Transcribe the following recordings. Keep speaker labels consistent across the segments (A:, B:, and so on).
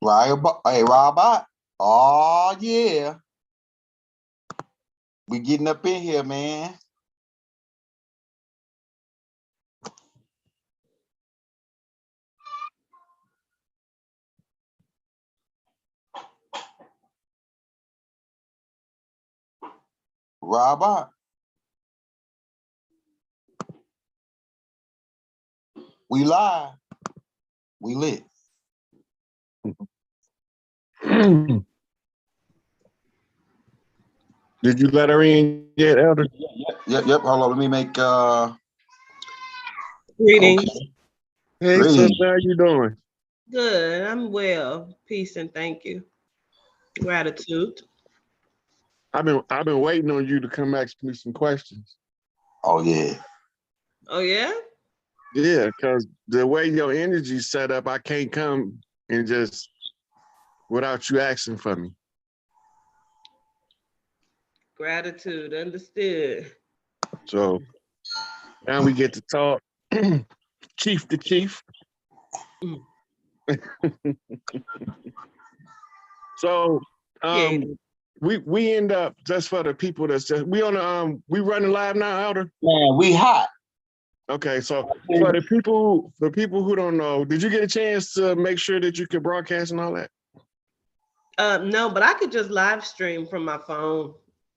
A: Hey, Robert. Oh, yeah. We getting up in here, man. Robert. We live. We lit.
B: Did you let her in yet, Elder?
A: Yep. Hold on. Let me make
C: Greetings.
A: Okay.
B: Hey,
A: Greetings.
B: sister, how you doing?
C: Good. I'm well. Peace and thank you. Gratitude.
B: I've been waiting on you to come ask me some questions.
A: Oh, yeah.
C: Oh yeah?
B: Yeah, because the way your energy's set up, I can't come and just without you asking for me.
C: Gratitude. Understood.
B: So now we get to talk chief to chief.
C: Mm.
B: So
C: Yeah.
B: we end up, just for the people that's just we running live now, Elder?
A: Man, we hot.
B: Okay, so for the people who don't know, did you get a chance to make sure that you could broadcast and all that?
C: No, but I could just live stream from my phone.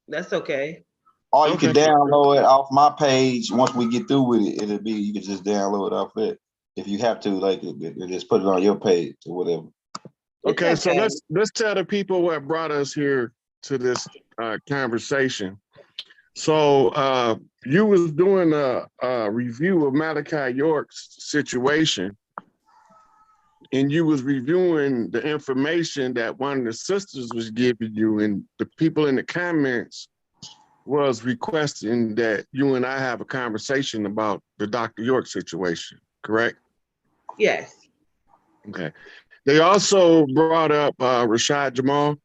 C: That's okay.
A: Or you can download it off my page. Once we get through with it, you can just download it off it. If you have to, like, just put it on your page or whatever.
B: Okay, so let's tell the people what brought us here to this conversation. So you was doing a review of Malachi York's situation, and you was reviewing the information that one of the sisters was giving you, and the people in the comments was requesting that you and I have a conversation about the Dr. York situation, correct?
C: Yes.
B: Okay. They also brought up Rashad Jamal.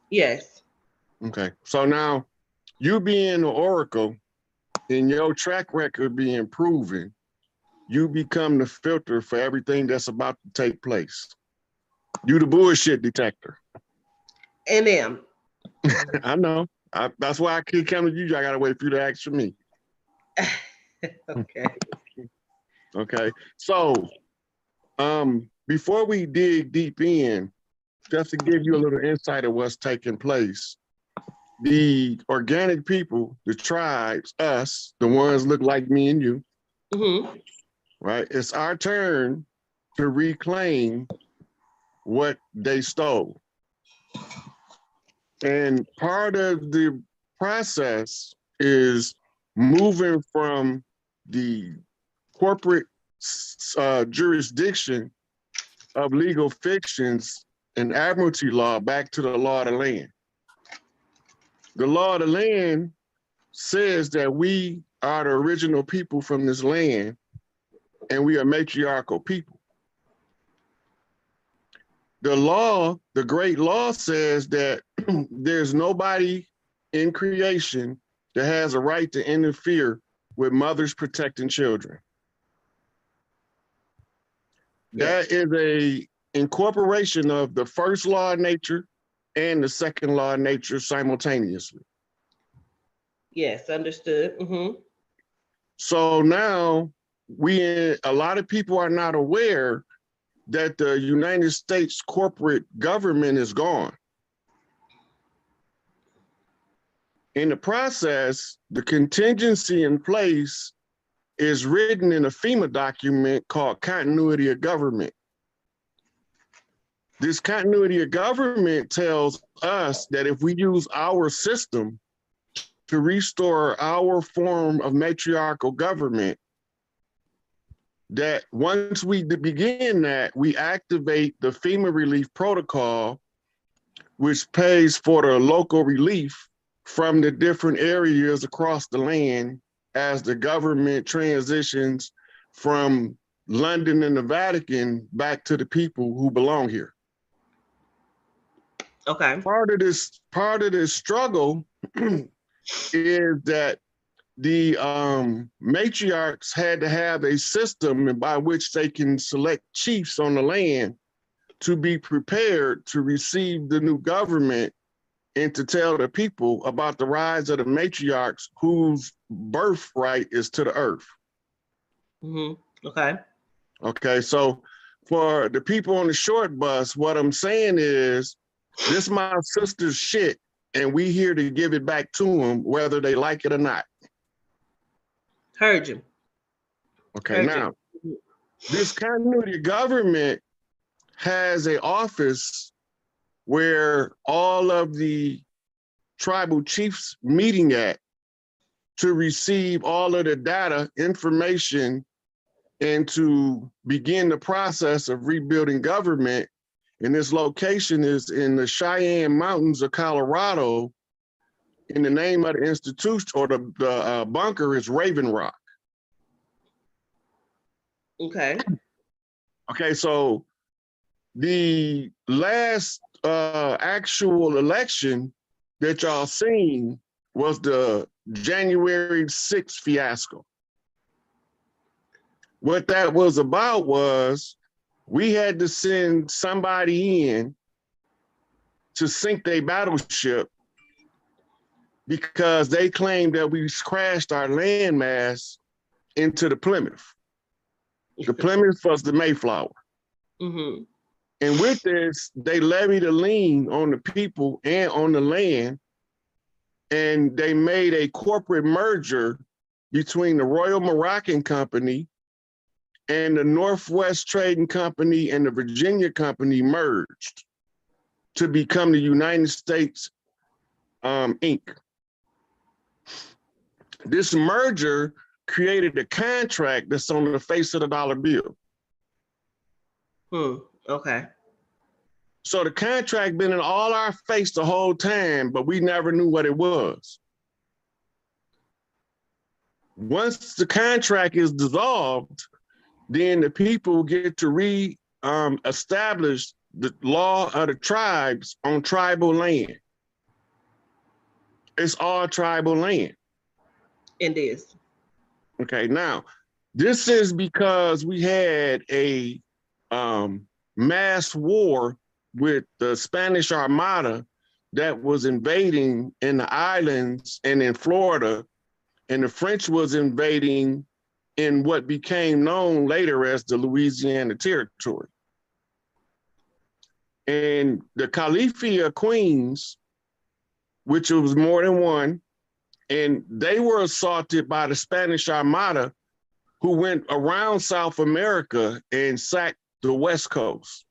C: Yes.
B: Okay. So now, you being the oracle and your track record being proven, you become the filter for everything that's about to take place. You the bullshit detector.
C: And them.
B: I know. That's why I keep coming to you. I gotta wait for you to ask for me.
C: Okay.
B: Okay. So before we dig deep in, just to give you a little insight of what's taking place, the organic people, the tribes, us, the ones look like me and you, right? It's our turn to reclaim what they stole. And part of the process is moving from the corporate jurisdiction of legal fictions and admiralty law back to the law of the land. The law of the land says that we are the original people from this land, and we are matriarchal people. The law, the great law, says that there's nobody in creation that has a right to interfere with mothers protecting children. That is a incorporation of the first law of nature and the second law of nature simultaneously.
C: Yes, understood.
B: So now a lot of people are not aware that the United States corporate government is gone. In the process, the contingency in place is written in a FEMA document called Continuity of Government. This continuity of government tells us that if we use our system to restore our form of matriarchal government, that once we begin that, we activate the FEMA relief protocol, which pays for the local relief from the different areas across the land as the government transitions from London and the Vatican back to the people who belong here.
C: Okay.
B: Part of this struggle is that the matriarchs had to have a system by which they can select chiefs on the land to be prepared to receive the new government and to tell the people about the rise of the matriarchs whose birthright is to the earth.
C: Okay.
B: Okay, so for the people on the short bus, what I'm saying is, this my sister's shit, and we here to give it back to them, whether they like it or not.
C: Heard you.
B: Okay, now, this continuity government has an office where all of the tribal chiefs meeting at to receive all of the data, information, and to begin the process of rebuilding government. And this location is in the Cheyenne Mountains of Colorado. And the name of the institution or the bunker is Raven Rock.
C: Okay.
B: Okay, so the last actual election that y'all seen was the January 6th fiasco. What that was about was we had to send somebody in to sink their battleship because they claimed that we crashed our landmass into the Plymouth. The Plymouth was the Mayflower. And with this, they levied a lien on the people and on the land, and they made a corporate merger between the Royal Moroccan Company and the Northwest Trading Company and the Virginia Company merged to become the United States Inc. This merger created a contract that's on the face of the dollar bill.
C: Okay.
B: So the contract been in all our face the whole time, but we never knew what it was. Once the contract is dissolved, then the people get to establish the law of the tribes on tribal land. It's all tribal land.
C: It is.
B: Okay, now, this is because we had a mass war with the Spanish Armada that was invading in the islands and in Florida, and the French was invading in what became known later as the Louisiana Territory. And the Caliphate of Queens, which was more than one, and they were assaulted by the Spanish Armada, who went around South America and sacked the West Coast.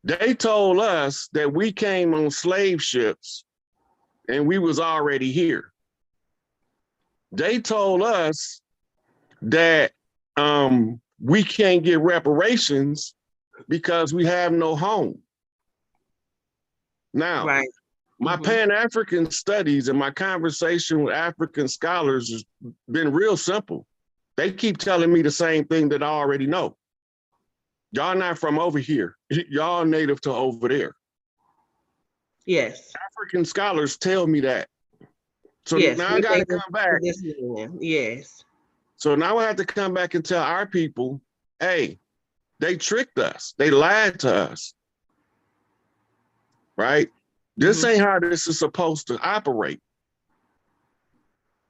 B: They told us that we came on slave ships and we was already here. They told us that we can't get reparations because we have no home. Now, my Pan-African studies and my conversation with African scholars has been real simple. They keep telling me the same thing that I already know. Y'all not from over here. Y'all native to over there.
C: Yes.
B: African scholars tell me that. So
C: yes,
B: now I got to come back.
C: Yes.
B: So now I have to come back and tell our people, hey, they tricked us. They lied to us. Right? This ain't how this is supposed to operate.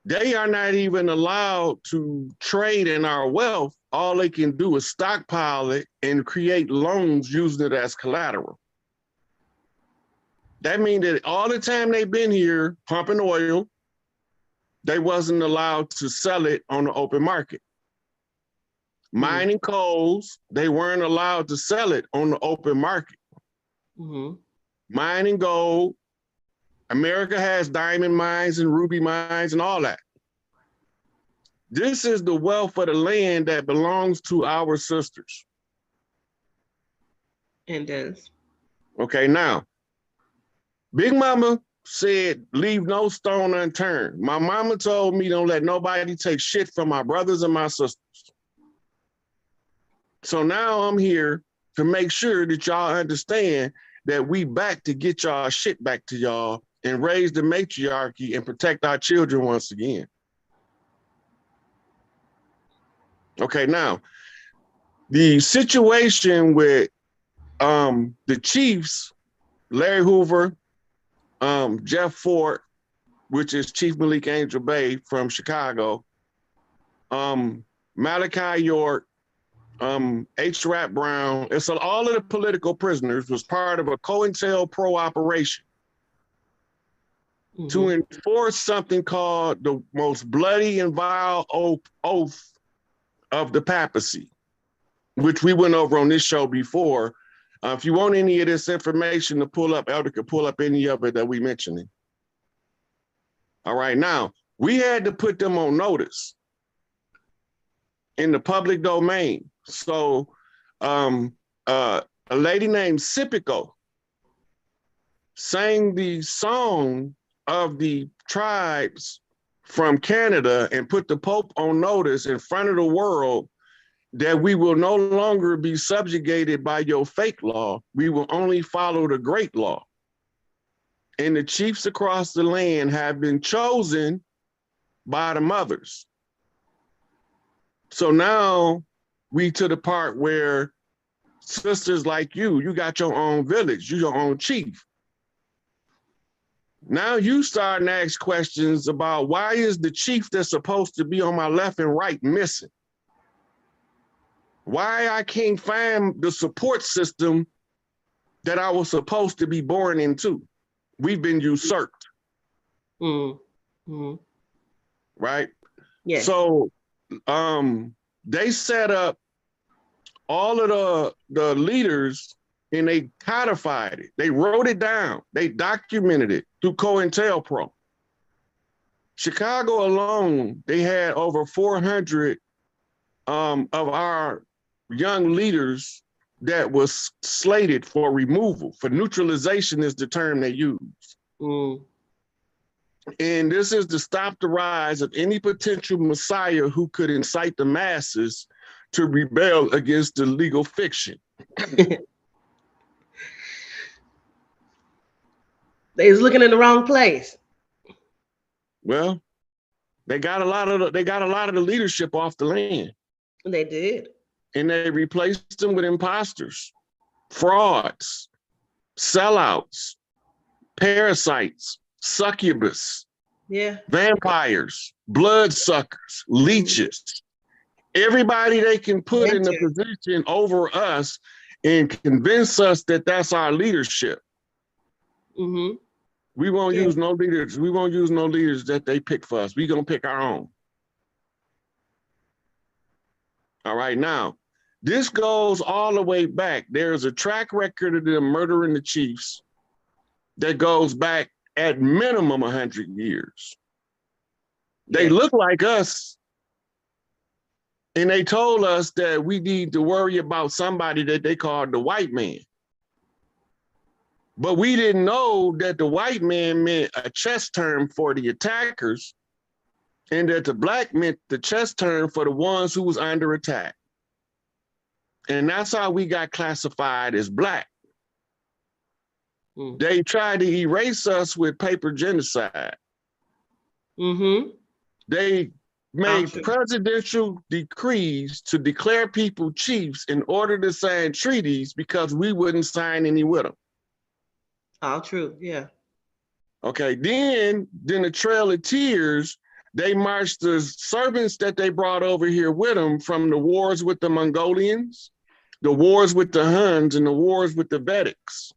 B: They are not even allowed to trade in our wealth. All they can do is stockpile it and create loans using it as collateral. That means that all the time they've been here pumping oil, they wasn't allowed to sell it on the open market. Mining coals, they weren't allowed to sell it on the open market. Mining gold, America has diamond mines and ruby mines and all that. This is the wealth of the land that belongs to our sisters.
C: It does.
B: Okay, now, Big Mama said, leave no stone unturned. My mama told me don't let nobody take shit from my brothers and my sisters. So now I'm here to make sure that y'all understand that we back to get y'all shit back to y'all and raise the matriarchy and protect our children once again. Okay, now, the situation with the chiefs, Larry Hoover, Jeff Ford, which is Chief Malik Angel Bay from Chicago, Malachi York, H. Rat Brown. It's all of the political prisoners was part of a COINTELPRO operation to enforce something called the most bloody and vile oath of the papacy, which we went over on this show before. If you want any of this information to pull up, Elder could pull up any of it that we mentioned. All right, now, we had to put them on notice in the public domain. So a lady named Sipico sang the song of the tribes from Canada and put the Pope on notice in front of the world that we will no longer be subjugated by your fake law. We will only follow the great law. And the chiefs across the land have been chosen by the mothers. So now we to the part where sisters like you got your own village, you your own chief. Now you starting to ask questions about why is the chief that's supposed to be on my left and right missing? Why I can't find the support system that I was supposed to be born into? We've been usurped. Right?
C: Yes.
B: So they set up all of the leaders and they codified it. They wrote it down. They documented it through COINTELPRO. Chicago alone, they had over 400 of our young leaders that was slated for removal. For neutralization is the term they use. And this is to stop the rise of any potential messiah who could incite the masses to rebel against the legal fiction.
C: They was looking in the wrong place.
B: Well, they got a lot of the leadership off the land.
C: They did.
B: And they replaced them with imposters, frauds, sellouts, parasites, succubus, vampires, bloodsuckers, leeches, everybody they can put in the position over us and convince us that that's our leadership. We won't use no leaders. We won't use no leaders that they pick for us. We're gonna pick our own. All right, now, this goes all the way back. There's a track record of them murdering the chiefs that goes back at minimum 100 years. They look like us, and they told us that we need to worry about somebody that they called the white man. But we didn't know that the white man meant a chess term for the attackers and that the black meant the chess term for the ones who was under attack. And that's how we got classified as black. They tried to erase us with paper genocide. They made presidential decrees to declare people chiefs in order to sign treaties because we wouldn't sign any with them.
C: All true, yeah.
B: Okay, then the Trail of Tears, they marched the servants that they brought over here with them from the wars with the Mongolians, the wars with the Huns, and the wars with the Vedics.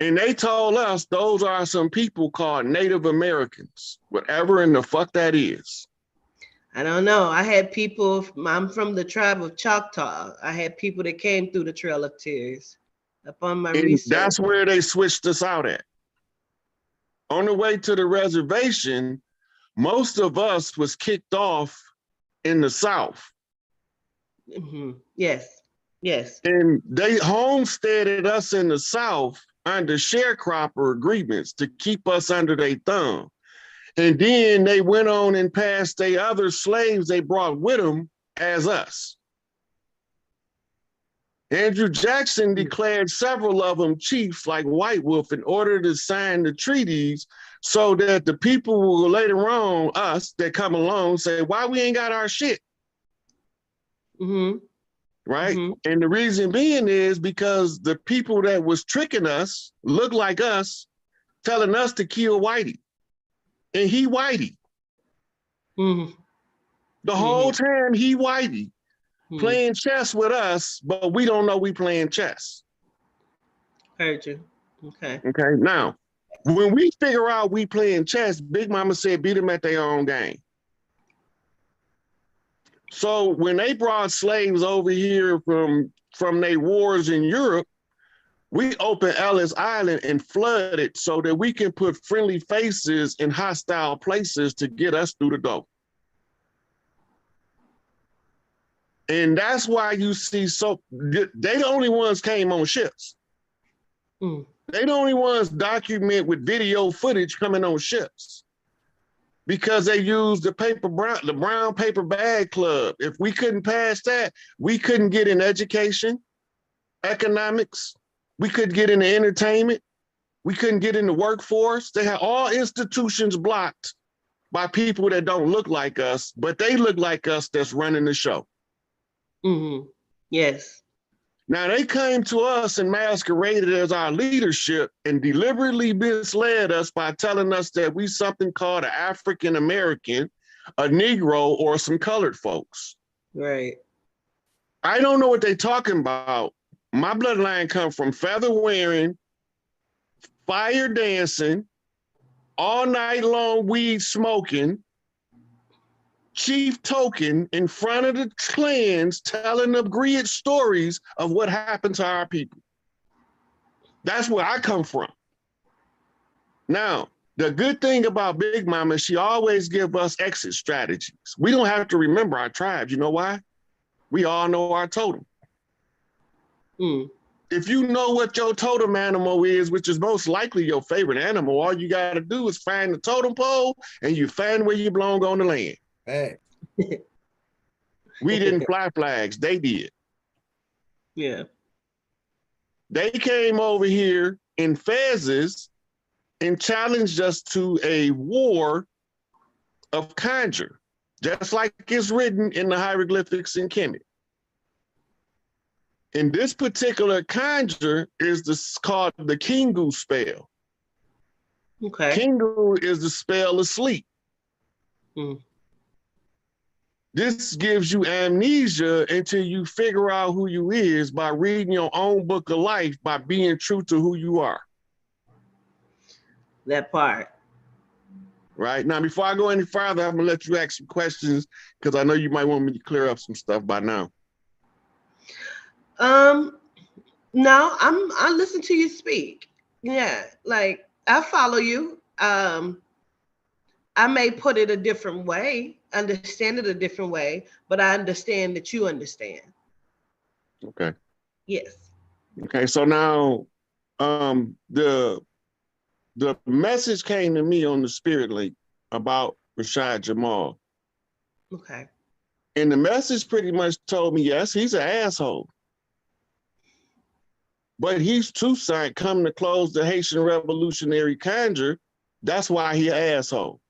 B: And they told us those are some people called Native Americans, whatever in the fuck that is.
C: I don't know. I had people, I'm from the tribe of Choctaw. I had people that came through the Trail of Tears. Upon my research.
B: That's where they switched us out at. On the way to the reservation, most of us was kicked off in the South.
C: Yes.
B: And they homesteaded us in the South under sharecropper agreements to keep us under their thumb. And then they went on and passed their other slaves they brought with them as us. Andrew Jackson declared several of them chiefs like White Wolf in order to sign the treaties so that the people will later on, us that come along, say, why we ain't got our shit? right?
C: Mhm.
B: And the reason being is because the people that was tricking us look like us, telling us to kill Whitey. And he Whitey.
C: Mhm.
B: The whole time he Whitey
C: Mhm.
B: playing chess with us, but we don't know we playing chess.
C: Heard you. Okay.
B: Okay, now, when we figure out we playing chess, Big Mama said beat them at their own game. So when they brought slaves over here from their wars in Europe, we opened Ellis Island and flooded so that we can put friendly faces in hostile places to get us through the door. And that's why you see they the only ones came on ships.
C: Mm.
B: They the only ones document with video footage coming on ships because they used the brown paper bag club. If we couldn't pass that, we couldn't get in education, economics, we couldn't get into entertainment, we couldn't get in the workforce. They had all institutions blocked by people that don't look like us, but they look like us that's running the show.
C: Mm-hmm. Yes.
B: Now they came to us and masqueraded as our leadership and deliberately misled us by telling us that we something called an African American, a Negro, or some colored folks.
C: Right.
B: I don't know what they're talking about. My bloodline come from feather wearing, fire dancing, all night long weed smoking, chief token in front of the clans telling the grid stories of what happened to our people. That's where I come from. Now, the good thing about Big Mama is she always give us exit strategies. We don't have to remember our tribes. You know why? We all know our totem.
C: Mm.
B: If you know what your totem animal is, which is most likely your favorite animal, all you got to do is find the totem pole and you find where you belong on the land.
D: Hey.
B: We didn't fly flags. They did.
C: Yeah.
B: They came over here in fezzes and challenged us to a war of conjure, just like it's written in the hieroglyphics in Kemet. And this particular conjure is called the Kingu spell.
C: Okay.
B: Kingu is the spell of sleep.
C: Mm.
B: This gives you amnesia until you figure out who you is by reading your own book of life, by being true to who you are.
C: That part.
B: Right now, before I go any further, I'm gonna let you ask some questions because I know you might want me to clear up some stuff by now.
C: No, I listen to you speak. Yeah, like I follow you. I may put it a different way, understand it a different way, but I understand that you understand.
B: Okay.
C: Yes.
B: Okay. So now, the message came to me on the Spirit Link about Rashad Jamal.
C: Okay.
B: And the message pretty much told me, yes, he's an asshole. But he's Toussaint coming to close the Haitian Revolutionary Conjure. That's why he an asshole.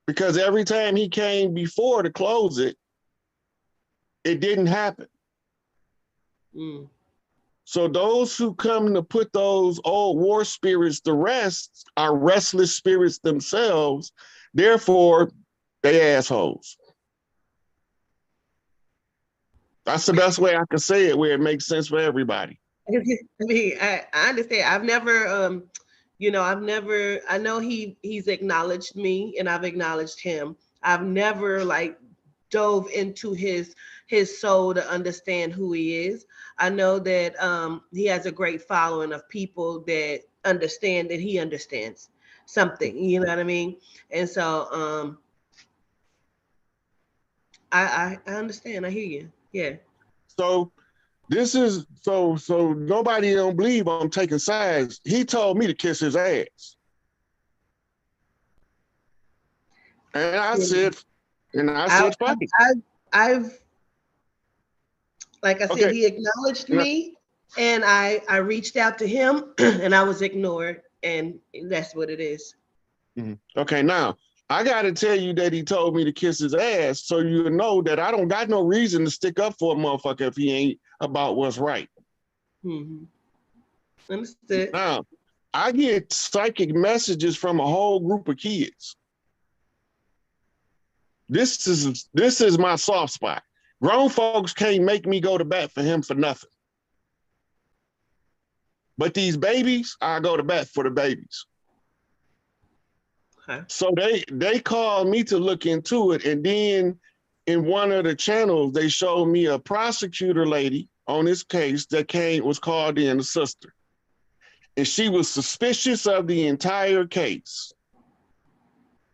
B: Because every time he came before to close it, it didn't happen.
C: Mm.
B: So those who come to put those old war spirits to rest are restless spirits themselves. Therefore, they assholes. That's the best way I can say it, where it makes sense for everybody.
C: I mean, I understand. I've never, I know he's acknowledged me and I've acknowledged him. I've never like dove into his soul to understand who he is. I know that he has a great following of people that understand that he understands something, you know what I mean? And so I understand. I hear you. Yeah.
B: So this is so nobody don't believe I'm taking sides. He told me to kiss his ass. And I said, fuck it.
C: I've like I said,
B: Okay.
C: he acknowledged me and I reached out to him and I was ignored, and that's what it is.
B: Mm-hmm. Okay, now I got to tell you that he told me to kiss his ass so you know that I don't got no reason to stick up for a motherfucker if he ain't about what's right.
C: Mm-hmm. Understood.
B: Now, I get psychic messages from a whole group of kids. This is my soft spot. Grown folks can't make me go to bat for him for nothing. But these babies, I go to bat for the babies.
C: Okay.
B: So they called me to look into it. And then in one of the channels, they showed me a prosecutor lady on this case that was called in, a sister. And she was suspicious of the entire case.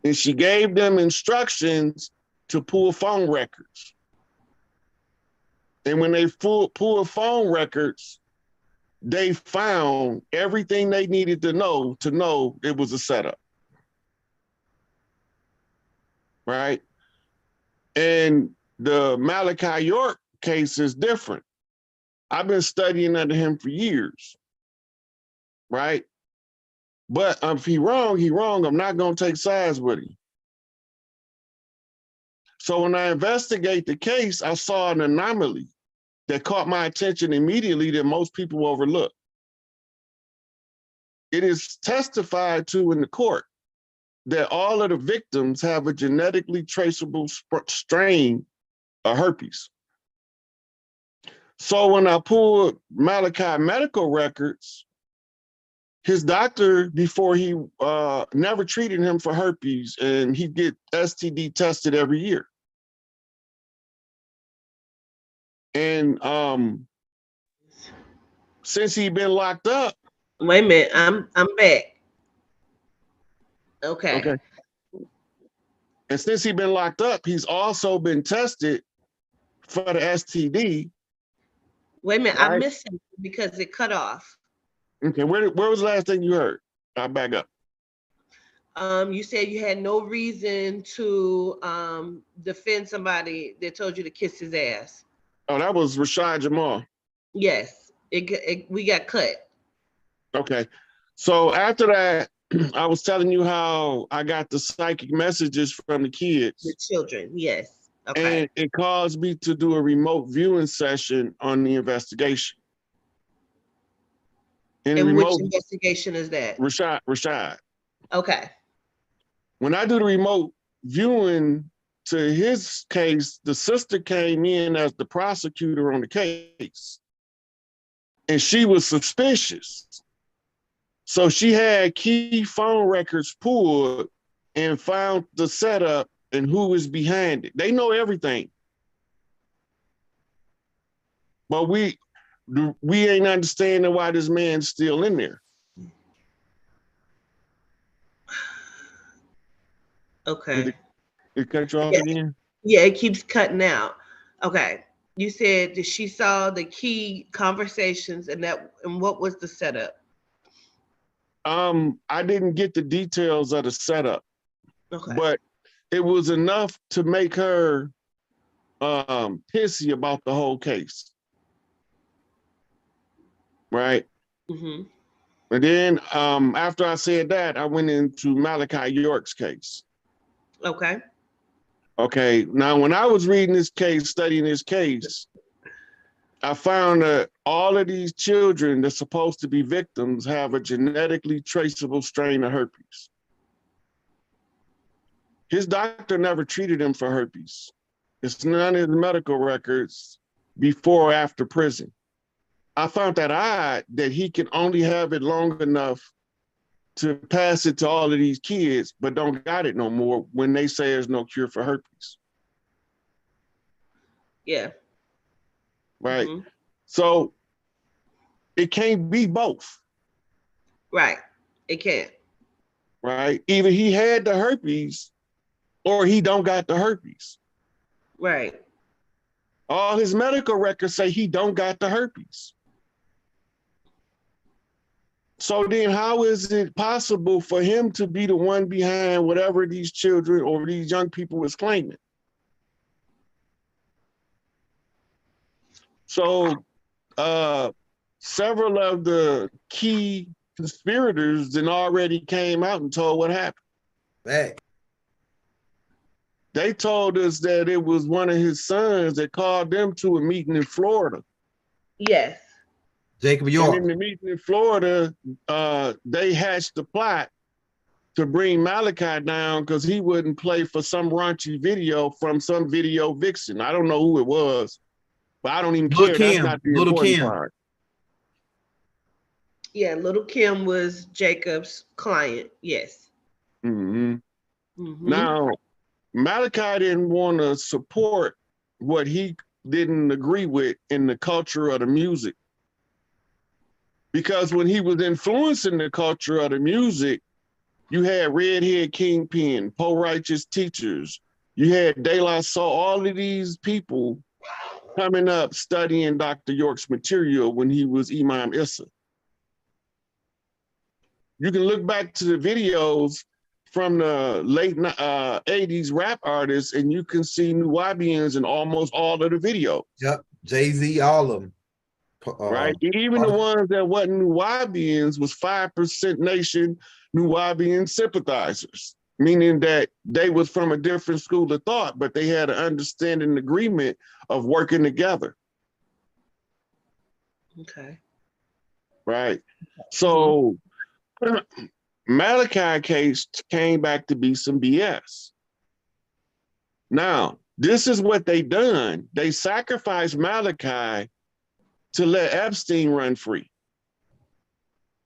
B: And she gave them instructions to pull phone records. And when they pulled phone records, they found everything they needed to know it was a setup. Right? And the Malachi York case is different. I've been studying under him for years. Right? But if he wrong, he wrong. I'm not going to take sides with him. So when I investigate the case, I saw an anomaly that caught my attention immediately that most people overlook. It is testified to in the court that all of the victims have a genetically traceable strain of herpes. So when I pulled Malachi medical records, his doctor, before he never treated him for herpes, and he get STD tested every year. And since he been locked up.
C: Wait a minute, I'm back. Okay.
B: Okay. And since he been locked up, he's also been tested for the STD.
C: Wait a minute,
B: right?
C: I missed it because it cut off.
B: Okay, where was the last thing you heard? I'll back up.
C: You said you had no reason to defend somebody that told you to kiss his ass.
B: Oh, that was Rashad Jamal.
C: Yes, we got cut.
B: Okay, so after that, I was telling you how I got the psychic messages from the kids.
C: The children, yes. Okay.
B: And it caused me to do a remote viewing session on the investigation.
C: And which investigation is that?
B: Rashad.
C: Okay.
B: When I do the remote viewing to his case, the sister came in as the prosecutor on the case. And she was suspicious. So she had key phone records pulled and found the setup and who was behind it. They know everything. But we ain't understanding why this man's still in there.
C: Okay.
B: Did it cut you off again?
C: Yeah, it keeps cutting out. Okay. You said that she saw the key conversations and what was the setup?
B: I didn't get the details of the setup.
C: Okay.
B: But it was enough to make her pissy about the whole case. Right?
C: Mm-hmm.
B: And then after I said that, I went into Malachi York's case.
C: Okay.
B: Okay. Now, when I was reading this case, studying this case, I found that all of these children that's supposed to be victims have a genetically traceable strain of herpes. His doctor never treated him for herpes. It's none of his medical records before or after prison. I found that odd that he can only have it long enough to pass it to all of these kids, but don't got it no more when they say there's no cure for herpes.
C: Yeah.
B: Right. Mm-hmm. So it can't be both.
C: Right. It can't.
B: Right. Either he had the herpes or he don't got the herpes.
C: Right.
B: All his medical records say he don't got the herpes. So then how is it possible for him to be the one behind whatever these children or these young people was claiming? So several of the key conspirators then already came out and told what happened.
D: Hey.
B: They told us that it was one of his sons that called them to a meeting in Florida.
C: Yes.
D: Jacob
B: And
D: York.
B: in the meeting in Florida, they hatched the plot to bring Malachi down because he wouldn't play for some raunchy video from some video vixen. I don't know who it was, but I don't even
D: Lil'
B: care. That's
D: Kim.
B: not the
D: Lil'
B: important
D: Kim.
B: part.
C: Yeah, Little Kim was Jacob's client. Yes.
B: Mm-hmm.
C: Mm-hmm.
B: Now, Malachi didn't want to support what he didn't agree with in the culture of the music. Because when he was influencing the culture of the music, you had Redhead Kingpin, Poe Righteous Teachers, you had De La Soul, all of these people coming up studying Dr. York's material when he was Imam Issa. You can look back to the videos from the late 80s rap artists and you can see Nubians in almost all of the videos.
D: Yep. Jay-Z, all of them.
B: Right? Even the ones that wasn't Nubians was 5% Nation Nubian sympathizers, meaning that they was from a different school of thought, but they had an understanding and agreement of working together.
C: Okay.
B: Right? So Malachi case came back to be some BS. Now, this is what they done. They sacrificed Malachi to let Epstein run free.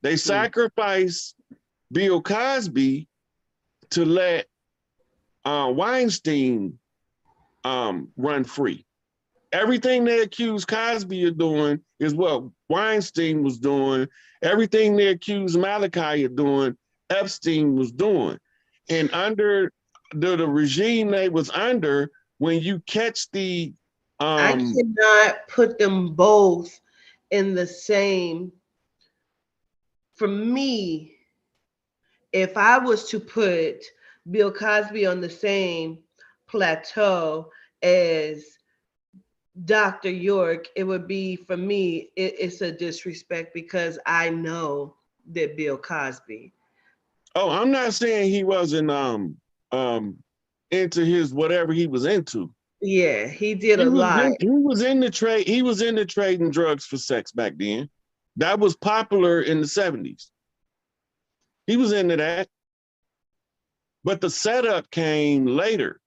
B: They sacrificed Bill Cosby to let Weinstein run free. Everything they accused Cosby of doing is what Weinstein was doing. Everything they accused Malachi of doing, Epstein was doing. And under the regime they was under, when you catch the
C: I cannot put them both in the same. For me, if I was to put Bill Cosby on the same plateau as Dr. York, it would be, for me, it's a disrespect because I know that Bill Cosby.
B: Oh, I'm not saying he wasn't into his whatever he was into.
C: Yeah, he did a lot.
B: He was in the trade. He was into trading drugs for sex back then. That was popular in the 70s. He was into that. But the setup came later.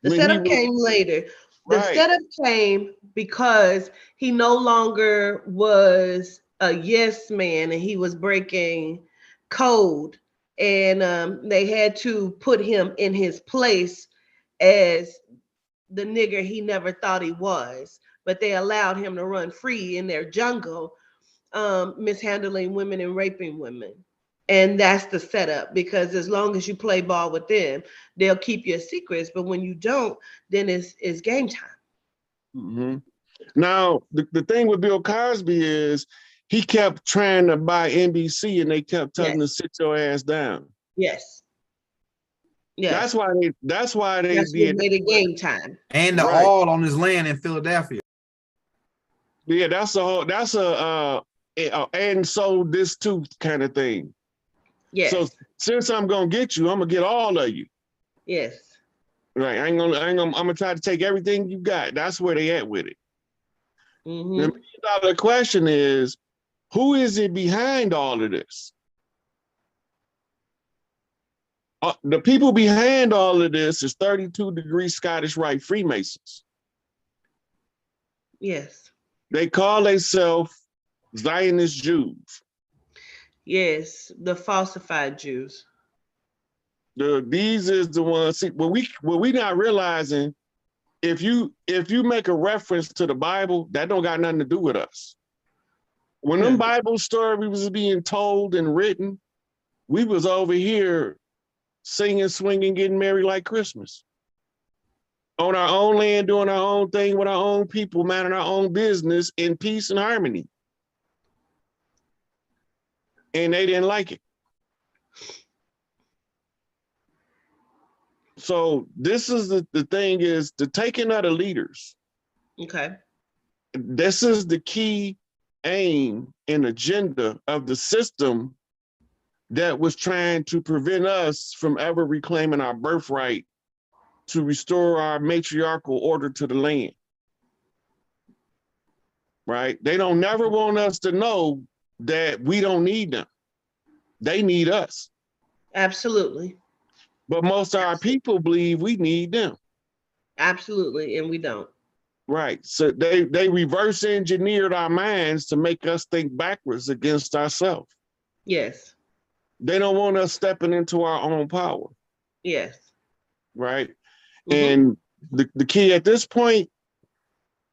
C: The setup came later. The setup came because he no longer was a yes man and he was breaking code. And they had to put him in his place as the nigger he never thought he was. But they allowed him to run free in their jungle, mishandling women and raping women. And that's the setup, because as long as you play ball with them, they'll keep your secrets. But when you don't, then it's game time.
B: Mm-hmm. Now, the thing with Bill Cosby is he kept trying to buy NBC and they kept telling him to sit your ass down.
C: Yes. Yeah.
B: That's why they did
C: made it game time.
D: And the oil on his land in Philadelphia.
B: Yeah, and so this too kind of thing.
C: Yes.
B: So since I'm gonna get you, I'm gonna get all of you.
C: Yes.
B: Right. I'm gonna try to take everything you got. That's where they at with it.
C: Mm-hmm.
B: The $1 million question is, who is it behind all of this? The people behind all of this is 32 degree Scottish Rite Freemasons.
C: Yes.
B: They call themselves Zionist Jews.
C: Yes, the falsified Jews.
B: These is the ones. See, what we not realizing, if you make a reference to the Bible, that don't got nothing to do with us. When them Bible stories was being told and written, we was over here singing, swinging, getting married like Christmas. On our own land, doing our own thing with our own people, minding our own business in peace and harmony. And they didn't like it. So this is the thing is the taking of the leaders.
C: Okay.
B: This is the key aim and agenda of the system that was trying to prevent us from ever reclaiming our birthright to restore our matriarchal order to the land. Right? They don't never want us to know that we don't need them. They need us.
C: Absolutely.
B: But most of our people believe we need them.
C: Absolutely. And we don't.
B: Right. So they reverse engineered our minds to make us think backwards against ourselves.
C: Yes.
B: They don't want us stepping into our own power.
C: Yes.
B: Right.
C: Mm-hmm.
B: And the key at this point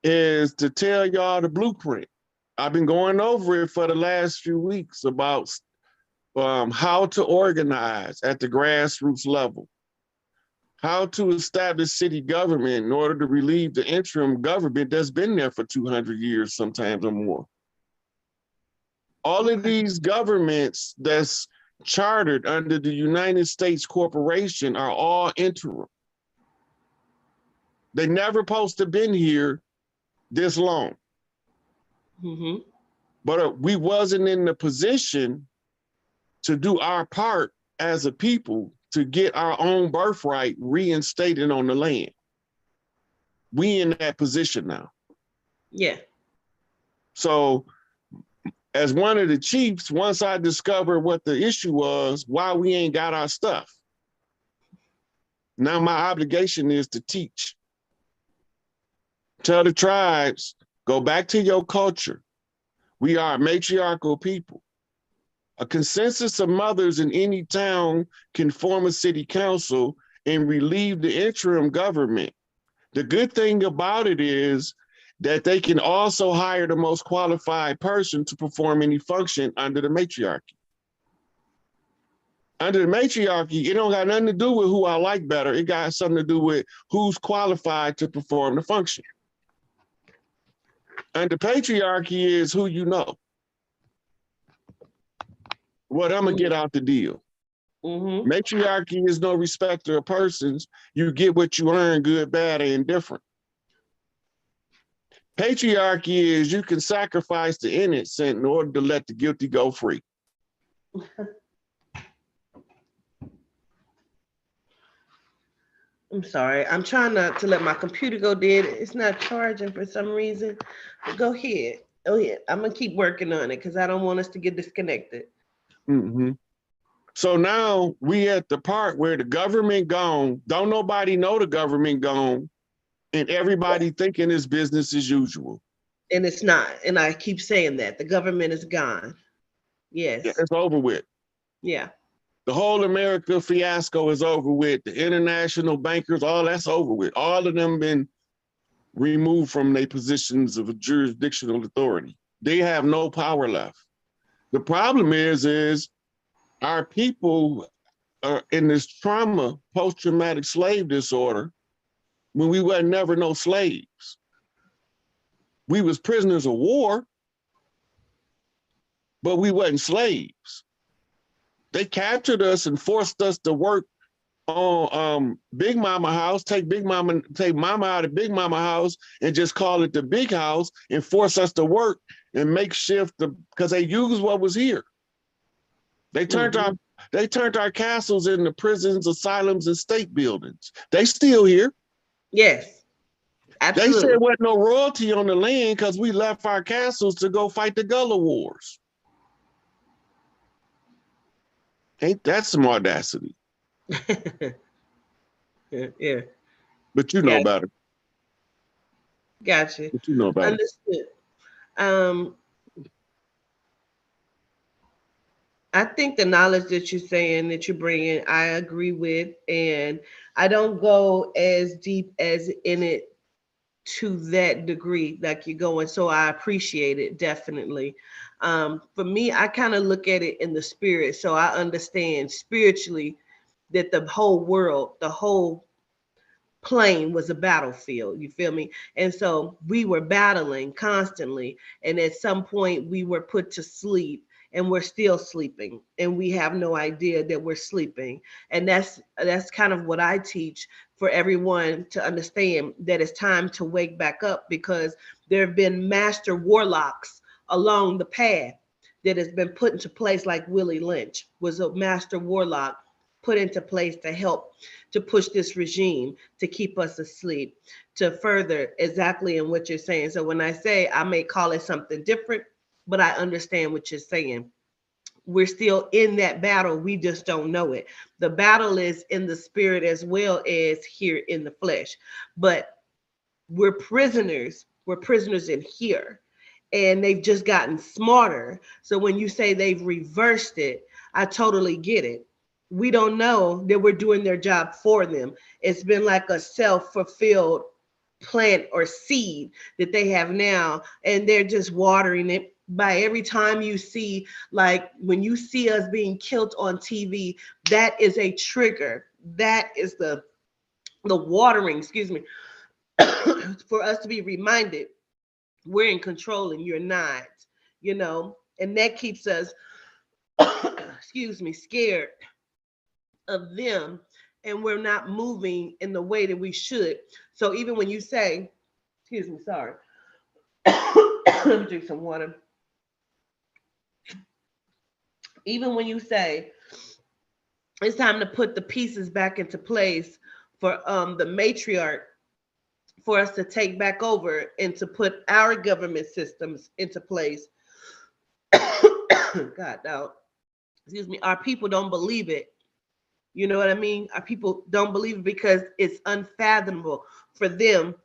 B: is to tell y'all the blueprint. I've been going over it for the last few weeks about how to organize at the grassroots level, how to establish city government in order to relieve the interim government that's been there for 200 years, sometimes or more. All of these governments that's chartered under the United States Corporation are all interim. They never supposed to have been here this long.
C: Mm-hmm.
B: But we wasn't in the position to do our part as a people to get our own birthright reinstated on the land. We in that position now.
C: Yeah.
B: So as one of the chiefs, once I discovered what the issue was, why we ain't got our stuff, now my obligation is to teach. Tell the tribes, go back to your culture. We are a matriarchal people. A consensus of mothers in any town can form a city council and relieve the interim government. The good thing about it is that they can also hire the most qualified person to perform any function under the matriarchy. Under the matriarchy, it don't got nothing to do with who I like better. It got something to do with who's qualified to perform the function. Under patriarchy is who you know. What I'm gonna get out the deal.
C: Mm-hmm.
B: Matriarchy is no respecter of persons. You get what you earn, good, bad, or indifferent. Patriarchy is you can sacrifice the innocent in order to let the guilty go free.
C: I'm sorry. I'm trying not to let my computer go dead. It's not charging for some reason. But go ahead. Go ahead. I'm going to keep working on it because I don't want us to get disconnected.
B: Mm-hmm. So now we at the part where the government gone, don't nobody know the government gone, and everybody thinking it's business as usual.
C: And it's not. And I keep saying that. The government is gone. Yes.
B: Yeah, it's over with.
C: Yeah.
B: The whole America fiasco is over with. The international bankers, all that's over with. All of them been removed from their positions of jurisdictional authority. They have no power left. The problem is our people are in this trauma, post-traumatic slave disorder, when we were never no slaves. We was prisoners of war, but we wasn't slaves. They captured us and forced us to work on Big Mama house, take Mama out of Big Mama house and just call it the big house and force us to work and make shift because they used what was here. They turned our castles into prisons, asylums, and state buildings. They still here.
C: Yes. Absolutely.
B: They said there wasn't no royalty on the land because we left our castles to go fight the Gullah Wars. Ain't that some audacity?
C: Yeah.
B: But you know better.
C: Gotcha.
B: But you know better.
C: Understood. I think the knowledge that you're saying, that you're bringing, I agree with, and I don't go as deep as in it to that degree like you're going. So I appreciate it, definitely. For me, I kind of look at it in the spirit. So I understand spiritually that the whole world, the whole plane was a battlefield. You feel me? And so we were battling constantly. And at some point we were put to sleep and we're still sleeping and we have no idea that we're sleeping. And that's kind of what I teach for everyone to understand, that it's time to wake back up, because there have been master warlocks along the path that has been put into place. Like Willie Lynch was a master warlock put into place to help to push this regime to keep us asleep, to further exactly in what you're saying. So when I say I may call it something different, but I understand what you're saying. We're still in that battle. We just don't know it. The battle is in the spirit as well as here in the flesh. But we're prisoners. We're prisoners in here. And they've just gotten smarter. So when you say they've reversed it, I totally get it. We don't know that we're doing their job for them. It's been like a self-fulfilled plant or seed that they have now, and they're just watering it. By every time you see, like when you see us being killed on TV, that is a trigger. That is the watering, excuse me, for us to be reminded we're in control and you're not, and that keeps us, excuse me, scared of them, and we're not moving in the way that we should. So even when you say, excuse me, sorry, let me drink some water. Even when you say it's time to put the pieces back into place for the matriarch, for us to take back over and to put our government systems into place. God, no, excuse me, our people don't believe it. You know what I mean? Our people don't believe it because it's unfathomable for them,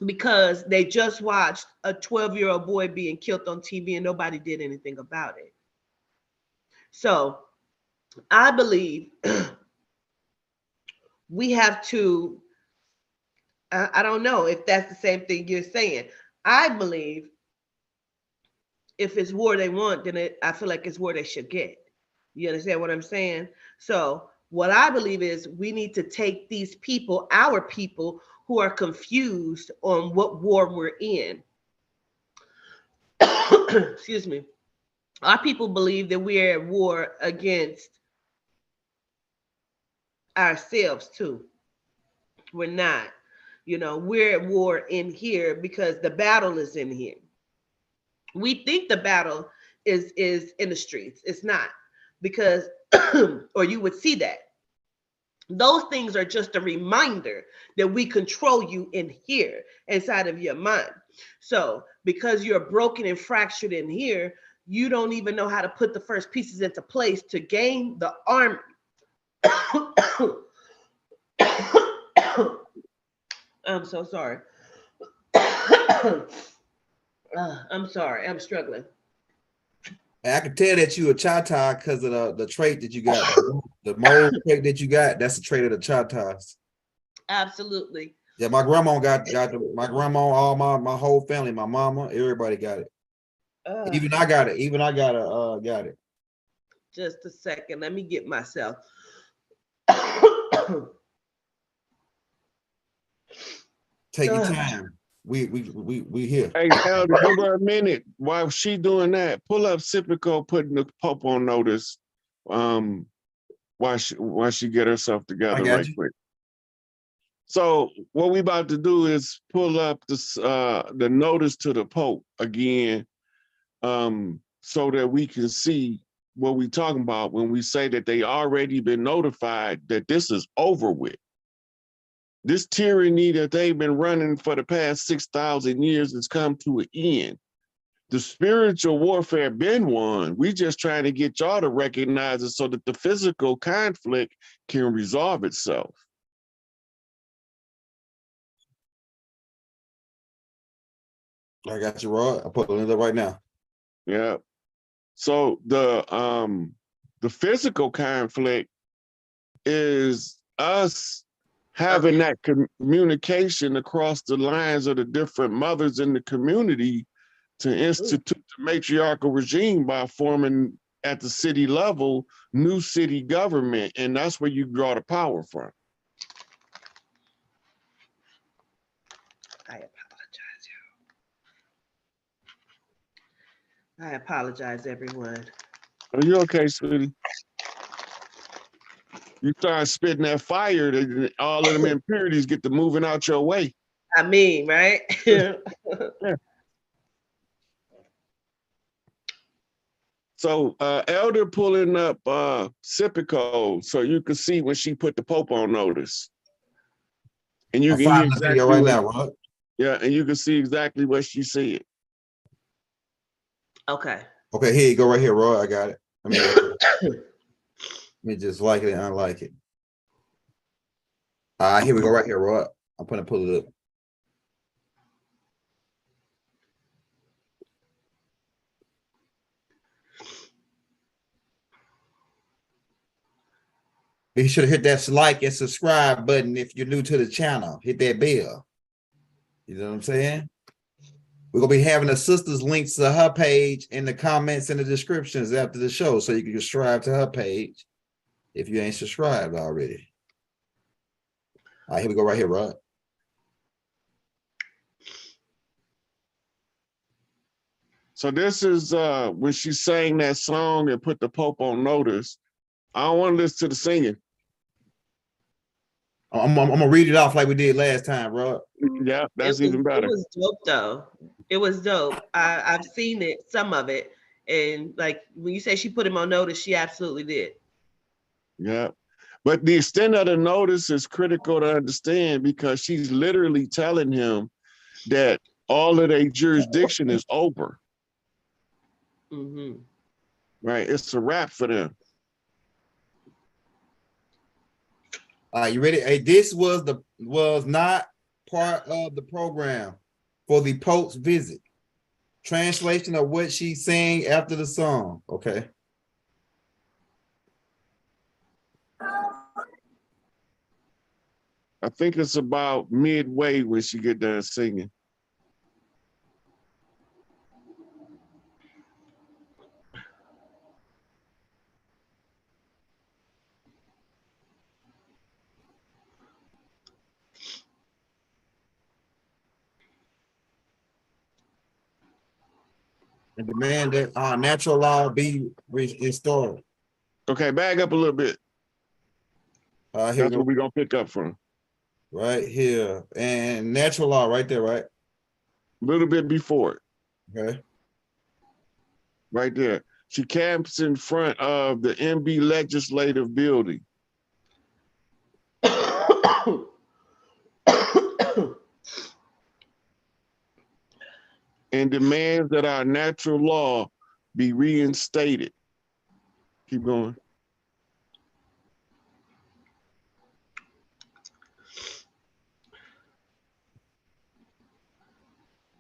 C: because they just watched a 12-year-old boy being killed on TV and nobody did anything about it. So I believe we have to, I don't know if that's the same thing you're saying. I believe if it's war they want, then I feel like it's war they should get. You understand what I'm saying? So what I believe is we need to take these people, our people who are confused on what war we're in. Excuse me. Our people believe that we're at war against ourselves too. We're not. We're at war in here because the battle is in here. We think the battle is in the streets. It's not, because or you would see that. Those things are just a reminder that we control you in here, inside of your mind. So because you're broken and fractured in here, you don't even know how to put the first pieces into place to gain the army. I'm so sorry. I'm sorry. I'm struggling.
D: I can tell that you a Chata because of the trait that you got. The mold trait that you got, that's the trait of the Chatas.
C: Absolutely.
D: Yeah, my grandma got my grandma, all my whole family, my mama, everybody got it. Even I got it. Even I got it.
C: Just a second. Let me get myself.
D: Take your time. We here.
B: Hey, Elder, give her a minute. While she doing that, pull up Sipico putting the Pope on notice. While she get herself together right quick. So what we about to do is pull up this the notice to the Pope again, so that we can see what we talking about when we say that they already been notified that this is over with. This tyranny that they've been running for the past 6,000 years has come to an end. The spiritual warfare been won. We just trying to get y'all to recognize it so that the physical conflict can resolve itself.
D: I got you, Rod. I'll put it up right now.
B: Yeah. So the physical conflict is us having that communication across the lines of the different mothers in the community to institute the matriarchal regime by forming at the city level new city government, and that's where you draw the power from.
C: I apologize, y'all. I apologize, everyone.
B: Are you okay, sweetie? You start spitting that fire, all of them impurities get to moving out your way.
C: I mean, right?
B: Yeah. So Elder pulling up Sipico so you can see when she put the Pope on notice. And you
D: I'm
B: can hear
D: finding the video right now, Rod.
B: Yeah, and you can see exactly what she said.
C: Okay.
D: Okay, here you go right here, Rod. I got it. Let me just like it and unlike it. Here we go right here, Rod. I'm gonna pull it up. You should have hit that like and subscribe button if you're new to the channel. Hit that bell. You know what I'm saying? We're gonna be having the sister's links to her page in the comments and the descriptions after the show, so you can subscribe to her page if you ain't subscribed already. All right, here we go right here, Rod.
B: So this is when she sang that song and put the Pope on notice. I don't want to listen to the singing.
D: I'm gonna read it off like we did last time, Rod.
B: Yeah, that's even better.
C: It was dope though. It was dope. I've seen it, some of it, and like when you say she put him on notice, she absolutely did.
B: Yeah, but the extent of the notice is critical to understand because she's literally telling him that all of their jurisdiction is over.
C: Mm-hmm.
B: Right, it's a wrap for them.
D: You ready? Hey, this was not part of the program for the Pope's visit. Translation of what she sang after the song. Okay.
B: I think it's about midway when she get done singing.
D: And demand that our natural law be restored.
B: Okay, back up a little bit.
D: Here
B: That's where we're gonna pick up from.
D: Right here. And natural law right there, right?
B: A little bit before it.
D: Okay.
B: Right there. She camps in front of the MB legislative building. And demands that our natural law be reinstated. Keep going.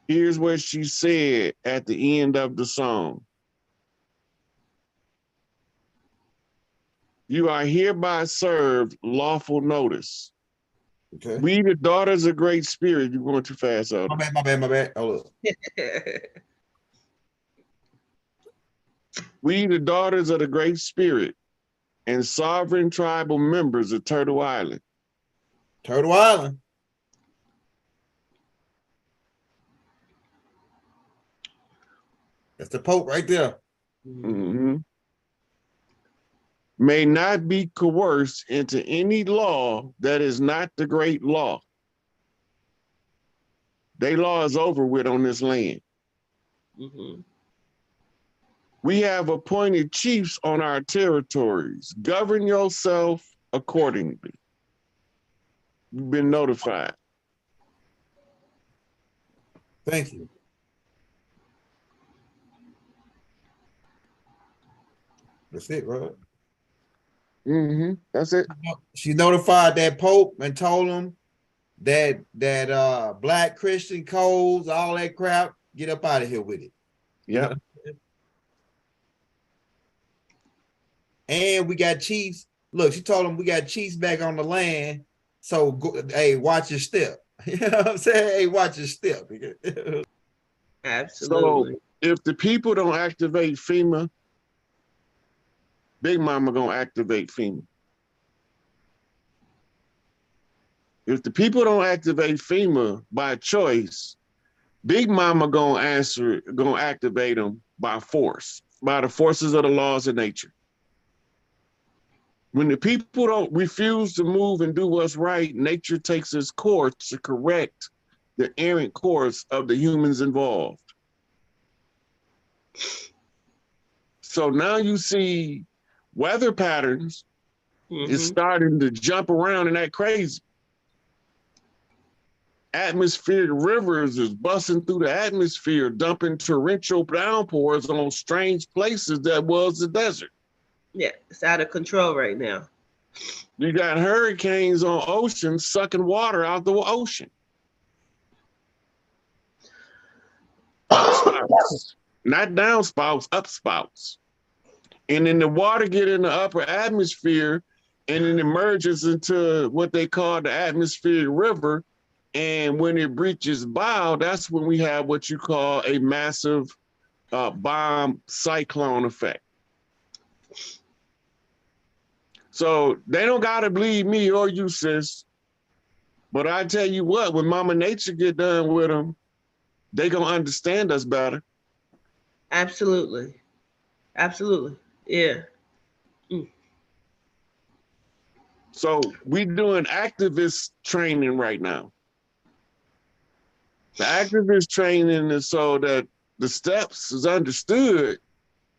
B: Here's what she said at the end of the song. You are hereby served lawful notice.
D: Okay.
B: We, the daughters of great spirit, you're going too fast, Elder.
D: My bad. Hold up.
B: We, the daughters of the great spirit and sovereign tribal members of Turtle Island.
D: Turtle Island. That's the Pope right there.
B: Mm-hmm. May not be coerced into any law that is not the great law. Their law is over with on this land.
C: Mm-hmm.
B: We have appointed chiefs on our territories. Govern yourself accordingly. You've been notified.
D: Thank you. That's it, right?
B: Mm-hmm. That's it.
D: She notified that Pope and told him that Black Christian codes, all that crap, get up out of here with it.
B: Yeah.
D: You know? And we got chiefs. Look, she told him we got chiefs back on the land. So go, hey, watch your step. You know what I'm saying? Hey, watch your step.
C: Absolutely.
B: So if the people don't activate FEMA, Big Mama gonna activate FEMA. If the people don't activate FEMA by choice, Big Mama gonna activate them by force, by the forces of the laws of nature. When the people don't refuse to move and do what's right, nature takes its course to correct the errant course of the humans involved. So now you see weather patterns is starting to jump around and act crazy. Atmospheric rivers is busting through the atmosphere, dumping torrential downpours on strange places that was the desert.
C: Yeah, it's out of control right now.
B: You got hurricanes on oceans sucking water out the ocean. Upspouts, not downspouts, upspouts. And then the water get in the upper atmosphere and it emerges into what they call the atmospheric river. And when it breaches bow, that's when we have what you call a massive bomb cyclone effect. So they don't gotta believe me or you, sis. But I tell you what, when Mama Nature get done with them, they gonna understand us better.
C: Absolutely. Absolutely. Yeah.
B: So we doing activist training right now. The activist training is so that the steps is understood.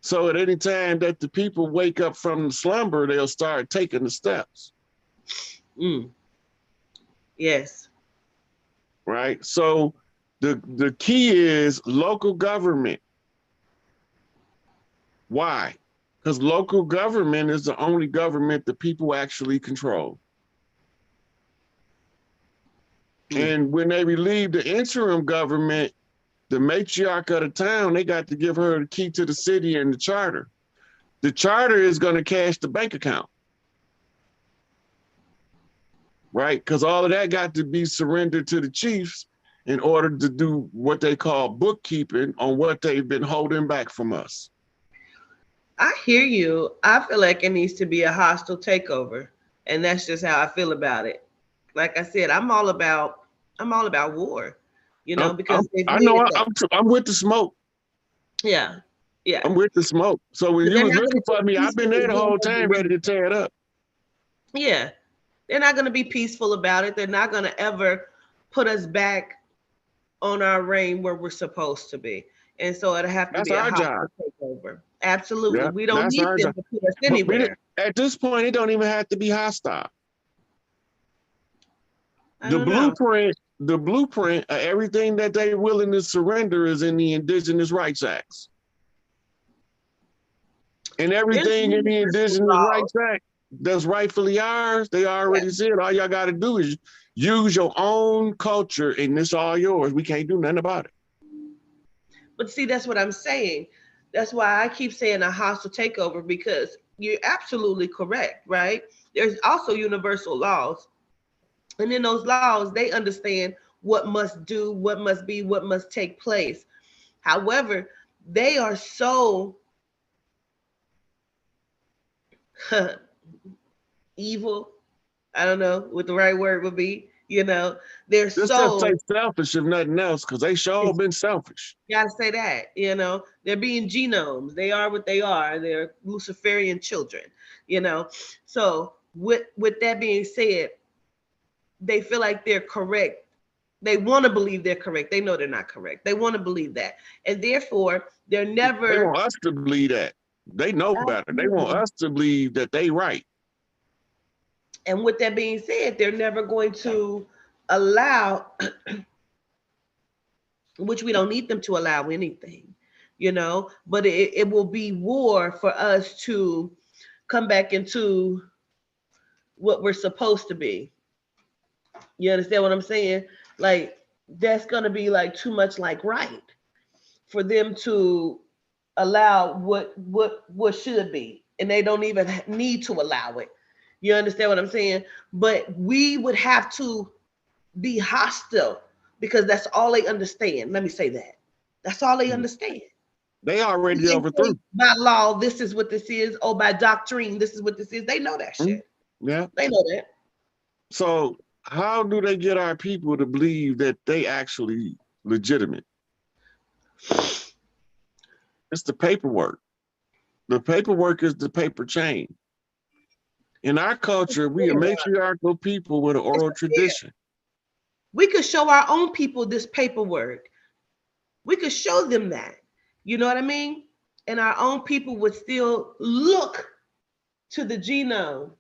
B: So at any time that the people wake up from the slumber, they'll start taking the steps.
C: Yes.
B: Right. So the key is local government. Why? Because local government is the only government that people actually control. And when they relieve the interim government, the matriarch of the town, they got to give her the key to the city and the charter. The charter is going to cash the bank account. Right? Because all of that got to be surrendered to the chiefs in order to do what they call bookkeeping on what they've been holding back from us.
C: I hear you. I feel like it needs to be a hostile takeover. And that's just how I feel about it. Like I said, I'm all about war, you know, because
B: I'm with the smoke.
C: Yeah. Yeah.
B: I'm with the smoke. So when you was looking for me, I've been there the whole time ready to tear it up.
C: Yeah. They're not going to be peaceful about it. They're not going to ever put us back on our reign where we're supposed to be. And so it'll have to be a hostile takeover. Absolutely. Yeah, we don't need them to put us anywhere.
B: At this point, it don't even have to be hostile. The blueprint of everything that they're willing to surrender is in the Indigenous Rights Acts. And everything in the Indigenous Rights Act that's rightfully ours, they already said all y'all got to do is use your own culture and it's all yours. We can't do nothing about it.
C: But see, that's what I'm saying. That's why I keep saying a hostile takeover, because you're absolutely correct, right? There's also universal laws. And in those laws, they understand what must do, what must be, what must take place. However, they are so evil. I don't know what the right word would be. You know, they're
B: just
C: so
B: selfish, if nothing else, because they sure been selfish.
C: You gotta say that. You know, they're being genomes. They are what they are. They're Luciferian children. You know, so with that being said, they feel like they're correct. They want to believe they're correct. They know they're not correct. They want to believe that, and therefore they're never.
B: They want us to believe that. They know better. They want us to believe that they right.
C: And with that being said, they're never going to allow, which we don't need them to allow anything, you know, but it will be war for us to come back into what we're supposed to be. You understand what I'm saying? Like, that's going to be like too much like right for them to allow what should be. And they don't even need to allow it. You understand what I'm saying? But we would have to be hostile because that's all they understand. Let me say that. That's all they understand.
B: They already overthrew.
C: By law, this is what this is. Oh, by doctrine, this is what this is. They know that shit.
B: Yeah.
C: They know that.
B: So how do they get our people to believe that they actually legitimate? It's the paperwork. The paperwork is the paper chain. In our culture, we are matriarchal people with an oral tradition.
C: We could show our own people this paperwork. We could show them that. You know what I mean? and our own people would still look to the genome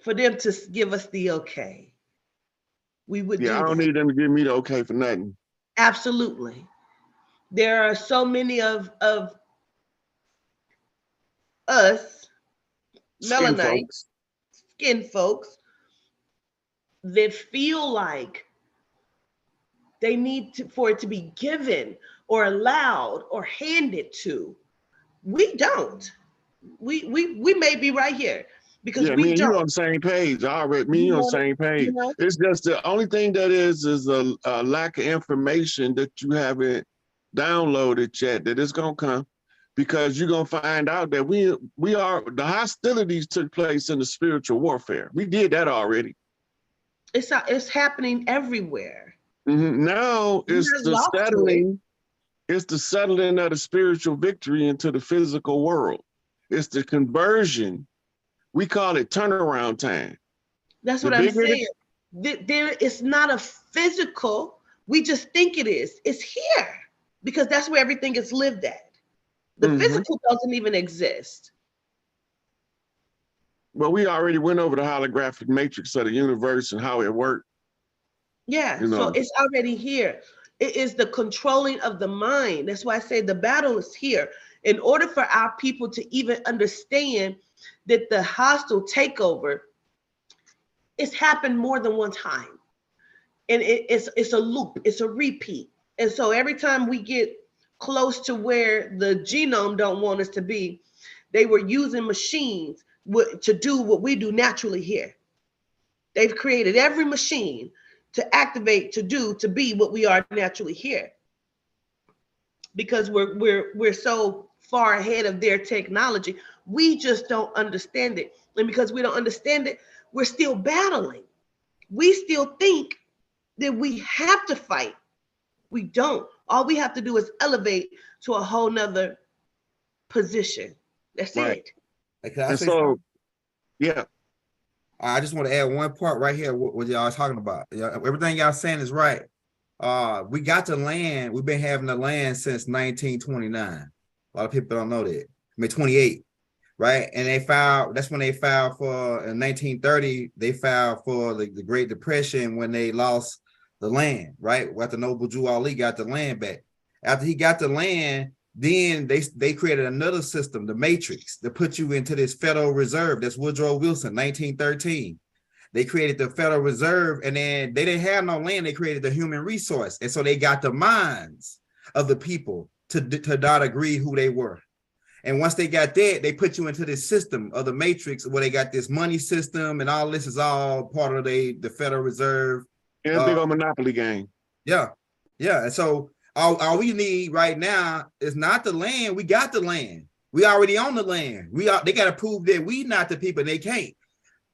C: for them to give us the okay, we would
B: Yeah,
C: do
B: I don't
C: that.
B: need them to give me the okay for nothing.
C: Absolutely. There are so many of us
B: Skin
C: melanite
B: folks.
C: skin folks that feel like they need for it to be given or allowed or handed to. We don't. We may be right here because
B: Yeah, me
C: we
B: and you
C: don't.
B: on the same page. I already, me and
C: You
B: you on the
C: know,
B: same
C: you
B: page.
C: know.
B: It's just the only thing that is a lack of information that you haven't downloaded yet. That it's gonna come, because you're gonna find out that we are the hostilities took place in the spiritual warfare. We did that already.
C: It's happening everywhere.
B: Now
C: We're
B: it's
C: not
B: the
C: lost to it.
B: settling. It's the settling of the spiritual victory into the physical world. It's the conversion. We call it turnaround time.
C: That's
B: The
C: what I'm
B: bigger the
C: saying. There, it's not a physical. We just think it is. It's here because that's where everything is lived at. The physical doesn't even exist.
B: Well, we already went over the holographic matrix of the universe and how it worked.
C: Yeah,
B: You
C: so
B: know,
C: it's already here. It is the controlling of the mind. That's why I say the battle is here. In order for our people to even understand that the hostile takeover, it's happened more than one time. And it's a loop, it's a repeat. And so every time we get close to where the genome don't want us to be, they were using machines to do what we do naturally here. They've created every machine to activate, to do, to be what we are naturally here. Because we're so far ahead of their technology, we just don't understand it. And because we don't understand it, we're still battling. We still think that we have to fight. We don't. All we have to do is elevate to a whole nother position. That's
B: right.
C: it.
D: Hey, can I
B: And
D: say
B: so,
D: something?
B: yeah,
D: I just want to add one part right here. What y'all talking about? Everything y'all saying is right. We got the land. We've been having the land since 1929. A lot of people don't know that. I mean, 28, right? And they filed. That's when they filed for in 1930. They filed for the Great Depression when they lost the land, right? After Noble Drew Ali got the land back. After he got the land, then they created another system, the Matrix, to put you into this Federal Reserve. That's Woodrow Wilson, 1913. They created the Federal Reserve, and then they didn't have no land. They created the human resource. And so they got the minds of the people to not agree who they were. And once they got that, they put you into this system of the Matrix where they got this money system, and all this is all part of the Federal Reserve.
B: and a big old monopoly game.
D: Yeah. Yeah. And so all we need right now is not the land. We got the land. We already own the land. They got to prove that we not the people, and they can't.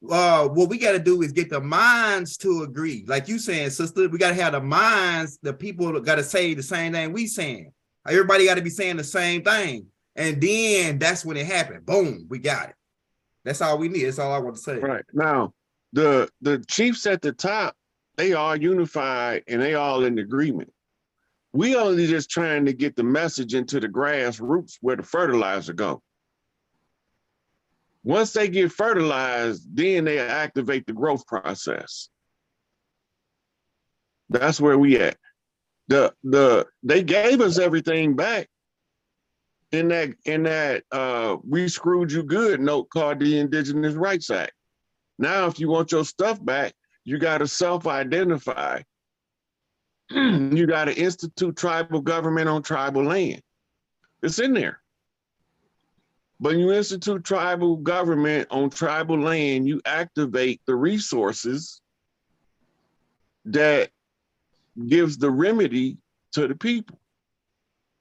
D: What we got to do is get the minds to agree. Like you saying, sister, we got to have the minds, the people got to say the same thing we saying. Everybody got to be saying the same thing. And then that's when it happened. Boom, we got it. That's all we need. That's all I want to say.
B: Right. Now, the chiefs at the top, they are unified and they all in agreement. We only just trying to get the message into the grassroots where the fertilizer go. Once they get fertilized, then they activate the growth process. That's where we at. They gave us everything back in that we screwed you good note called the Indigenous Rights Act. Now, if you want your stuff back, you got to self-identify. You got to institute tribal government on tribal land. It's in there. But you institute tribal government on tribal land, you activate the resources that gives the remedy to the people.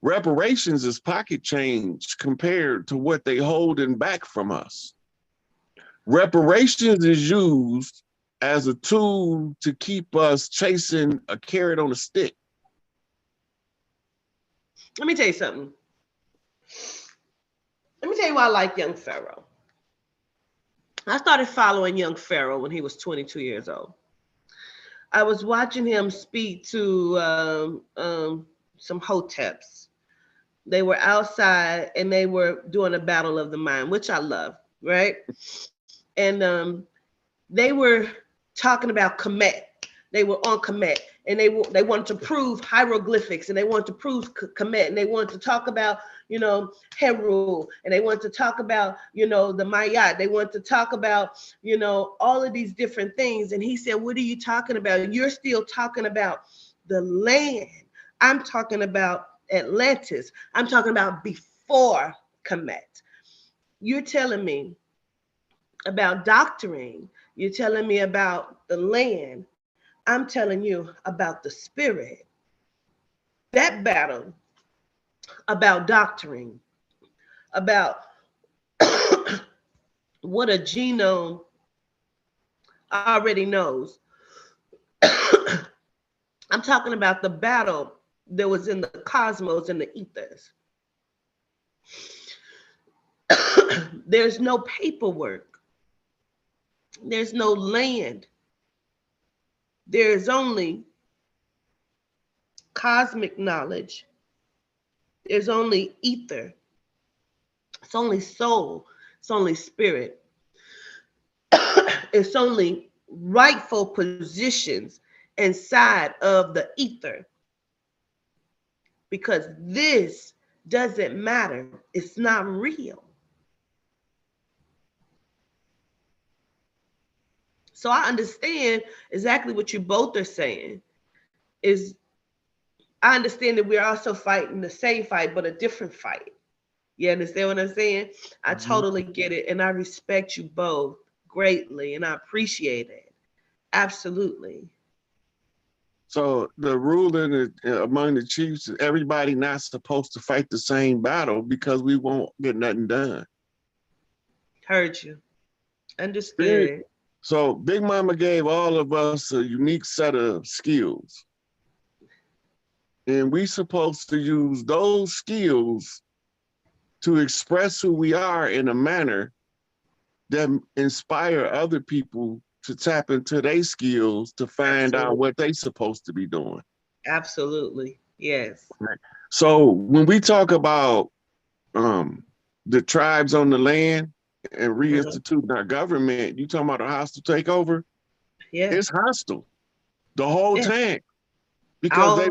B: Reparations is pocket change compared to what they holding back from us. Reparations is used as a tool to keep us chasing a carrot on a stick.
C: Let me tell you something. Let me tell you why I like young Pharaoh. I started following young Pharaoh when he was 22 years old. I was watching him speak to some hoteps, They were outside and they were doing a battle of the mind, which I love, right? And they were talking about Kemet. They were on Kemet, and they wanted to prove hieroglyphics, and they wanted to prove Kemet, and they wanted to talk about, Heru, and they wanted to talk about, the Mayat. They wanted to talk about, all of these different things. And he said, what are you talking about? You're still talking about the land. I'm talking about Atlantis. I'm talking about before Kemet. You're telling me about doctoring. You're telling me about the land. I'm telling you about the spirit. That battle about doctoring, about what a genome already knows. I'm talking about the battle that was in the cosmos and the ethers. There's no paperwork. There's no land. There is only cosmic knowledge. There's only ether. It's only soul. It's only spirit. It's only rightful positions inside of the ether. Because this doesn't matter. It's not real. So I understand exactly what you both are saying. I understand that we're also fighting the same fight, but a different fight. You understand what I'm saying? I totally get it. And I respect you both greatly. And I appreciate it. Absolutely.
B: So the rule among the chiefs is everybody not supposed to fight the same battle because we won't get nothing done.
C: Heard you. Understood.
B: So Big Mama gave all of us a unique set of skills. And we supposed to use those skills to express who we are in a manner that inspire other people to tap into their skills to find out what they're supposed to be doing.
C: Absolutely. Yes.
B: So when we talk about the tribes on the land and reinstituting our government, you talking about a hostile takeover?
C: Yeah.
B: It's hostile the whole time because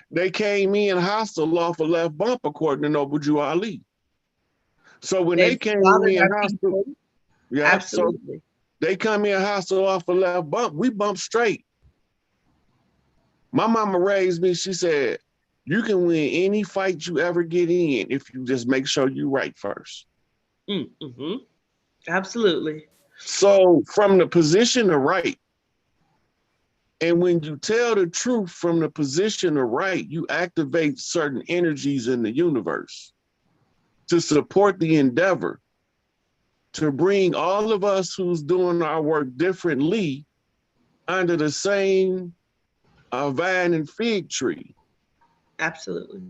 B: they came in hostile off a left bump, according to Noble Jew Ali. So when they came in hostile,
C: absolutely.
B: So they come in hostile off a left bump, we bump straight. My mama raised me, she said, you can win any fight you ever get in if you just make sure you right first.
C: Mm-hmm. Absolutely.
B: So from the position of right, and when you tell the truth from the position of right, you activate certain energies in the universe to support the endeavor to bring all of us who's doing our work differently under the same vine and fig tree.
C: Absolutely.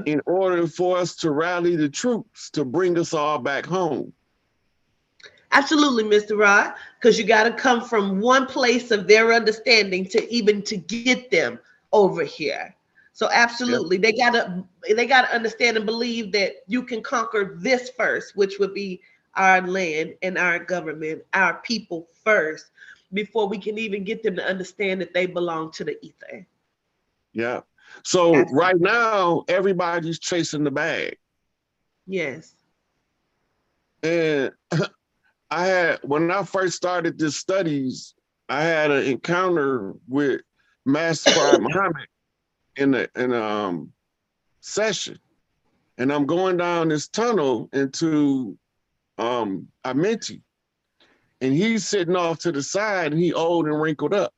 B: In order for us to rally the troops to bring us all back home.
C: Absolutely, Mr. Rod, because you got to come from one place of their understanding to get them over here. So absolutely, they gotta understand and believe that you can conquer this first, which would be our land and our government, our people first, before we can even get them to understand that they belong to the ether.
B: Yeah. So right now, everybody's chasing the bag.
C: Yes.
B: And when I first started this studies, I had an encounter with Master Fard Muhammad in a session. And I'm going down this tunnel into Amenti. And he's sitting off to the side and he old and wrinkled up.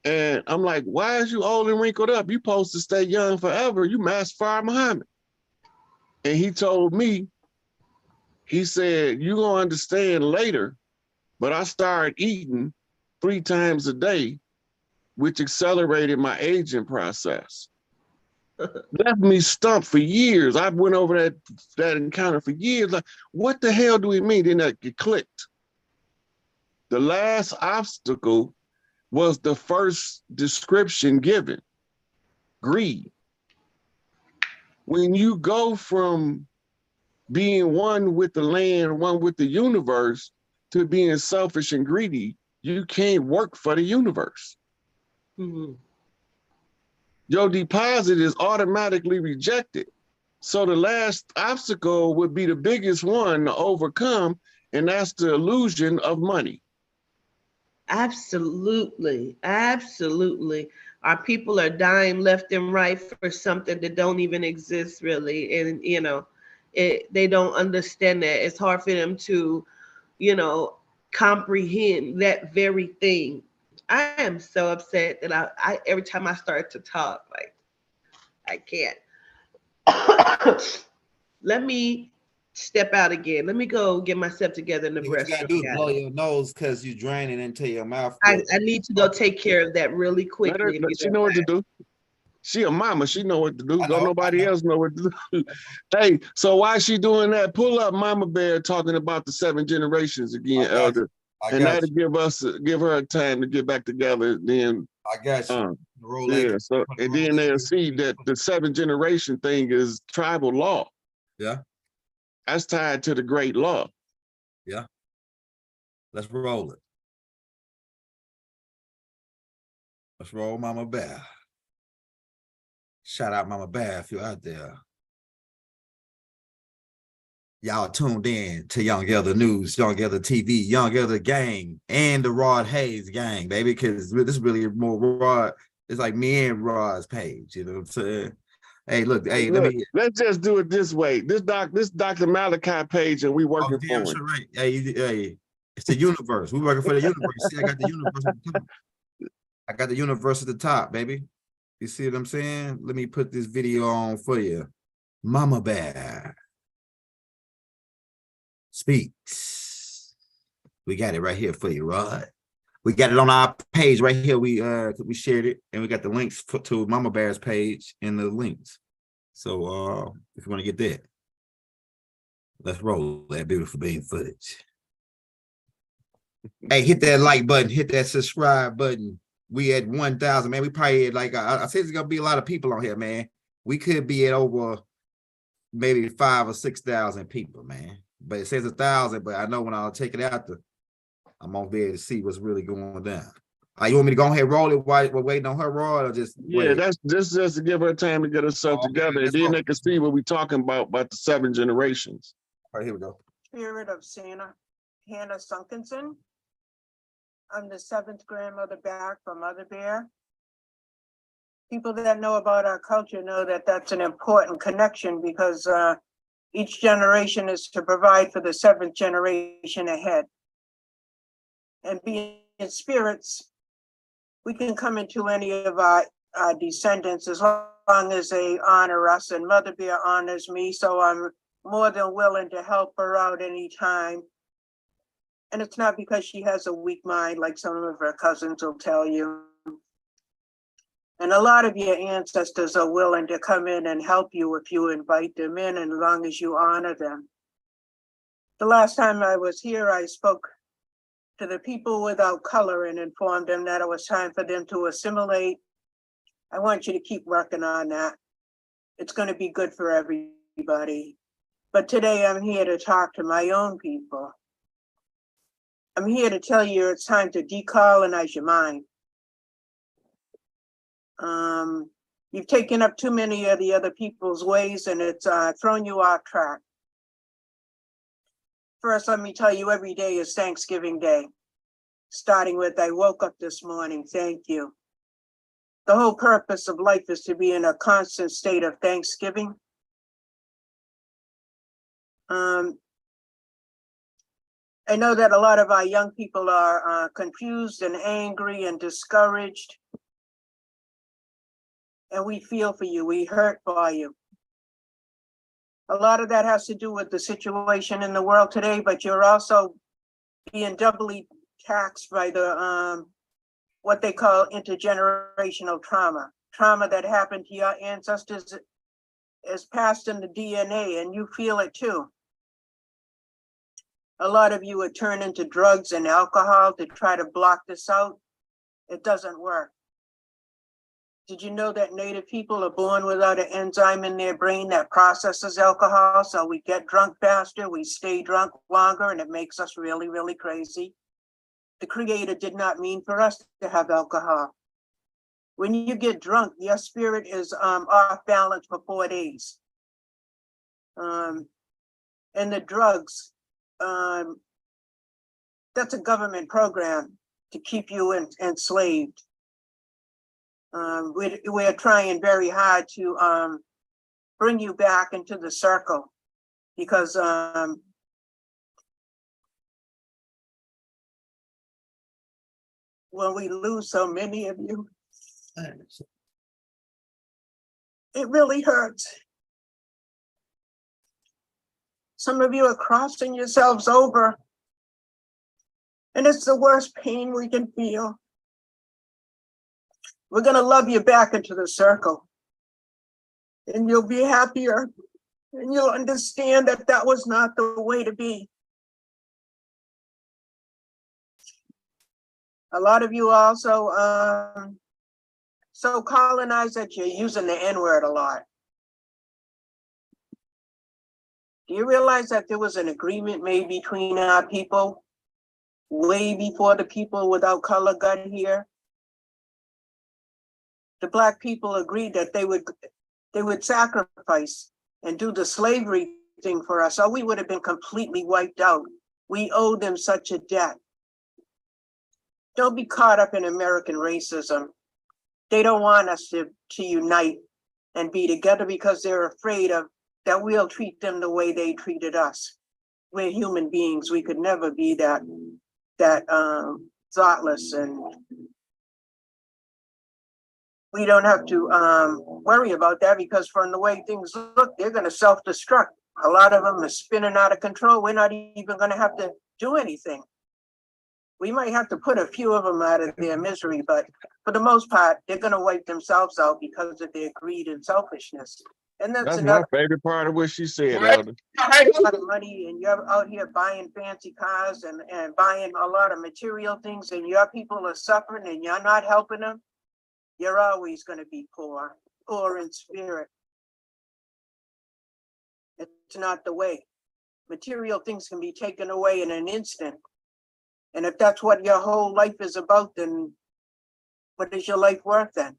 B: And I'm like, why is you old and wrinkled up? You supposed to stay young forever. You Master Fard Muhammad. And he told me, he said, you gonna understand later, but I started eating 3 times a day, which accelerated my aging process. Left me stumped for years. I went over that encounter for years. Like, what the hell do we mean? Then it clicked. The last obstacle was the first description given, greed. when you go from being one with the land, one with the universe, to being selfish and greedy, you can't work for the universe.
C: Mm-hmm.
B: Your deposit is automatically rejected. So the last obstacle would be the biggest one to overcome, and that's the illusion of money.
C: Absolutely. Absolutely. Our people are dying left and right for something that don't even exist really. And, they don't understand that. It's hard for them to, comprehend that very thing. I am so upset that I every time I start to talk, like, I can't. Let me step out again. Let me go get myself together in the
D: What you gotta do is blow your nose because you're draining into your mouth.
C: I need to go take care of that really
B: Let her,
C: quickly.
B: she know what to do. She a mama. She know what to do. Don't
D: I
B: nobody
D: know.
B: else know what to do. Hey, so why she doing that? Pull up Mama Bear talking about the 7 generations again, Elder. And that'll give her a time to get back together. Then,
D: I got you.
B: yeah. So and then they'll see that the 7 generation thing is tribal law.
D: Yeah.
B: That's tied to the great law.
D: Yeah. Let's roll it. Let's roll Mama Bear. Shout out Mama Bear if you're out there. Y'all tuned in to Young Elder News, Young Elder TV, Young Elder Gang, and the Rod Hayes Gang, baby, because this is really more Rod. It's like me and Rod's page, you know what I'm saying? Hey, look, hey,
B: let's just do it this way. This Dr. Malachi page, and we working for it.
D: Right. Hey, it's the universe. We working for the universe. See, I got the universe at the top. I got the universe at the top, baby. You see what I'm saying? Let me put this video on for you. Mama Bear speaks. We got it right here for you, Rod. We got it on our page right here. We shared it, and we got the links to Mama Bear's page in the links. So if you want to get that, let's roll that beautiful bean footage. Hey, hit that like button, hit that subscribe button. We at 1,000, man. We probably at I said there's gonna be a lot of people on here, man. We could be at over maybe 5,000 or 6,000 people, man. But it says 1,000. But I know when I'll take it out, I'm gonna be able to see what's really going down. You want me to go ahead and roll it while we're waiting on her, Roy, or just wait?
B: That's just to give her time to get herself together, and then they can see what we're talking about the 7 generations.
D: All right, here we go.
E: Spirit of Hannah Sunkinson. I'm the 7th grandmother back from Mother Bear. People that know about our culture know that that's an important connection because each generation is to provide for the 7th generation ahead. And being spirits, we can come into any of our descendants as long as they honor us, and Mother Bear honors me, so I'm more than willing to help her out anytime. And it's not because she has a weak mind like some of her cousins will tell you. And a lot of your ancestors are willing to come in and help you if you invite them in, and as long as you honor them. The last time I was here, I spoke to the people without color and informed them that it was time for them to assimilate. I want you to keep working on that. It's going to be good for everybody. But today I'm here to talk to my own people. I'm here to tell you it's time to decolonize your mind. You've taken up too many of the other people's ways, and it's thrown you off track. First, let me tell you, every day is Thanksgiving Day. Starting with, I woke up this morning, thank you. The whole purpose of life is to be in a constant state of thanksgiving. I know that a lot of our young people are confused and angry and discouraged. And we feel for you, we hurt for you. A lot of that has to do with the situation in the world today, but you're also being doubly taxed by the what they call intergenerational trauma. Trauma that happened to your ancestors is passed in the DNA, and you feel it too. A lot of you would turn into drugs and alcohol to try to block this out. It doesn't work. Did you know that Native people are born without an enzyme in their brain that processes alcohol? So we get drunk faster, we stay drunk longer, and it makes us really, really crazy. The Creator did not mean for us to have alcohol. When you get drunk, your spirit is off balance for 4 days. And the drugs, that's a government program to keep you enslaved. We're trying very hard to bring you back into the circle because when we lose so many of you, it really hurts. Some of you are crossing yourselves over, and it's the worst pain we can feel. We're going to love you back into the circle, and you'll be happier, and you'll understand that that was not the way to be. A lot of you also so colonized that you're using the N-word a lot. Do you realize that there was an agreement made between our people way before the people without color got here? The Black people agreed that they would sacrifice and do the slavery thing for us, or we would have been completely wiped out. We owe them such a debt. Don't be caught up in American racism. They don't want us to unite and be together because they're afraid of that we'll treat them the way they treated us. We're human beings. We could never be that thoughtless, and we don't have to worry about that because from the way things look, they're going to self-destruct. A lot of them are spinning out of control. We're not even going to have to do anything. We might have to put a few of them out of their misery, but for the most part, they're going to wipe themselves out because of their greed and selfishness. And
B: That's my favorite part of what she said, Elder.
E: A lot of money, and you're out here buying fancy cars and buying a lot of material things, and your people are suffering and you're not helping them. You're always going to be poor in spirit. It's not the way. Material things can be taken away in an instant. And if that's what your whole life is about, then what is your life worth then?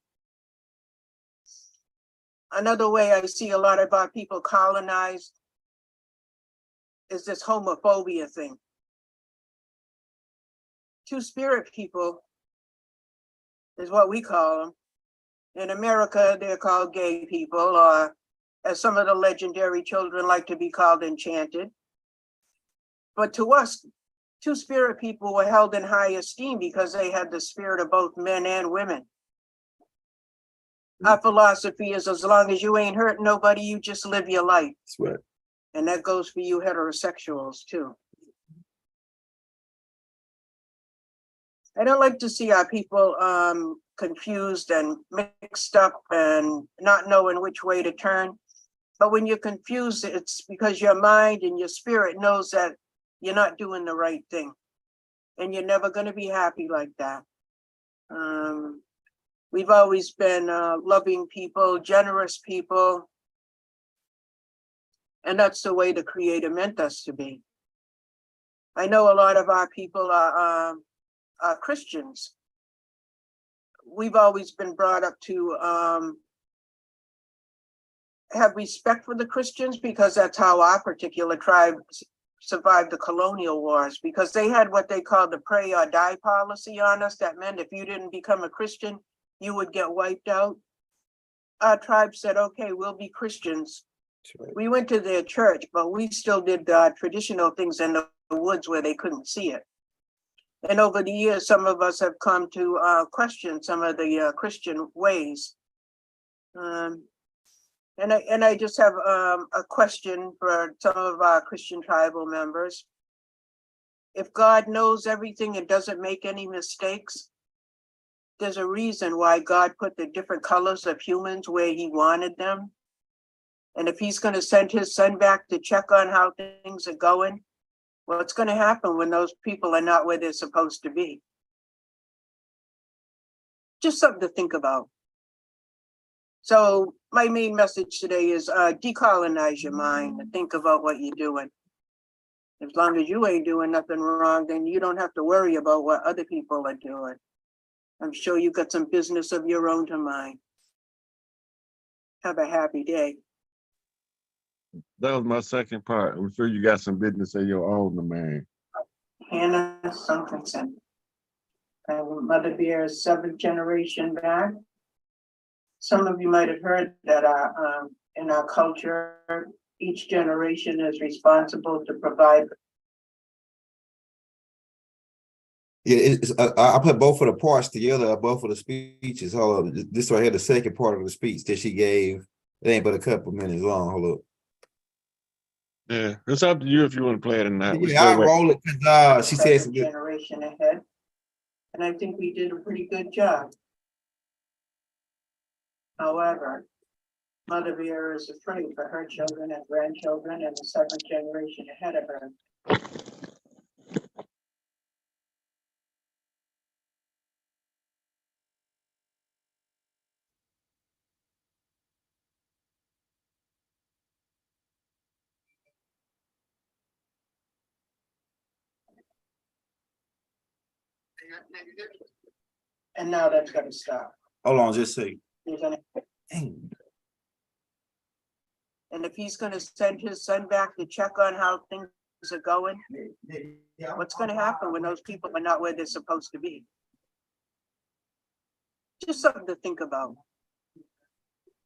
E: Another way I see a lot of our people colonized is this homophobia thing. Two-spirit people is what we call them. In America, they're called gay people, or as some of the legendary children like to be called, enchanted. But to us, two-spirit people were held in high esteem because they had the spirit of both men and women. Our philosophy is as long as you ain't hurting nobody, you just live your life.
D: That's right.
E: And that goes for you heterosexuals too. I don't like to see our people confused and mixed up and not knowing which way to turn. But when you're confused, it's because your mind and your spirit knows that you're not doing the right thing. And you're never going to be happy like that. We've always been loving people, generous people. And that's the way the Creator meant us to be. I know a lot of our people are Christians. We've always been brought up to have respect for the Christians because that's how our particular tribe survived the colonial wars, because they had what they called the pray or die policy on us. That meant if you didn't become a Christian, you would get wiped out. Our tribe said, okay, we'll be Christians. Right. We went to their church, but we still did traditional things in the woods where they couldn't see it. And over the years, some of us have come to question some of the Christian ways. And I just have a question for some of our Christian tribal members. If God knows everything and doesn't make any mistakes, there's a reason why God put the different colors of humans where he wanted them. And if he's going to send his son back to check on how things are going, what's going to happen when those people are not where they're supposed to be? Just something to think about. So my main message today is decolonize your mind and think about what you're doing. As long as you ain't doing nothing wrong, then you don't have to worry about what other people are doing. I'm sure you got some business of your own to mind. Have a happy day.
B: That was my second part. I'm sure you got some business of your own, man.
E: Hannah Sunkinson. Mother Bear is 7th generation back. Some of you might have heard that in our culture, each generation is responsible to provide.
D: Yeah, I put both of the parts together, both of the speeches. Hold on, this right here, the second part of the speech that she gave. It ain't but a couple minutes long. Hold up.
B: Yeah, it's up to you if you want to play it or not.
D: Yeah, I'll roll it because she said some good.
E: Generation ahead. And I think we did a pretty good job. However, Mother Bear is afraid for her children and grandchildren and the 7th generation ahead of her. And now that's gonna stop.
D: Hold on, just say.
E: And if he's gonna send his son back to check on how things are going, what's gonna happen when those people are not where they're supposed to be? Just something to think about.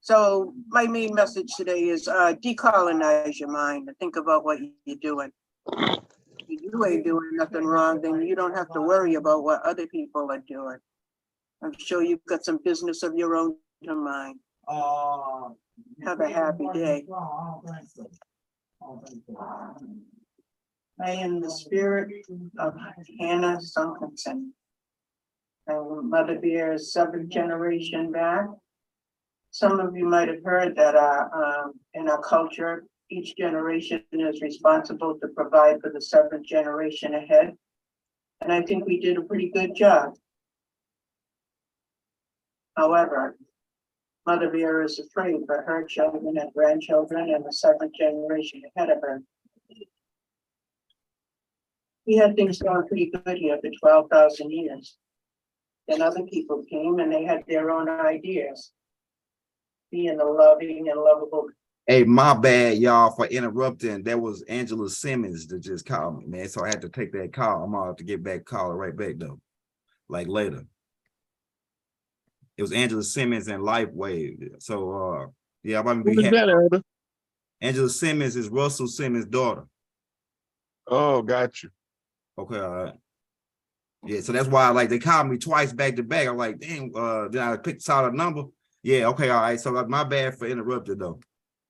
E: So my main message today is decolonize your mind and think about what you're doing. If you ain't doing nothing wrong, then you don't have to worry about what other people are doing. I'm sure you've got some business of your own to mind. Have a happy day. I am the spirit of Hannah Sunkinson. Mother Bear is 7th generation back. Some of you might have heard that in our culture, each generation is responsible to provide for the 7th generation ahead. And I think we did a pretty good job. However, Mother Bear is afraid for her children and grandchildren and the 7th generation ahead of her. We had things going pretty good here for 12,000 years. Then other people came and they had their own ideas. Being a loving and lovable.
D: Hey, my bad, y'all, for interrupting. That was Angela Simmons that just called me, man. So I had to take that call. I'm gonna have to get back, call her right back though, like later. It was Angela Simmons and LifeWave. So yeah, I'm gonna be happy. Angela Simmons is Russell Simmons' daughter.
B: Oh, got you.
D: Okay, all right. Yeah, so that's why like they called me twice back to back. I'm like, damn, then I picked solid number. Yeah, okay, all right. So my bad for interrupting though.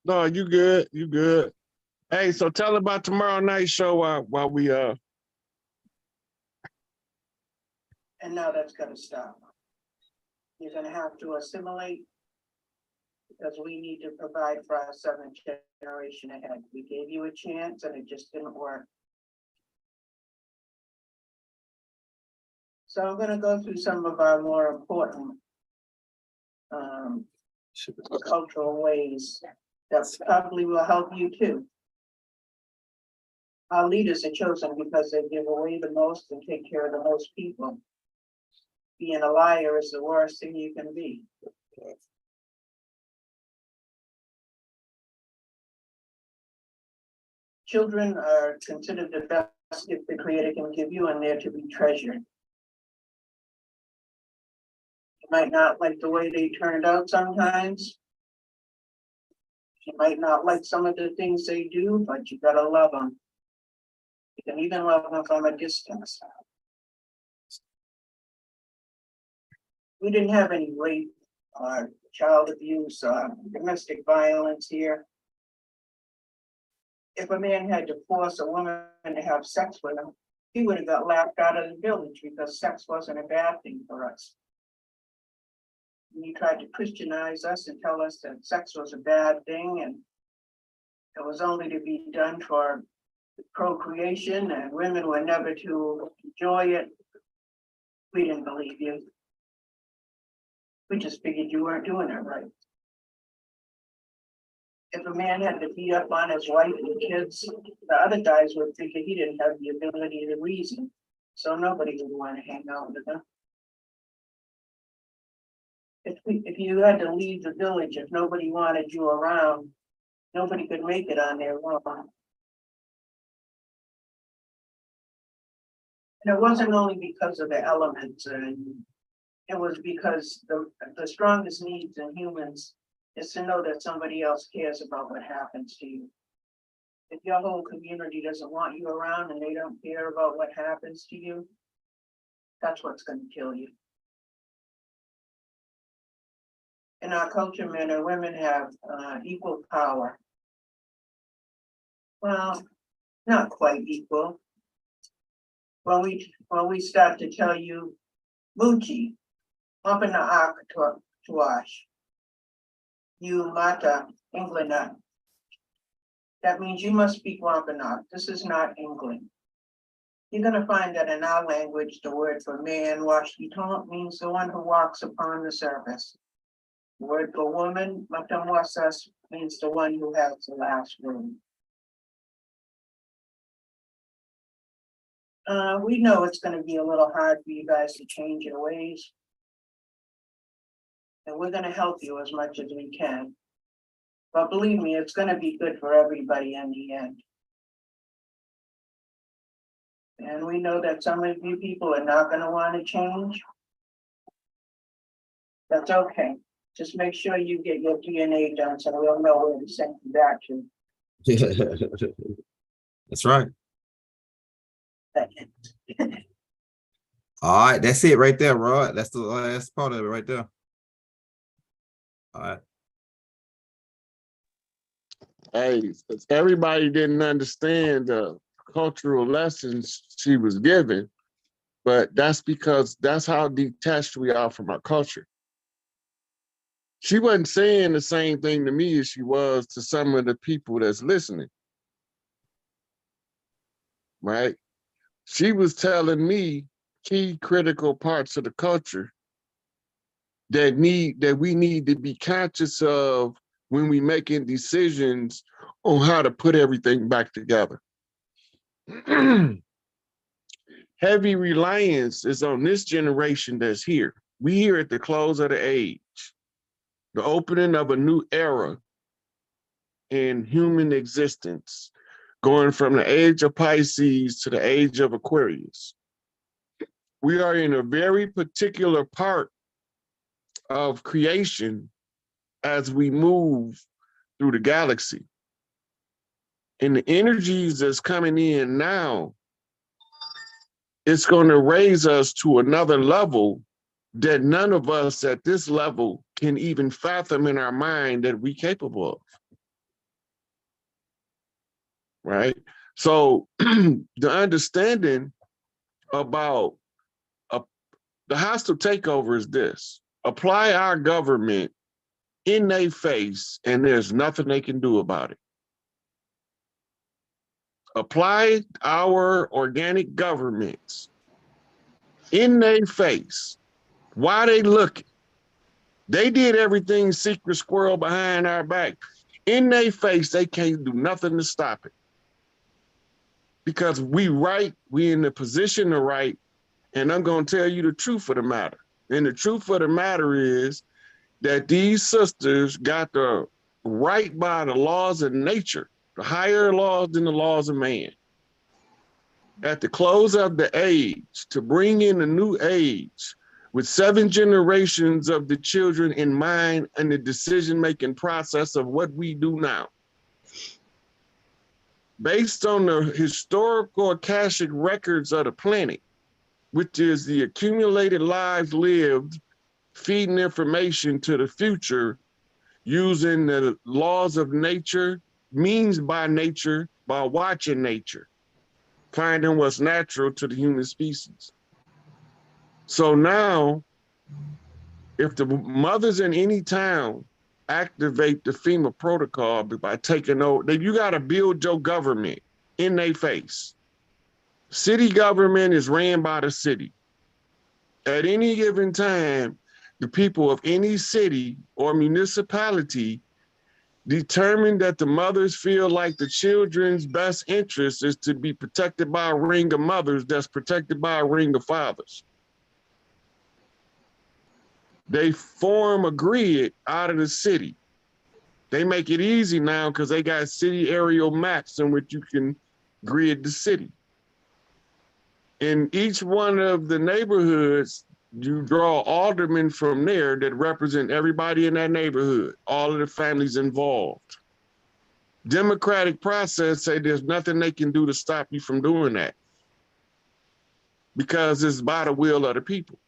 B: No, you good. You good. Hey, so tell about tomorrow night's show while we
E: And now that's gonna stop. You're gonna have to assimilate because we need to provide for our 7th generation ahead. We gave you a chance and it just didn't work. So I'm gonna go through some of our more important cultural ways that probably will help you too. Our leaders are chosen because they give away the most and take care of the most people. Being a liar is the worst thing you can be. Children are considered the best gift the Creator can give you, and they're to be treasured. You might not like the way they turned out sometimes. You might not like some of the things they do, but you gotta love them. You can even love them from a distance. We didn't have any rape or child abuse or domestic violence here. If a man had to force a woman to have sex with him, he would have got laughed out of the village because sex wasn't a bad thing for us. And he tried to Christianize us and tell us that sex was a bad thing and it was only to be done for procreation and women were never to enjoy it. We didn't believe you. We just figured you weren't doing it right. if a man had to beat up on his wife and kids, the other guys would figure he didn't have the ability to reason. So nobody would want to hang out with him. If you had to leave the village, if nobody wanted you around, nobody could make it on their own. And it wasn't only because of the elements, and it was because the strongest needs in humans is to know that somebody else cares about what happens to you. If your whole community doesn't want you around and they don't care about what happens to you, that's what's going to kill you. In our culture, men and women have equal power. Well, not quite equal. When we start to tell you, Muchi, up in the ark to wash, you mata Englander. That means you must speak Wampanoag. This is not England. You're going to find that in our language, the word for man, washkiton, means the one who walks upon the surface. The word for woman, matamwasas, means the one who has the last word. We know it's going to be a little hard for you guys to change your ways. And we're going to help you as much as we can. But believe me, it's going to be good for everybody in the end. And we know that some of you people are not going to want to change. That's okay. Just make sure you get your DNA done so we'll know where to send you back to.
D: That's right. All right, that's it right there, Rod. That's the last part of it right there. All right.
B: Hey, everybody didn't understand the cultural lessons she was given, but that's because that's how detached we are from our culture. She wasn't saying the same thing to me as she was to some of the people that's listening, right? She was telling me key critical parts of the culture that we need to be conscious of when we making decisions on how to put everything back together. Heavy reliance is on this generation that's here. We here at the close of the age, the opening of a new era in human existence, going from the age of Pisces to the age of Aquarius. We are in a very particular part of creation as we move through the galaxy. And the energies that's coming in now, it's going to raise us to another level that none of us at this level can even fathom in our mind that we're capable of. Right? So the understanding about the hostile takeover is this: apply our government in their face and there's nothing they can do about it. Apply our organic governments in their face. Why they looking? They did everything secret squirrel behind our back. In their face, they can't do nothing to stop it. Because we in the position to right, and I'm going to tell you the truth of the matter. And the truth of the matter is that these sisters got the right by the laws of nature, the higher laws than the laws of man. At the close of the age, to bring in a new age with 7 generations of the children in mind and the decision-making process of what we do now. Based on the historical Akashic records of the planet, which is the accumulated lives lived, feeding information to the future using the laws of nature, means by nature, by watching nature, finding what's natural to the human species. So now, if the mothers in any town activate the FEMA protocol by taking over, then you got to build your government in their face. City government is ran by the city. At any given time, the people of any city or municipality determine that the mothers feel like the children's best interest is to be protected by a ring of mothers that's protected by a ring of fathers. They form a grid out of the city. They make it easy now because they got city aerial maps in which you can grid the city. In each one of the neighborhoods, you draw aldermen from there that represent everybody in that neighborhood, all of the families involved. Democratic process say there's nothing they can do to stop you from doing that because it's by the will of the people.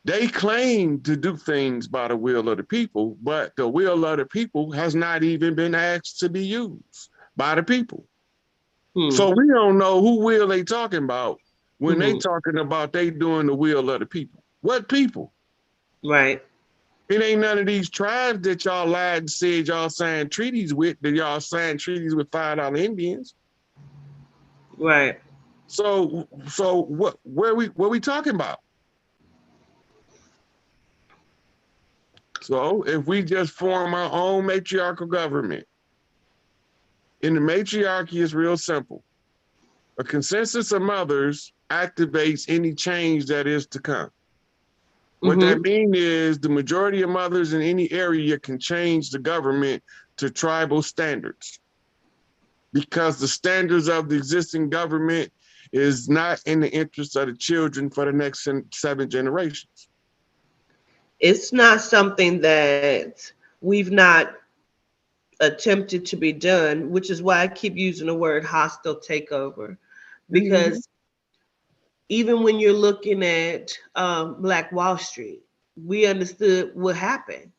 B: They claim to do things by the will of the people, but the will of the people has not even been asked to be used by the people. So we don't know who will they talking about when they talking about they doing the will of the people. What people?
C: Right.
B: It ain't none of these tribes that y'all lied and said y'all signed treaties with, that y'all signed treaties with $5 Indians.
C: Right.
B: So what we talking about? So if we just form our own matriarchal government, and the matriarchy is real simple. A consensus of mothers activates any change that is to come. What that means is the majority of mothers in any area can change the government to tribal standards because the standards of the existing government is not in the interest of the children for the next 7 generations.
C: It's not something that we've not attempted to be done, which is why I keep using the word hostile takeover, because even when you're looking at Black Wall Street, we understood what happened.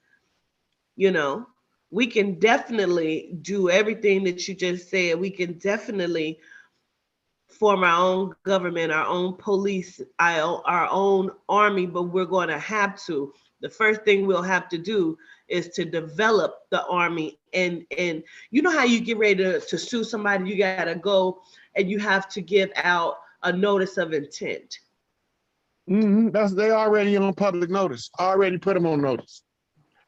C: You know, we can definitely do everything that you just said. We can definitely form our own government, our own police, our own army, but we're going to have to. The first thing we'll have to do is to develop the army. And you know how you get ready to sue somebody, you got to go and you have to give out a notice of intent.
B: They already on public notice. I already put them on notice.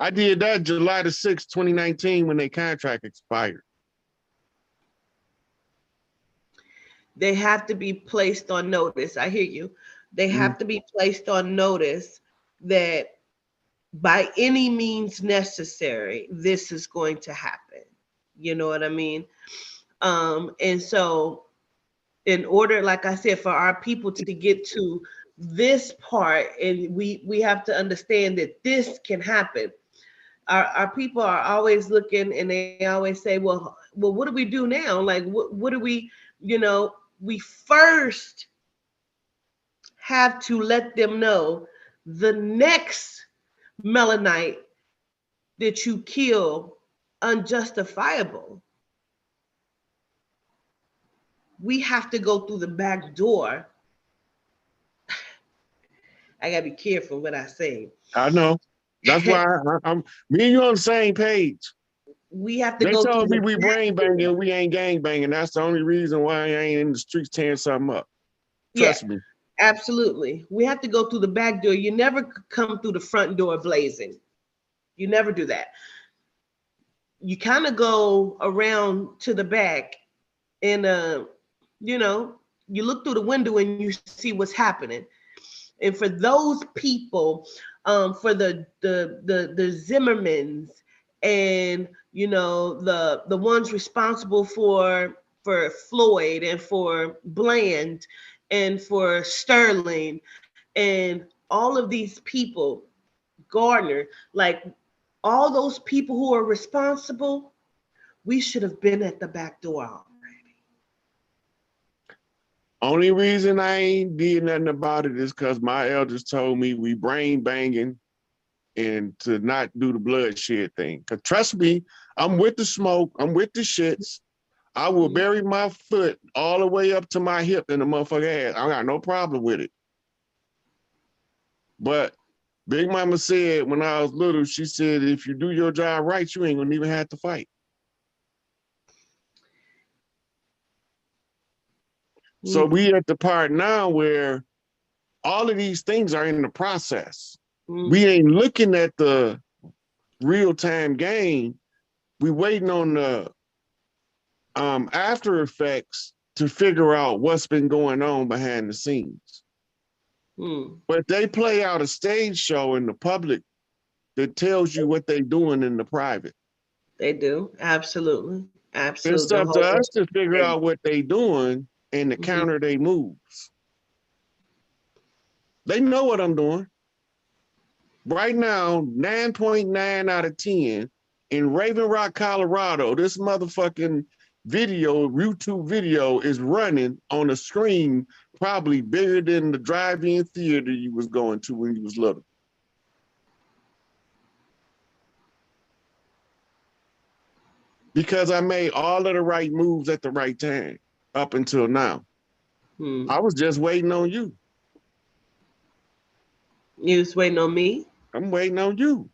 B: I did that July the 6th, 2019, when their contract expired.
C: They have to be placed on notice. I hear you. They have to be placed on notice that by any means necessary, this is going to happen. You know what I mean? And so in order, like I said, for our people to get to this part, and we have to understand that this can happen. Our people are always looking and they always say, well, what do we do now? Like, what do we, we first have to let them know the next Melanite that you kill unjustifiable. We have to go through the back door. I gotta be careful what I say.
B: I know. That's why I'm me and you on the same page.
C: We have to
B: they
C: go
B: told
C: through
B: me we brain banging, we ain't gang banging. That's the only reason why I ain't in the streets tearing something up. Trust me.
C: Absolutely. We have to go through the back door. You never come through the front door blazing. You never do that. You kind of go around to the back and you look through the window and you see what's happening. And for those people, for the Zimmermans and the ones responsible for Floyd and for Bland and for Sterling and all of these people, Gardner, like all those people who are responsible, we should have been at the back door already.
B: Only reason I ain't did nothing about it is because my elders told me we brain banging and to not do the bloodshed thing. Because trust me, I'm with the smoke, I'm with the shits. I will bury my foot all the way up to my hip in the motherfucker ass. I got no problem with it. But Big Mama said when I was little, she said, if you do your job right, you ain't gonna even have to fight. So we at the part now where all of these things are in the process. We ain't looking at the real-time game. We waiting on the after effects to figure out what's been going on behind the scenes. But they play out a stage show in the public that tells you what they're doing in the private.
C: They do. Absolutely.
B: It's
C: Absolutely.
B: up to us to figure out what they're doing and to counter their moves. They know what I'm doing. Right now, 9.9 out of 10 in Raven Rock, Colorado, this motherfucking video, YouTube video, is running on a screen probably bigger than the drive-in theater you was going to when you was little. Because I made all of the right moves at the right time up until now. I was just waiting on you.
C: You was waiting on me?
B: I'm waiting on you.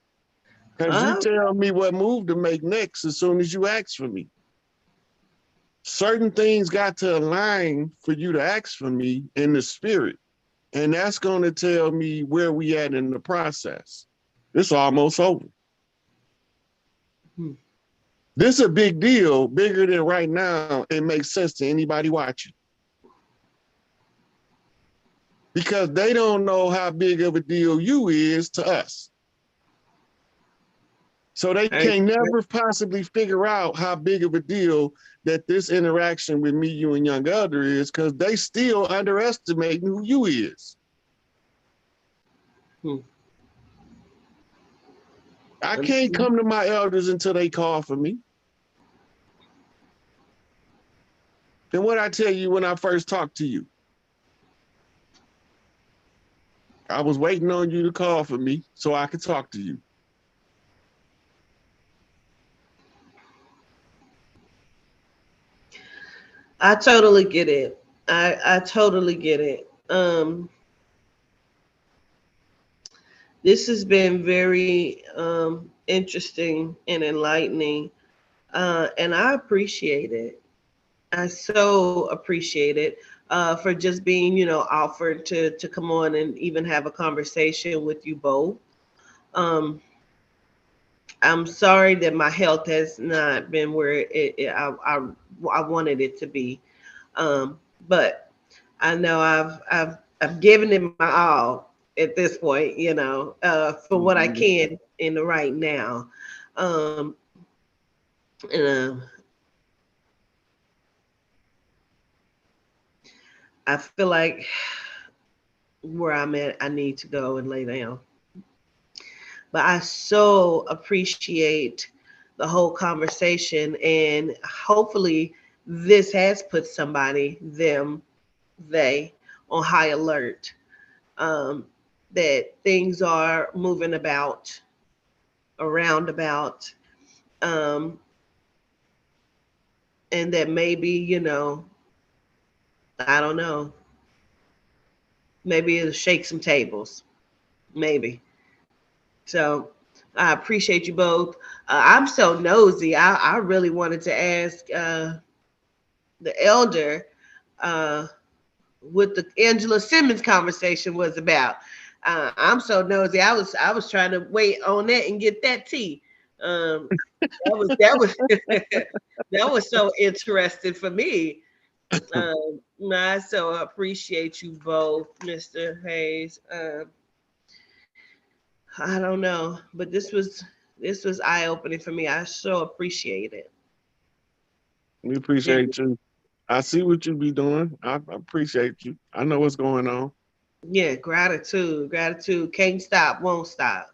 B: Because you tell me what move to make next as soon as you ask for me. Certain things got to align for you to ask for me in the spirit. And that's going to tell me where we at in the process. It's almost over. This is a big deal, bigger than right now. It makes sense to anybody watching. Because they don't know how big of a deal you is to us. So they can never possibly figure out how big of a deal that this interaction with me, you, and Young Elder is, because they still underestimating who you is. I can't come to my elders until they call for me. And what I tell you when I first talked to you, I was waiting on you to call for me so I could talk to you.
C: I totally get it. I totally get it. This has been very interesting and enlightening, and I appreciate it. I so appreciate it for just being, offered to come on and even have a conversation with you both. I'm sorry that my health has not been where I wanted it to be, but I know I've given it my all at this point, for what I can in the right now. And I feel like where I'm at, I need to go and lay down. But I so appreciate the whole conversation, and hopefully this has put somebody, they, on high alert, that things are moving around about, and that maybe, I don't know, maybe it'll shake some tables, maybe. So I appreciate you both. I'm so nosy. I really wanted to ask the elder what the Angela Simmons conversation was about. I'm so nosy. I was trying to wait on that and get that tea. That was that was so interesting for me. I so appreciate you both, Mr. Hayes. I don't know, but this was eye-opening for me. I so appreciate it.
B: We appreciate you. I see what you be doing. I appreciate you. I know what's going on.
C: Yeah, gratitude. Can't stop, won't stop.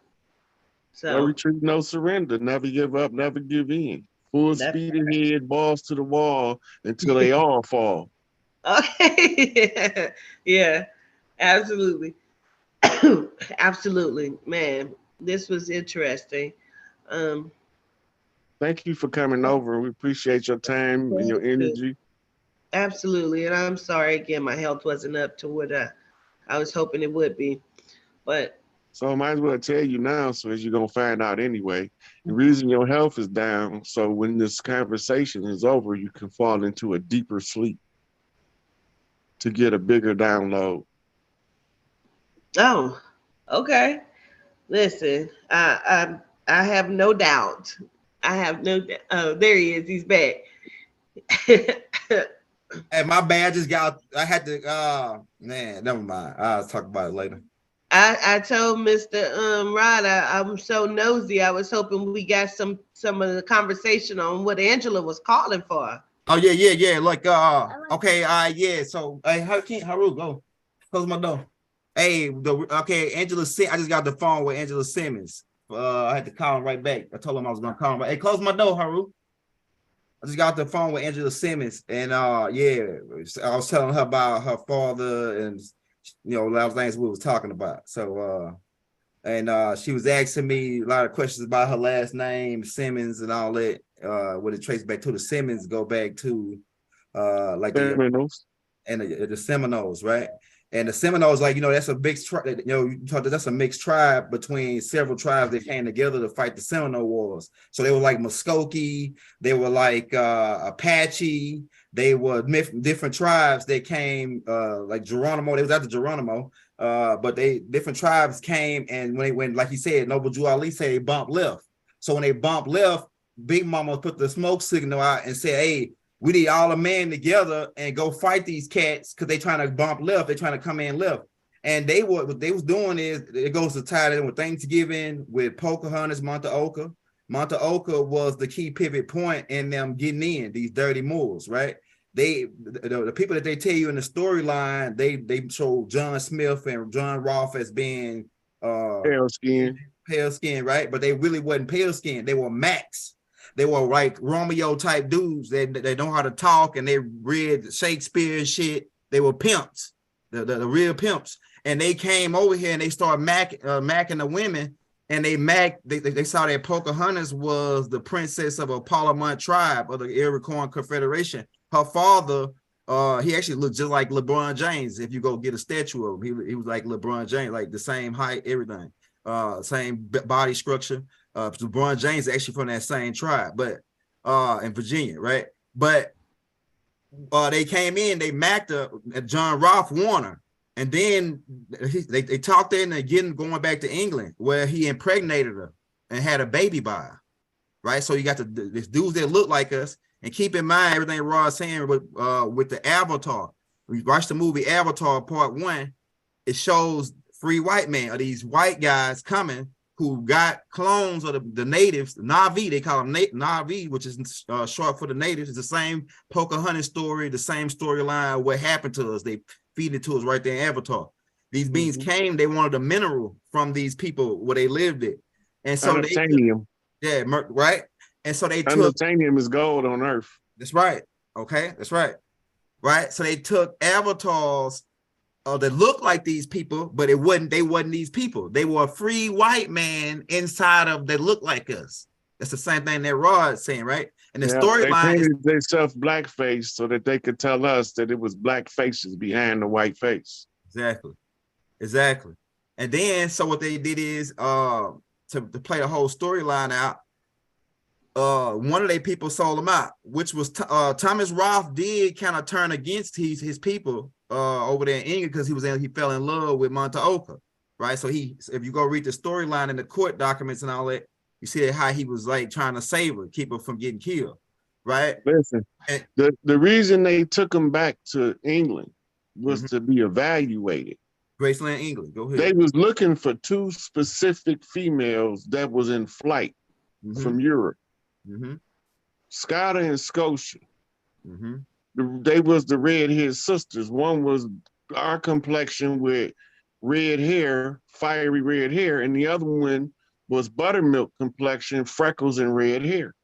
B: No
C: So
B: retreat, no surrender. Never give up, never give in. Full speed ahead, balls to the wall until they all fall.
C: Okay. Yeah, absolutely. Absolutely, man. This was interesting.
B: Thank you for coming over. We appreciate your time and your energy.
C: Absolutely. And I'm sorry again, my health wasn't up to what I was hoping it would be. But
B: so I might as well tell you now, so as you're gonna find out anyway. The reason your health is down, so when this conversation is over, you can fall into a deeper sleep to get a bigger download.
C: Oh, okay. Listen, I have no doubt. I have no. Oh, there he is. He's back.
D: Hey, my bad. I just got. I had to. Man, never mind. I'll talk about it later.
C: I told Mr. Rod I'm so nosy. I was hoping we got some of the conversation on what Angela was calling for.
D: Oh yeah. Like okay, yeah. So hey, Haru, go close my door. Hey, okay, Angela. I just got the phone with Angela Simmons. I had to call him right back. I told him I was gonna call him. Hey, close my door, Haru. I just got the phone with Angela Simmons, and yeah, I was telling her about her father, and a lot of things we was talking about. So and she was asking me a lot of questions about her last name, Simmons, and all that. Would it trace back to the Simmons, go back to like
B: Seminoles.
D: and the Seminoles, right? And the Seminoles, like, that's a big tribe. That's a mixed tribe between several tribes that came together to fight the Seminole Wars. So they were like Muskogee, they were like Apache, they were different tribes that came, like Geronimo. They was after Geronimo, but different tribes came, and when like you said, Noble Drew Ali said they bumped left. So when they bumped left, Big Mama put the smoke signal out and said, "Hey, we need all the men together and go fight these cats because they trying to bump left. They trying to come in left." And what they was doing is, it goes to tie in with Thanksgiving, with Pocahontas, Monte Oka. Monte Oka was the key pivot point in them getting in, these dirty Moors, right? The people that they tell you in the storyline, they show John Smith and John Rolfe as being
B: Pale skin,
D: right? But they really wasn't pale skin. They were Macs. They were like Romeo type dudes. They know how to talk, and they read Shakespeare and shit. They were pimps, the real pimps. And they came over here and they started macking the women. And they saw that Pocahontas was the princess of a Parliament tribe of the Iroquois Confederation. Her father, he actually looked just like LeBron James. If you go get a statue of him, he was like LeBron James, like the same height, everything, same body structure. LeBron James is actually from that same tribe, but in Virginia, right? But they came in, they macked John Rolfe Warner, and then they talked in again, going back to England, where he impregnated her and had a baby by her, right? So you got these dudes that look like us, and keep in mind everything Rod's saying with the Avatar. We watched the movie Avatar Part 1. It shows free white men, or these white guys coming, who got clones of the natives, Na'vi, they call them Na'vi, which is short for the natives. It's the same Pocahontas story, the same storyline, what happened to us. They feed it to us right there in Avatar. These beings came, they wanted a mineral from these people where they lived it. And so
B: unobtainium.
D: Right? And so they took—
B: unobtainium is gold on Earth.
D: That's right. Okay, that's right. Right? So they took avatars that looked like these people, but they wasn't these people. They were a free white man inside of that looked like us. That's the same thing that Rod's saying, right? And the storyline,
B: they painted themselves blackface so that they could tell us that it was black faces behind the white face.
D: Exactly. And then so what they did is to play the whole storyline out, one of their people sold them out, which was Thomas Rolfe did kind of turn against his people over there in England, because he fell in love with Monte Oka, right? So if you go read the storyline in the court documents and all that, you see how he was like trying to save her, keep her from getting killed, right?
B: Listen, the reason they took him back to England was to be evaluated.
D: Graceland, England. Go ahead.
B: They was looking for 2 specific females that was in flight from Europe. Scotta and Scotia. They was the Redheads sisters. One was our complexion with red hair, fiery red hair, and the other one was buttermilk complexion, freckles, and red hair.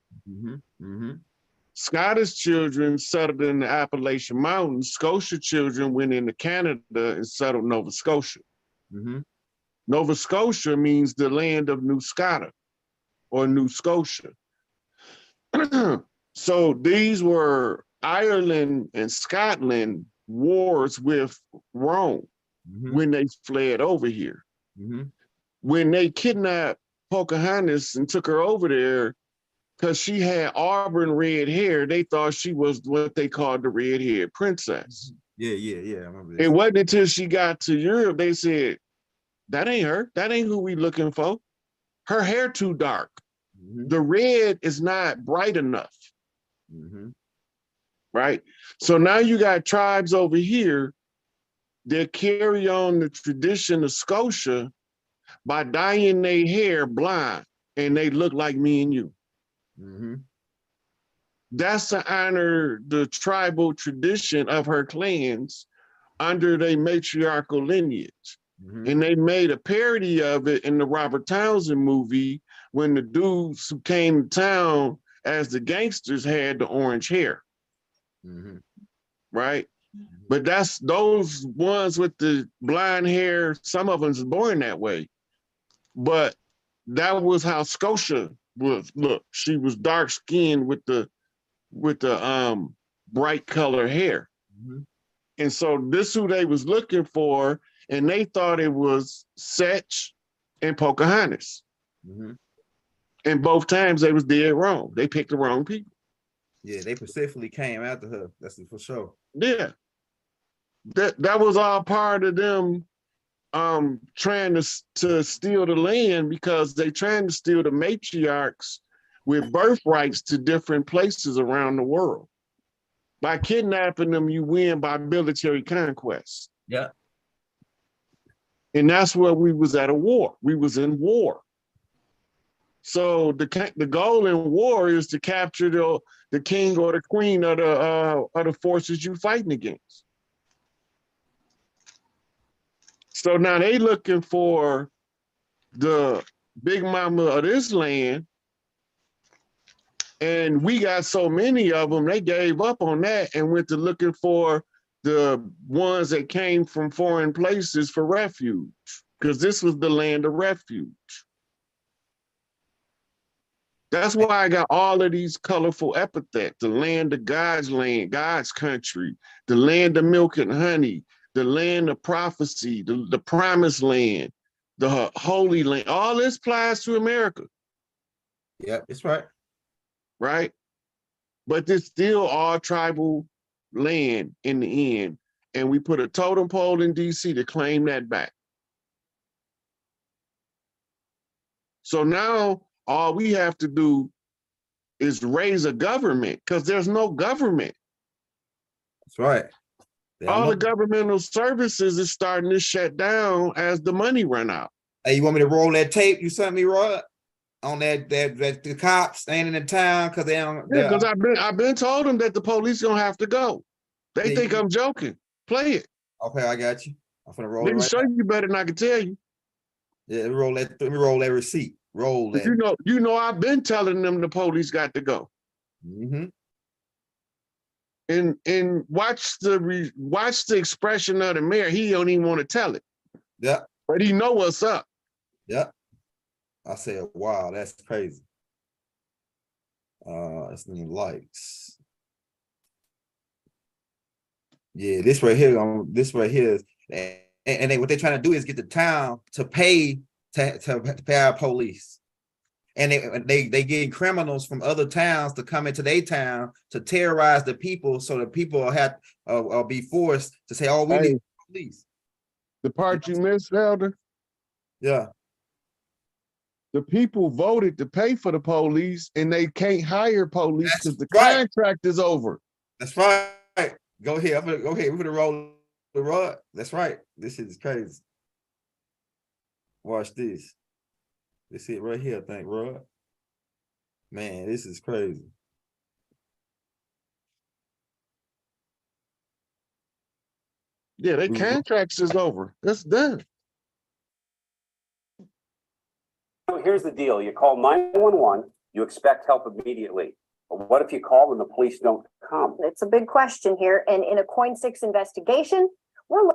B: Scotta's children settled in the Appalachian Mountains. Scotia children went into Canada and settled Nova Scotia. Nova Scotia means the land of New Scotia or New Scotia. So these were Ireland and Scotland wars with Rome when they fled over here. When they kidnapped Pocahontas and took her over there, because she had auburn red hair, they thought she was what they called the red-haired princess.
D: Yeah, I remember this.
B: It wasn't until she got to Europe, they said, that ain't her. That ain't who we looking for. her hair too dark.
D: Mhm.
B: The red is not bright enough,
D: Mhm.
B: right? So now you got tribes over here that carry on the tradition of Scotia by dyeing their hair blonde, and they look like me and you.
D: Mhm.
B: That's to honor the tribal tradition of her clans under their matriarchal lineage.
D: Mhm.
B: And they made a parody of it in the Robert Townsend movie when the dudes who came to town as the gangsters had the orange hair,
D: Mhm.
B: right? But that's those ones with the blonde hair, some of them's born that way. But that was how Scotia was. Look, she was dark skinned with the bright color hair.
D: Mhm.
B: And so this who they was looking for, and they thought it was Setch and Pocahontas.
D: Mhm.
B: And both times they was dead wrong. They picked the wrong people.
D: Yeah, they specifically came after her. That's for sure.
B: Yeah. That was all part of them trying to steal the land, because they trying to steal the matriarchs with birthrights to different places around the world. By kidnapping them, you win by military conquest.
D: Yeah.
B: And that's where we was at a war. We was in war. So the goal in war is to capture the king or the queen of the forces you fighting against. So now they looking for the big mama of this land, and we got so many of them, they gave up on that and went to looking for the ones that came from foreign places for refuge, because this was the land of refuge. That's why I got all of these colorful epithets: the land of God's land, God's country, the land of milk and honey, the land of prophecy, the promised land, the holy land. All this applies to America,
D: Yeah, it's right.
B: right? But it's still all tribal land in the end. And we put a totem pole in DC to claim that back. So now all we have to do is raise a government, because there's no government.
D: That's right. They don't
B: All
D: know.
B: the governmental services is starting to shut down as the money run out.
D: Hey, you want me to roll that tape you sent me, Roy? On that the cops standing in town because they don't.
B: Yeah, because I've been told them that the police gonna have to go. They
D: Yeah,
B: think I'm joking. Play it.
D: Okay, I got you. I'm gonna roll it
B: Didn't
D: right
B: show
D: now.
B: you better than I can tell you.
D: Yeah, let me roll that receipt. Roll that.
B: You know, I've been telling them the police got to go.
D: Mm-hmm.
B: And watch the expression of the mayor. He don't even want to tell it,
D: Yeah,
B: but he know what's up.
D: yeah. I said, wow, that's crazy. It's new likes. Yeah, this right here, and what they're trying to do is get the town to pay to pay our police. And they getting criminals from other towns to come into their town to terrorize the people, so the people will have be forced to say, "Oh, we need police."
B: The part you missed, Elder.
D: Yeah,
B: The people voted to pay for the police, and they can't hire police because the
D: right.
B: contract is over.
D: That's right. Go ahead. We're gonna roll the rod. That's right. This shit is crazy. Watch this. This it right here, I think, Rod. Man, this is crazy.
B: Yeah, their contracts is over. That's done.
F: Here's the deal. You call 911, you expect help immediately. But what if you call and the police don't come?
G: It's a big question here. And in a Coin 6 investigation, we're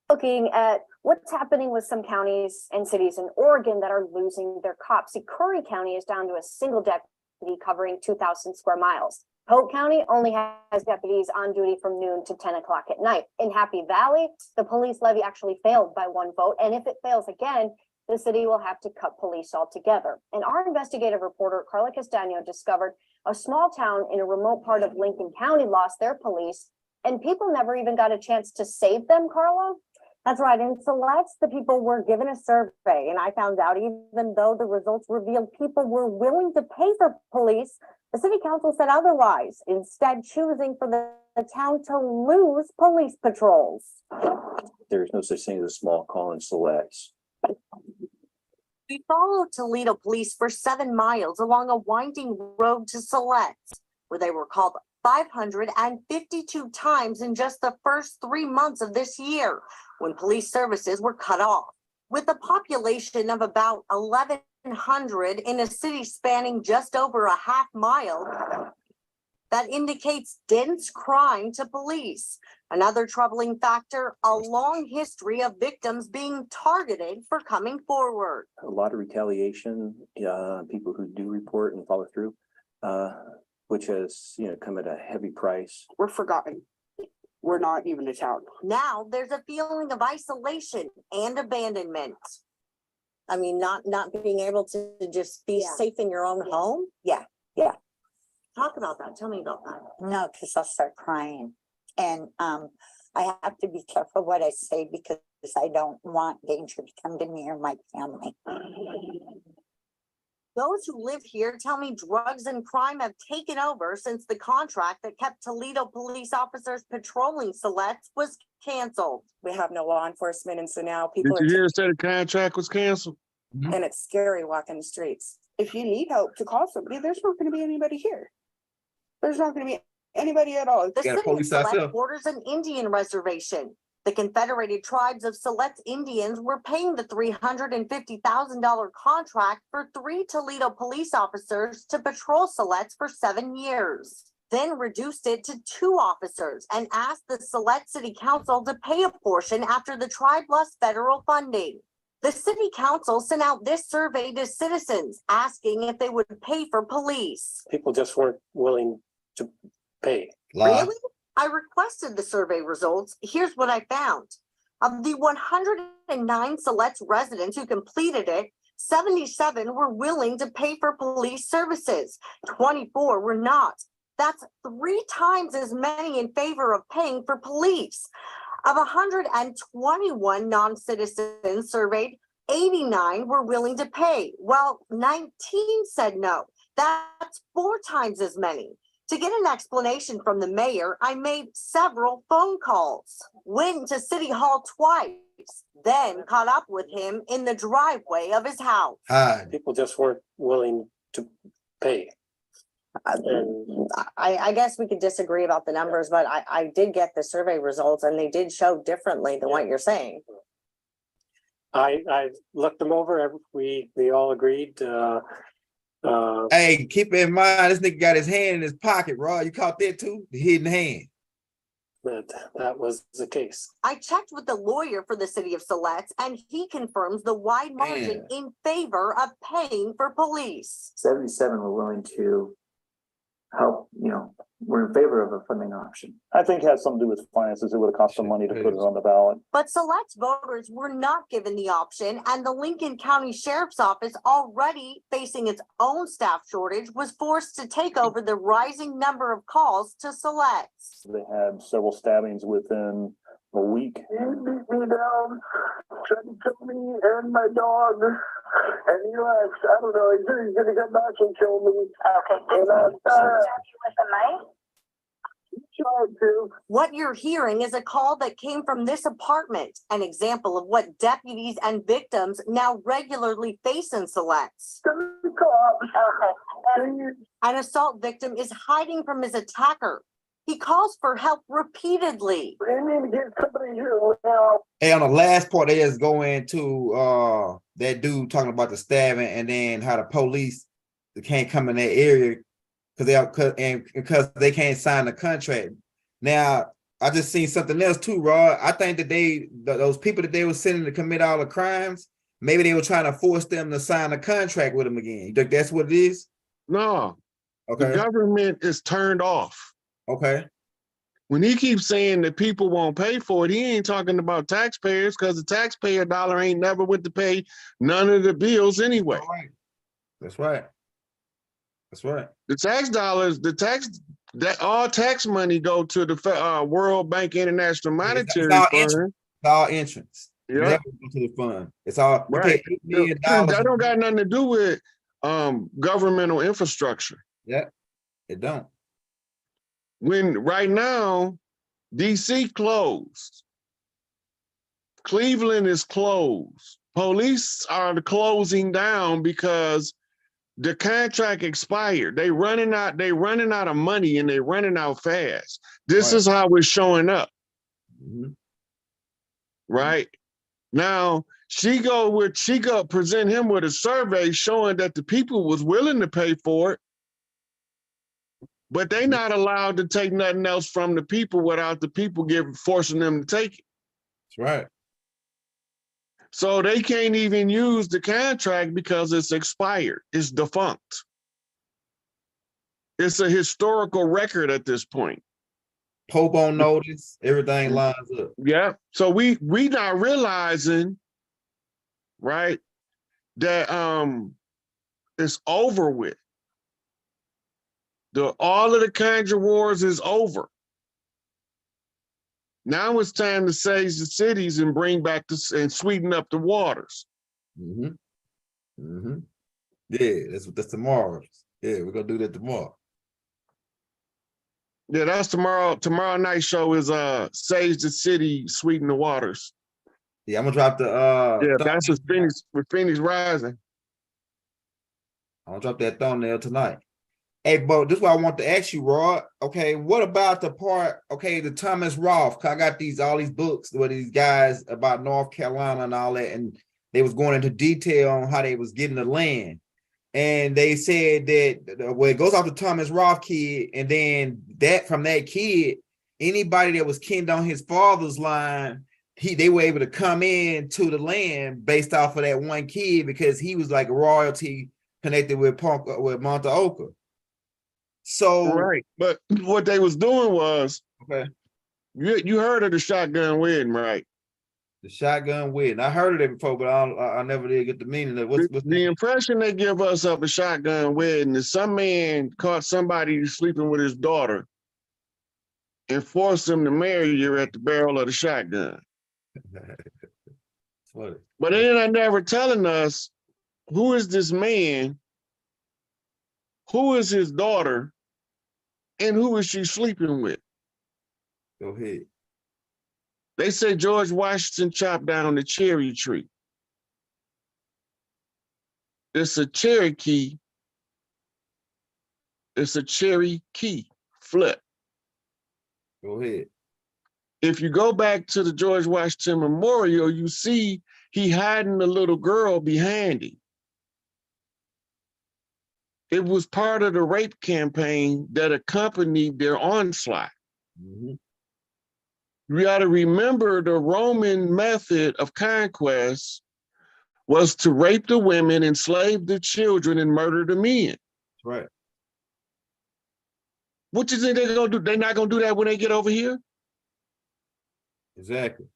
G: looking at what's happening with some counties and cities in Oregon that are losing their cops. See, Curry County is down to a single deputy covering 2,000 square miles. Polk County only has deputies on duty from noon to 10 o'clock at night. In Happy Valley, the police levy actually failed by 1 vote. And if it fails again, the city will have to cut police altogether. And our investigative reporter, Carla Castaño, discovered a small town in a remote part of Lincoln County lost their police, and people never even got a chance to save them, Carla. That's right. In Selects, the people were given a survey, and I found out even though the results revealed people were willing to pay for police, the city council said otherwise, instead choosing for the town to lose police patrols.
H: There's no such thing as a small call in Selects.
I: We followed Toledo police for 7 miles along a winding road to Selects, where they were called 552 times in just the first 3 months of this year, when police services were cut off. With a population of about 1,100 in a city spanning just over a half mile, that indicates dense crime to police. Another troubling factor, a long history of victims being targeted for coming forward.
H: A lot of retaliation, people who do report and follow through, which has, come at a heavy price.
J: We're forgotten. We're not even a town.
I: Now there's a feeling of isolation and abandonment. I mean, not being able to just be safe in your own home.
K: Yeah.
I: Talk about that. Tell me about that.
K: No, because I'll start crying. And I have to be careful what I say because I don't want danger to come to me or my family.
I: Those who live here tell me drugs and crime have taken over since the contract that kept Toledo police officers patrolling Selects was canceled.
J: We have no law enforcement, and so now people
B: Did you hear say the contract was canceled?
J: and it's scary walking the streets. If you need help to call somebody, there's not going to be anybody here. There's not going to be anybody at all.
I: The
D: Got a
I: city of
D: police
I: Select
D: ourselves.
I: borders an Indian reservation. The Confederated Tribes of Select Indians were paying the $350,000 contract for 3 Toledo police officers to patrol Selects for 7 years, then reduced it to 2 officers and asked the Select City Council to pay a portion after the tribe lost federal funding. The city council sent out this survey to citizens asking if they would pay for police.
H: People just weren't willing to pay.
I: Really? I requested the survey results. Here's what I found. Of the 109 Select residents who completed it, 77 were willing to pay for police services. 24 were not. That's 3 times as many in favor of paying for police. Of 121 non-citizens surveyed, 89 were willing to pay, while 19 said no. That's 4 times as many. To get an explanation from the mayor, I made several phone calls, went to City Hall twice, then caught up with him in the driveway of his house.
H: People just weren't willing to pay.
I: I guess we could disagree about the numbers, but I did get the survey results and they did show differently than what you're saying.
H: I looked them over. We all agreed.
D: Hey, keep in mind, this nigga got his hand in his pocket, Rod. You caught that too? The hidden hand.
H: That was the case.
I: I checked with the lawyer for the city of Selects, and he confirms the wide margin in favor of paying for police.
L: 77 were willing to help, we're in favor of a funding option.
M: I think it has something to do with finances. It would have cost some money to put it on the ballot.
I: But Select's voters were not given the option, and the Lincoln County Sheriff's Office, already facing its own staff shortage, was forced to take over the rising number of calls to Selects.
M: They had several stabbings within a week.
N: He beat me down, tried to kill me and my dog. And he left. I don't know. He said he's going to come back and kill me.
K: Okay.
N: And
K: Did he stab you with a knife?
N: He tried to.
I: What you're hearing is a call that came from this apartment, an example of what deputies and victims now regularly face in Selects.
N: The cops.
K: Okay.
I: An assault victim is hiding from his attacker. He calls for help repeatedly.
N: They need to get somebody here now.
D: Hey, on the last part, they just go into that dude talking about the stabbing and then how the police can't come in that area because they can't sign the contract. Now, I just seen something else too, Rod. I think that those people that they were sending to commit all the crimes, maybe they were trying to force them to sign a contract with them again. You think that's what it is?
B: No.
D: Okay.
B: The government is turned off.
D: Okay.
B: When he keeps saying that people won't pay for it, he ain't talking about taxpayers because the taxpayer dollar ain't never went to pay none of the bills anyway.
D: That's right. That's right.
B: The tax dollars, all tax money go to the World Bank International Monetary Fund.
D: all entrance.
B: Yeah.
D: Never go to the fund. It's all you
B: Right.
D: pay $8 million.
B: That don't got nothing to do with governmental infrastructure.
D: Yeah, it don't.
B: When right now, DC closed. Cleveland is closed. Police are closing down because the contract expired. They running out of money and they running out fast. This is how it's showing up. Right? Now she go present him with a survey showing that the people was willing to pay for it, but they not allowed to take nothing else from the people without the people forcing them to take it.
D: That's right.
B: So they can't even use the contract because it's expired. It's defunct. It's a historical record at this point.
D: Pope on notice, everything lines up.
B: Yeah. So we not realizing, right, that it's over with. All of the Conjure Wars is over. Now it's time to save the cities and bring back and sweeten up the waters.
D: Yeah, that's tomorrow. Yeah, we're gonna do that tomorrow.
B: Yeah, that's tomorrow. Tomorrow night show is Sage the City, Sweeten the Waters.
D: Yeah, I'm gonna drop the
B: that's with Phoenix Rising.
D: I'm gonna drop that thumbnail tonight. Hey, Bo, this is what I want to ask you, Rod. Okay, what about the part, the Thomas Rolfe? Cause I got all these books with these guys about North Carolina and all that, and they was going into detail on how they was getting the land. And they said that it goes off the Thomas Rolfe kid, and then from that kid, anybody that was kin on his father's line, they were able to come in to the land based off of that one kid because he was like a royalty connected with Monte Oka. So
B: right, but what they was doing was you heard of the shotgun wedding, right?
D: The shotgun wedding. I heard of it before, but I never did get the meaning of what's
B: the impression they give us of a shotgun wedding is some man caught somebody sleeping with his daughter and forced him to marry her at the barrel of the shotgun. But they're not never telling us who is this man, who is his daughter, and who is she sleeping with.
D: Go ahead.
B: They say George Washington chopped down the cherry tree. It's a Cherokee. It's a Cherokee flip.
D: Go ahead.
B: If you go back to the George Washington Memorial, you see he hiding the little girl behind him. It was part of the rape campaign that accompanied their onslaught. We got to remember the Roman method of conquest was to rape the women, enslave the children, and murder the men.
D: Right.
B: What you think they're gonna do? They're not gonna do that when they get over here?
D: Exactly.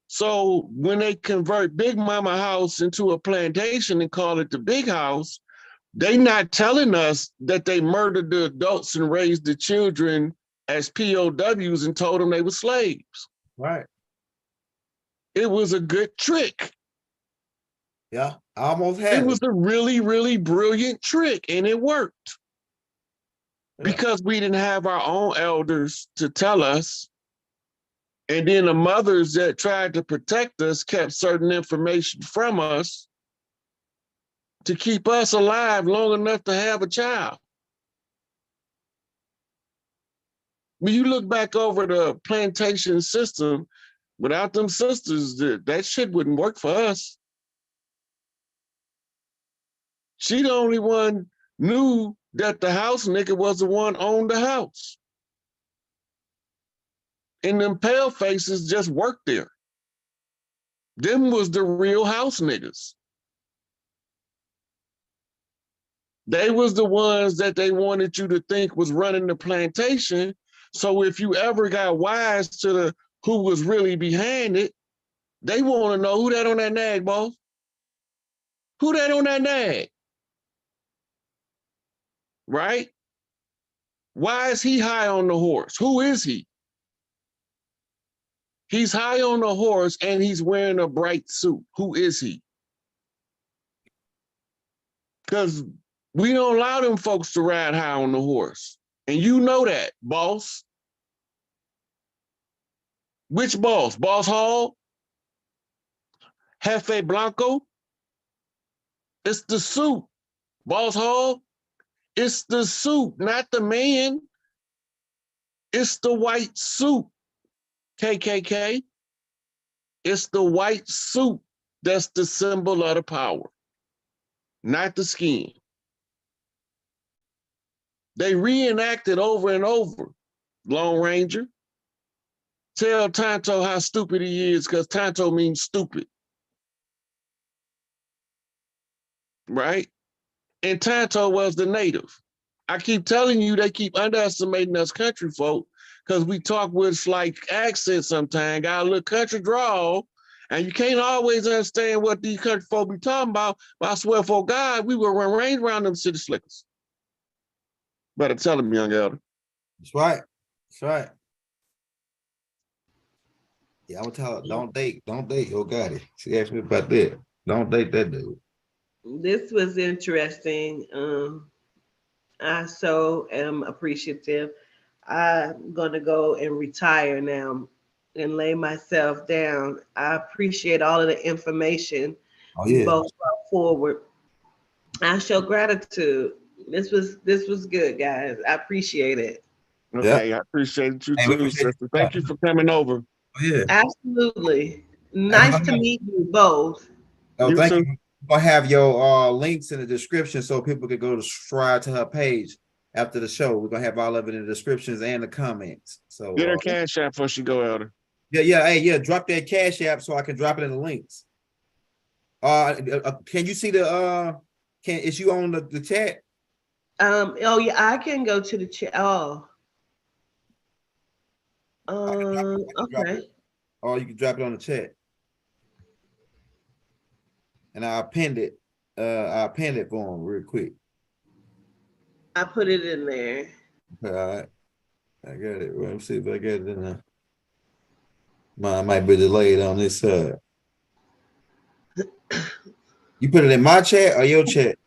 B: So when they convert Big Mama House into a plantation and call it the Big House, they not telling us that they murdered the adults and raised the children as POWs and told them they were slaves.
D: Right.
B: It was a good trick.
D: Yeah, I almost had
B: it. It was a really, really brilliant trick, and it worked. Yeah. Because we didn't have our own elders to tell us. And then the mothers that tried to protect us kept certain information from us to keep us alive long enough to have a child. When you look back over the plantation system, without them sisters, that shit wouldn't work for us. She the only one knew that the house nigga was the one owned the house. And them pale faces just worked there. Them was the real house niggas. They was the ones that they wanted you to think was running the plantation. So if you ever got wise to who was really behind it, they want to know who that on that nag, boss. Who that on that nag? Right? Why is he high on the horse? Who is he? He's high on a horse and he's wearing a bright suit. Who is he? Because we don't allow them folks to ride high on the horse. And you know that, boss. Which boss? Boss Hall? Jefe Blanco? It's the suit. Boss Hall? It's the suit, not the man. It's the white suit. KKK. It's the white suit that's the symbol of the power, not the skin. They reenact it over and over. Lone Ranger. Tell Tonto how stupid he is, because Tonto means stupid. Right? And Tonto was the native. I keep telling you, they keep underestimating us country folk, because we talk with like accents sometimes, got a little country drawl, and you can't always understand what these country folk be talking about, but I swear for God, we will run range around them city slickers. Better tell them, young elder.
D: That's right. That's right. Yeah, I'm gonna tell her, don't date. Oh, got it. She asked me about that. Don't date that dude.
C: This was interesting. I so am appreciative. I'm gonna go and retire now and lay myself down. I appreciate all of the information you both brought forward. I show gratitude. This was good, guys. I appreciate it.
B: Okay, I appreciate you too, sister. Thank you for coming over.
D: Yeah.
C: Absolutely. Nice to meet you both.
D: Oh, thank you. I'll have your links in the description so people can go to subscribe to her page after the show. We're gonna have all of it in the descriptions and the comments. So
B: get her cash app before she go, Elder.
D: Yeah. Drop that cash app so I can drop it in the links. Can you see the is you on the chat?
C: Oh yeah, I can go to the chat. Okay.
D: Oh, you can drop it on the chat. And I'll append it. I'll append it for him real quick.
C: I put it in there.
D: Okay, all right. I got it. Well, let's see if I got it in there. Mine might be delayed on this side. You put it in my chat or your chat?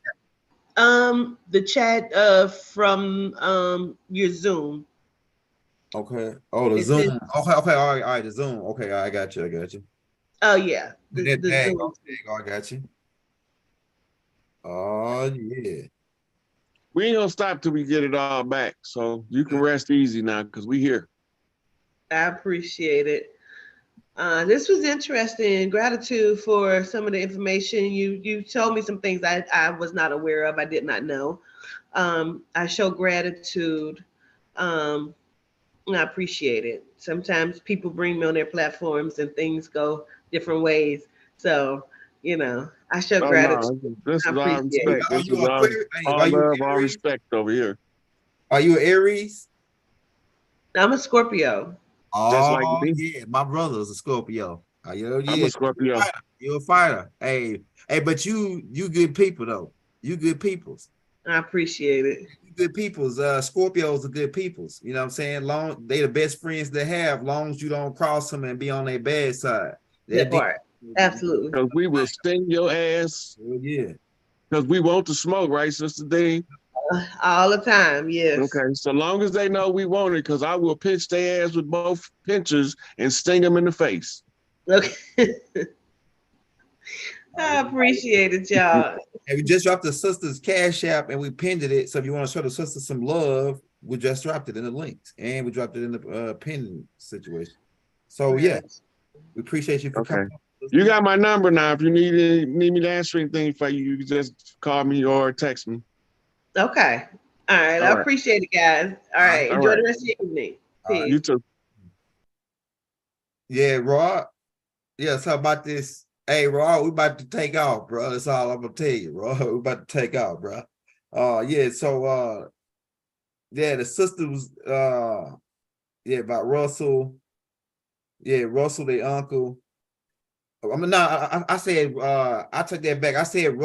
C: The chat from your Zoom.
D: Okay. Oh, the Zoom. Okay. All right. The Zoom. Okay, I got you.
C: Oh yeah.
D: The Zoom. Okay, I got you. Oh yeah.
B: We ain't gonna stop till we get it all back. So you can rest easy now because we here.
C: I appreciate it. This was interesting. Gratitude for some of the information. You told me some things I was not aware of. I did not know. I show gratitude. I appreciate it. Sometimes people bring me on their platforms and things go different ways. So, I show gratitude.
B: No, this is all respect. This is all love, all respect over here.
D: Are you an Aries?
C: I'm a Scorpio.
B: Just like me.
D: Yeah, my brother is a Scorpio. Yeah.
B: I'm a Scorpio.
D: You're a fighter. Hey, but you good people though. You good peoples.
C: I appreciate it.
D: Good peoples. Scorpios are good peoples. You know what I'm saying? They the best friends they have, long as you don't cross them and be on their bad side.
C: That part. Absolutely.
B: Because we will sting your ass.
D: Yeah.
B: Because we want to smoke, right, Sister Dean?
C: All the time, yes.
B: Okay, so long as they know we want it, because I will pinch their ass with both pinchers and sting them in the face.
C: Okay. I appreciate it, y'all.
D: And we just dropped the sister's cash app and we pinned it. So if you want to show the sister some love, we just dropped it in the links and we dropped it in the pin situation. So yeah, we appreciate you for coming.
B: You got my number now. If you need me to answer anything for you, you can just call me or text me.
C: Okay. All right. I appreciate it, guys. All right. Enjoy the rest of your evening. Peace.
B: You too.
D: Yeah, Rod. Yeah, so about this. Hey, Rod, we about to take off, bro. That's all I'm gonna tell you, Rod. We about to take off, bro. Yeah, so the sister was about Russell. Yeah, Russell, their uncle. I said I took that back. I said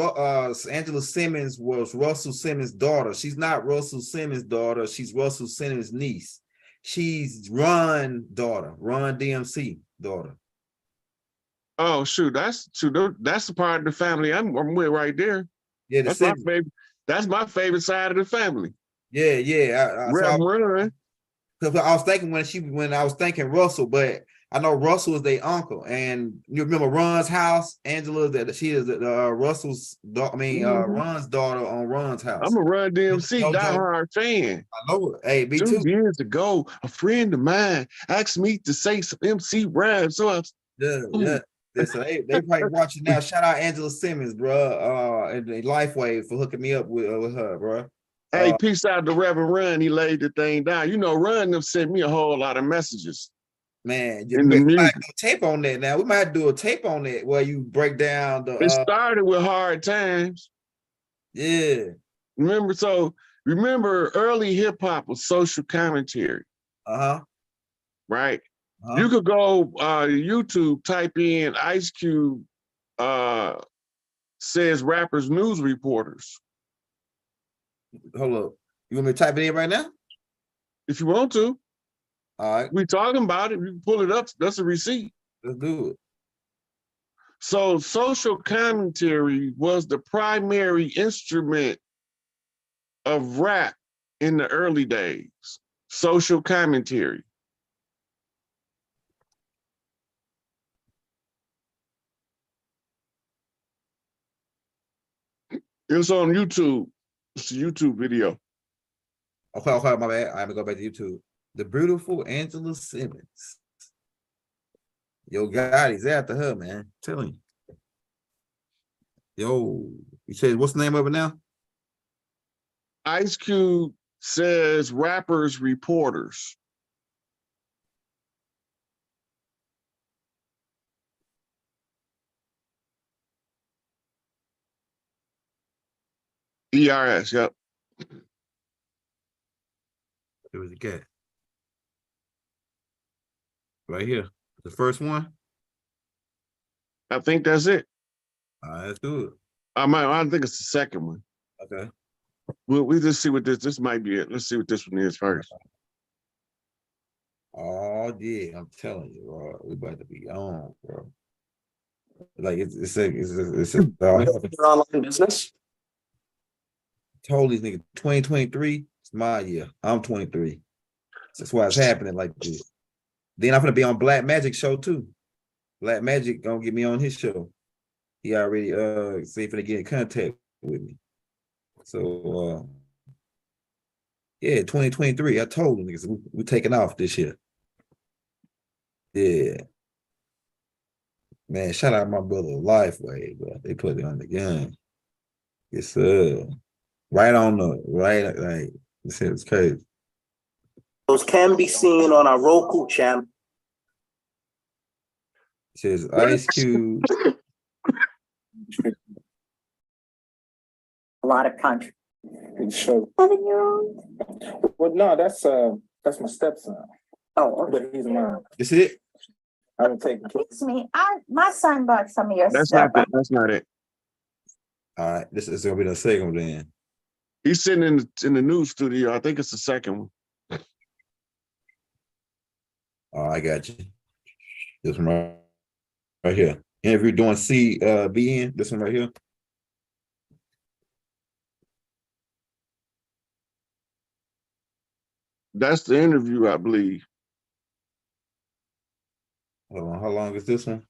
D: Angela Simmons was Russell Simmons' daughter. She's not Russell Simmons' daughter. She's Russell Simmons' niece. She's Ron's daughter, Ron DMC daughter.
B: Oh shoot, that's the part of the family I'm with right there.
D: Yeah, the
B: That's my
D: Simmons.
B: favorite. That's my favorite side of the family.
D: Yeah, yeah.
B: Run.
D: Because I was thinking when I was thinking Russell, but I know Russell is their uncle, and you remember Ron's house. Angela, that she is Russell's. Ron's daughter on Ron's house.
B: I'm a Run DMC diehard fan.
D: I know it. Hey, me
B: 2
D: too.
B: years ago, a friend of mine asked me to say some MC rhymes. So
D: Yeah. So they probably watching now. Shout out Angela Simmons, bro. And Lifeway for hooking me up with her, bro.
B: Hey, peace out to Reverend Run. He laid the thing down. You know, Run them sent me a whole lot of messages.
D: Man,
B: in the
D: we
B: music.
D: might do a tape on that now. We might do a tape on that where you break down the.
B: It started with Hard Times.
D: Yeah.
B: Remember, early hip hop was social commentary. Right. You could go YouTube, type in Ice Cube says rappers, news reporters.
D: Hold up. You want me to type it in right now?
B: If you want to.
D: All right.
B: We talking about it. You can pull it up. That's a receipt.
D: Let's do it.
B: So social commentary was the primary instrument of rap in the early days. Social commentary. It's on YouTube. It's a YouTube video.
D: Okay, my bad. I'm gonna go back to YouTube. The beautiful Angela Simmons. Yo, God, he's after her, man. I'm telling you. Yo, you said what's the name of it now?
B: Ice Cube says rappers, reporters. ERS, yep.
D: It was a cat. Right here. The first one.
B: I think that's it.
D: All right, let's do it.
B: I think it's the second one.
D: Okay.
B: We just see what this might be it. Let's see what this one is first.
D: Oh yeah, I'm telling you, bro. We about to be on, bro. Like it's a
M: online business.
D: Told these niggas 2023, it's my year. I'm 23. That's why it's happening like this. Then I'm gonna be on Black Magic show too. Black Magic gonna get me on his show. He already say for to get in contact with me. So yeah, 2023. I told them niggas we taking off this year. Yeah. Man, shout out my brother Lifeway, bro. They put it on the gun. Yes, sir. Right on the right, like this is crazy.
O: Those can be seen on our Roku channel.
D: It says Ice Cube.
L: A lot of country.
M: Show.
L: 7-year-old.
M: Well, no, that's my stepson.
L: Oh,
M: but he's mine.
D: This it?
M: I would take.
J: Excuse me. My son bought some of your
B: That's
J: stuff.
B: That's not it.
D: All right, this is gonna be the second one then.
B: He's sitting in the news studio. I think it's the second one.
D: Oh, I got you. This one right here. Interview doing CBN. This one right here.
B: That's the interview, I believe.
D: Hold on, how long is this one?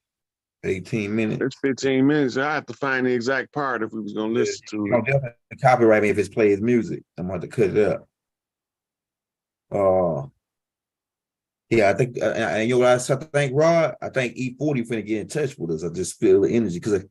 D: 18 minutes.
B: It's 15 minutes. I have to find the exact part if we was gonna listen to
D: You're
B: it.
D: gonna definitely copyright me if it's plays music. I'm gonna have to cut it up. Yeah, I think, and you know what I think, Rod? I think E40 finna get in touch with us. I just feel the energy because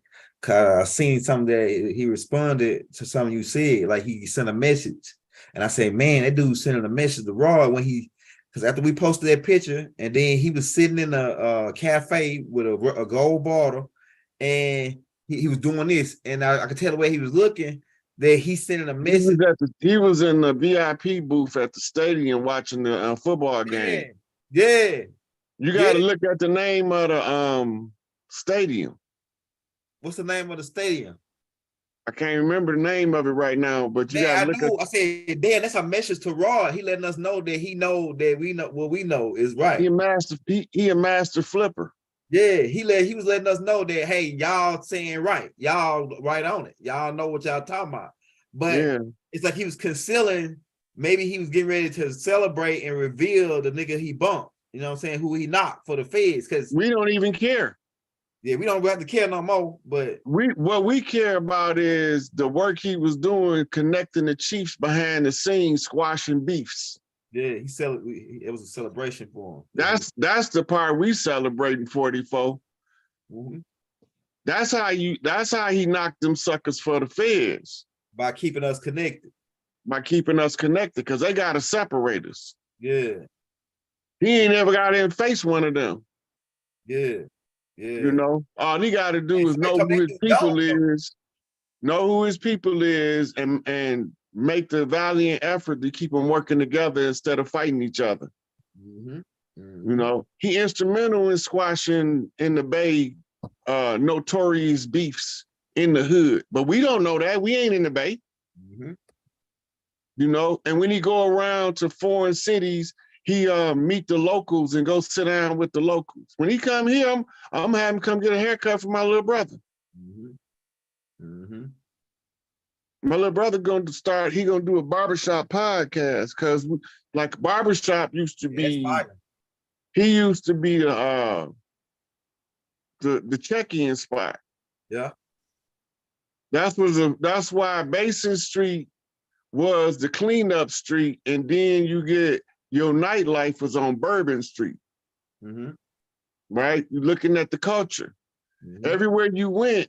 D: I seen something that he responded to something you said, like he sent a message. And I said, man, that dude sending a message to Rod because after we posted that picture, and then he was sitting in a cafe with a gold bottle, and he was doing this, and I could tell the way he was looking that he's sending a message.
B: He was in the VIP booth at the stadium watching the football game.
D: Yeah.
B: You got to look at the name of the stadium.
D: What's the name of the stadium?
B: I can't remember the name of it right now, but you
D: Man,
B: gotta
D: I
B: look
D: know.
B: at.
D: I said, damn, that's a message to Rod. He letting us know that he know that we know what we know is right.
B: He a master flipper.
D: Yeah, he was letting us know that, hey, y'all saying right, y'all right on it, y'all know what y'all talking about. But
B: Yeah.
D: it's like he was concealing. Maybe he was getting ready to celebrate and reveal the nigga he bumped. You know what I'm saying? Who he knocked for the feds, because
B: we don't even care.
D: Yeah, we don't have to care no more. But
B: what we care about is the work he was doing, connecting the chiefs behind the scenes, squashing beefs.
D: Yeah, it was a celebration for him.
B: That's the part we celebrating 44.
D: Mm-hmm.
B: That's how he knocked them suckers for the feds.
D: By keeping us connected.
B: Because they gotta separate us.
D: Yeah.
B: He ain't ever got in face one of them.
D: Yeah. Yeah.
B: You know, all he gotta do is know who his people is, and make the valiant effort to keep them working together instead of fighting each other.
D: Mm-hmm. Mm-hmm.
B: You know, he instrumental in squashing in the Bay notorious beefs in the hood, but we don't know that. We ain't in the Bay.
D: Mm-hmm.
B: You know, and when he go around to foreign cities, he meet the locals and go sit down with the locals. When he come here, I'm gonna have him come get a haircut for my little brother.
D: Mm-hmm. Mm-hmm.
B: My little brother gonna do a barbershop podcast, because like barbershop used to be, he used to be the check-in spot.
D: Yeah.
B: That's why Basin Street was the cleanup street, and then you get your nightlife was on Bourbon Street.
D: Mm-hmm.
B: Right? You're looking at the culture. Mm-hmm. Everywhere you went,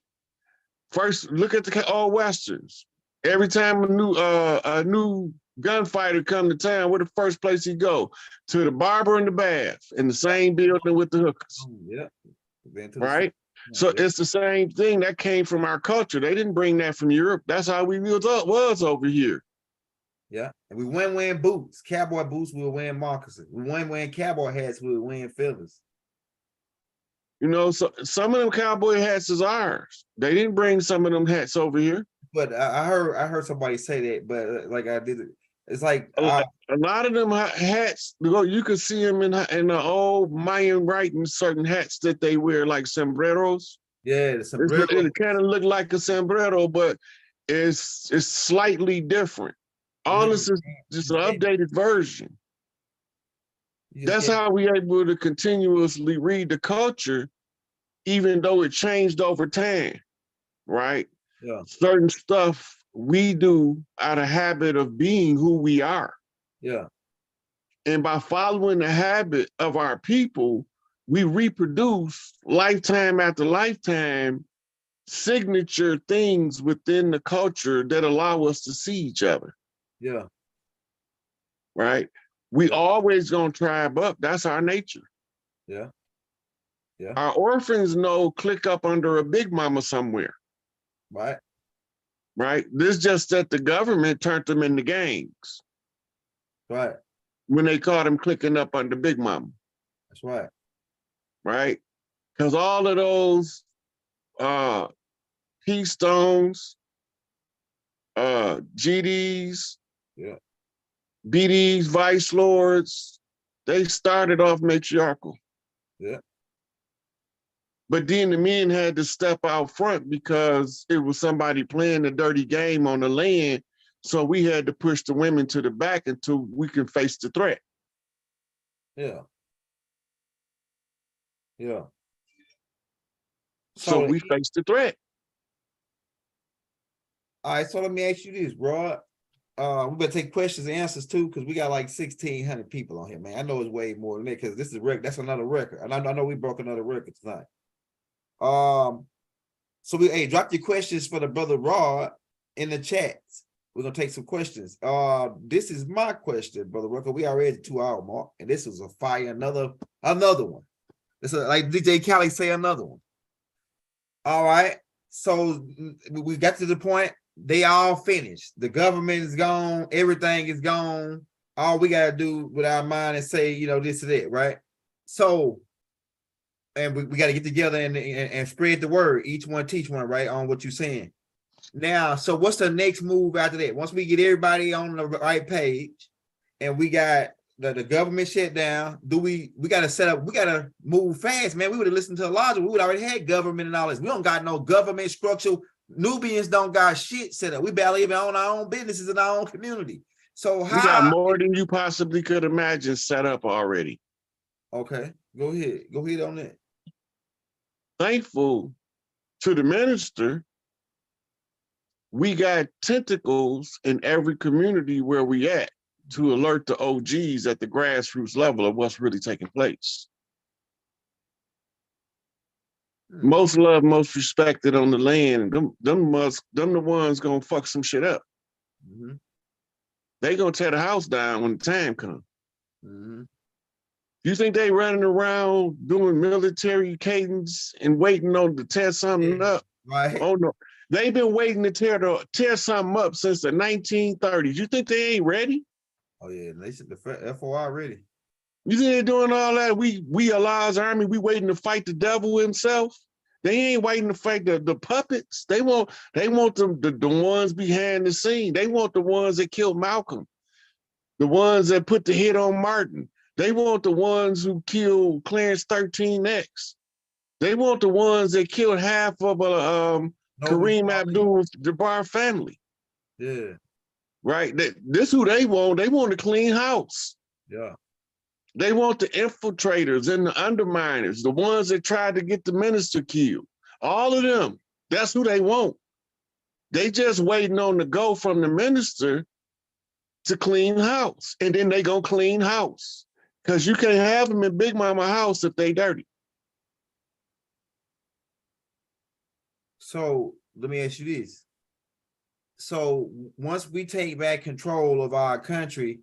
B: first look at the old westerns. Every time a new gunfighter come to town, where the first place he go? To the barber and the bath, in the same building with the hookers.
D: Oh, yeah.
B: Right? So it's the same thing that came from our culture. They didn't bring that from Europe. That's how we was over here.
D: Yeah, and we weren't wearing boots, cowboy boots. We were wearing moccasins. We weren't wearing cowboy hats. We were wearing feathers.
B: You know, so some of them cowboy hats is ours. They didn't bring some of them hats over here.
D: But I heard somebody say that. But like I did it. It's like
B: a lot of them hats. You could see them in the old Mayan writing, certain hats that they wear, like sombreros.
D: Yeah, the sombrero.
B: It kind of look like a sombrero, but it's slightly different. All this is just an updated version. That's how we able to continuously read the culture, even though it changed over time, right?
D: Yeah.
B: Certain stuff we do out of habit of being who we are.
D: Yeah.
B: And by following the habit of our people, we reproduce lifetime after lifetime signature things within the culture that allow us to see each other.
D: Yeah.
B: Right? We always gonna tribe up. That's our nature.
D: Yeah. Yeah.
B: Our orphans know click up under a big mama somewhere.
D: Right.
B: Right? This just that the government turned them into gangs.
D: Right.
B: When they caught them clicking up under big mama.
D: That's right.
B: Right? Because all of those P-Stones, GDs,
D: yeah,
B: BDs, Vice Lords, they started off matriarchal.
D: Yeah.
B: But then the men had to step out front because it was somebody playing a dirty game on the land. So we had to push the women to the back until we can face the threat.
D: Yeah. Yeah.
B: So we face the threat.
D: All right, so let me ask you this, bro. We better take questions and answers too, because we got like 1,600 people on here, man. I know it's way more than that, because this is that's another record. And I know we broke another record tonight. So drop your questions for the brother Rod in the chat. We're gonna take some questions. This is my question, brother Rucker. We already at the 2-hour mark, and this was a fire, another one. This is like DJ Khaled say, another one. All right, so we got to the point. They all finished. The government is gone. Everything is gone. All we got to do with our mind is say, this is it, right? So, and we got to get together and spread the word. Each one teach one, right, on what you're saying. Now, so what's the next move after that? Once we get everybody on the right page and we got the government shut down, we gotta set up, we gotta move fast, man. We would have listened to Elijah. We would already had government and all this. We don't got no government structure. Nubians don't got shit set up. We barely even own our own businesses in our own community. So how?
B: We got more than you possibly could imagine set up already.
D: Okay, go ahead. Go ahead on that.
B: Thankful to the minister, we got tentacles in every community where we at to alert the OGs at the grassroots level of what's really taking place. Most loved, most respected on the land, them the ones gonna fuck some shit up.
D: Mm-hmm.
B: They gonna tear the house down when the time comes.
D: Mm-hmm.
B: You think they running around doing military cadence and waiting on to tear something up?
D: Right.
B: Oh no, they've been waiting to tear something up since the 1930s. You think they ain't ready?
D: Oh yeah, they said the FOI ready.
B: You think they're doing all that? We Allah's army. We waiting to fight the devil himself. They ain't waiting to fight the puppets. They want the ones behind the scene. They want the ones that killed Malcolm, the ones that put the hit on Martin. They want the ones who killed Clarence 13X. They want the ones that killed half of Kareem Abdul-Jabbar family.
D: Yeah.
B: Right? This who they want. They want a clean house.
D: Yeah.
B: They want the infiltrators and the underminers, the ones that tried to get the minister killed. All of them. That's who they want. They just waiting on the go from the minister to clean house. And then they gonna clean house. Because you can't have them in Big Mama house if they dirty.
D: So let me ask you this. So once we take back control of our country,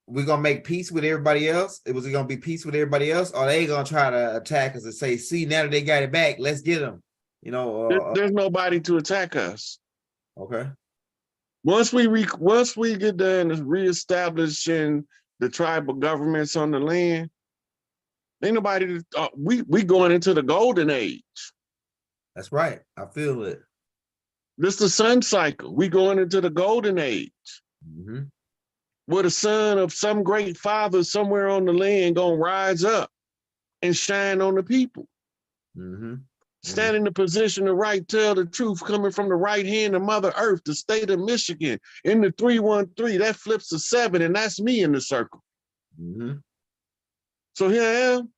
D: we're gonna make peace with everybody else? Was it gonna be peace with everybody else? Or are they gonna try to attack us and say, see, now that they got it back, let's get them? You know,
B: there's nobody to attack us.
D: Okay.
B: Once we get done reestablishing the tribal governments on the land, ain't nobody. We going into the golden age.
D: That's right. I feel it.
B: This the sun cycle. We going into the golden age.
D: Mm-hmm.
B: Where the son of some great father somewhere on the land gonna rise up and shine on the people.
D: Mm-hmm.
B: Stand in the position to right, tell the truth, coming from the right hand of Mother Earth, the state of Michigan, in the 313, that flips a 7, and that's me in the circle.
D: Mm-hmm.
B: So here I am.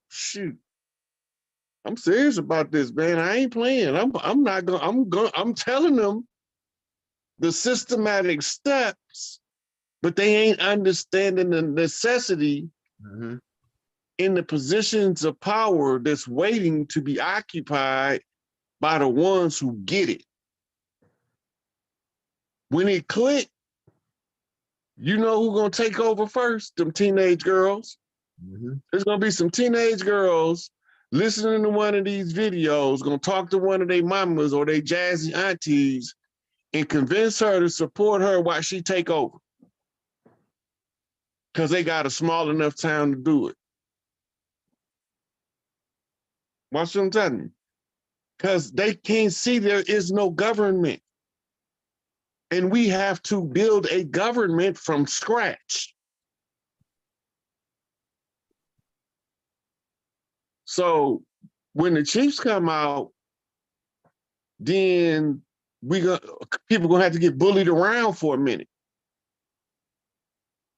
B: Shoot. I'm serious about this, man. I ain't playing. I'm telling them the systematic steps, but they ain't understanding the necessity in the positions of power that's waiting to be occupied by the ones who get it. When it click, you know who's gonna take over first? Them teenage girls. There's gonna be some teenage girls listening to one of these videos, gonna talk to one of their mamas or their jazzy aunties and convince her to support her while she take over. Because they got a small enough town to do it. Watch what I'm telling you. Because they can't see there is no government. And we have to build a government from scratch. So when the Chiefs come out, then people gonna have to get bullied around for a minute.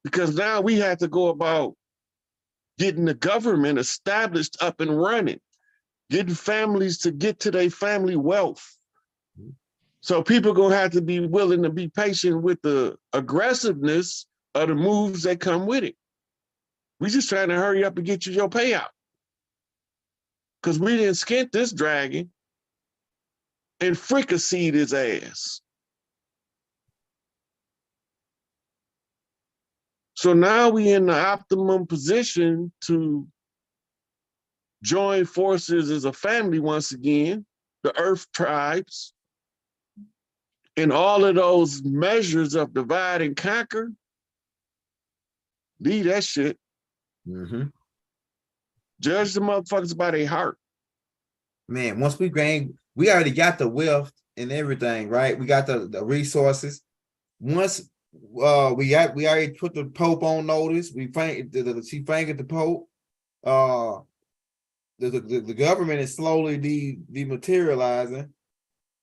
B: Because now we have to go about getting the government established up and running, getting families to get to their family wealth. So people gonna have to be willing to be patient with the aggressiveness of the moves that come with it. We just trying to hurry up and get you your payout. Because we didn't skint this dragon and fricasseed his ass. So now we in the optimum position to join forces as a family once again, the Earth tribes, and all of those measures of divide and conquer, leave that shit.
D: Mm-hmm.
B: Judge the motherfuckers by their heart.
D: man, once we gain, we already got the wealth and everything, right? We got the resources. Once we already put the Pope on notice. She fingered the Pope. The government is slowly dematerializing.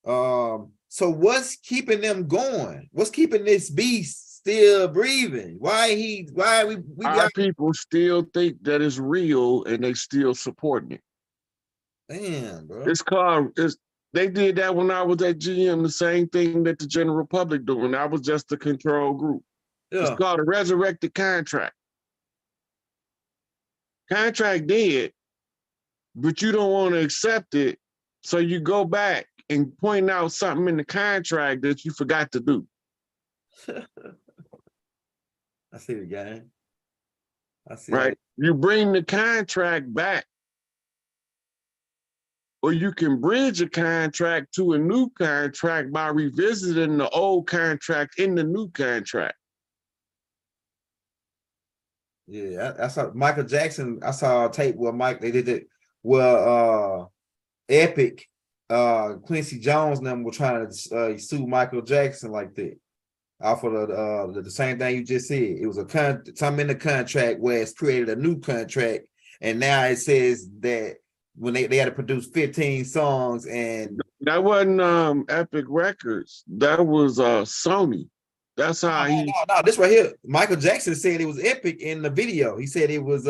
D: So what's keeping them going? What's keeping this beast still breathing? Why we
B: Our
D: got
B: people still think that it's real and they still supporting it.
D: damn, bro.
B: They did that when I was at GM, the same thing that the general public doing. I was just a control group.
D: Yeah.
B: It's called a resurrected contract. Contract dead, but you don't want to accept it. So you go back and point out something in the contract that you forgot to do.
D: I see the game. I see
B: right. You bring the contract back. Or you can bridge a contract to a new contract by revisiting the old contract in the new contract.
D: Yeah, I saw Michael Jackson. I saw a tape where they did it. Well, Epic, Quincy Jones and them were trying to sue Michael Jackson like that. Off of the same thing you just said. It was something in the contract where it's created a new contract, and now it says that when they had to produce 15 songs, and
B: that wasn't Epic Records. That was Sony. That's how
D: no, this right here. Michael Jackson said it was Epic in the video. He said it was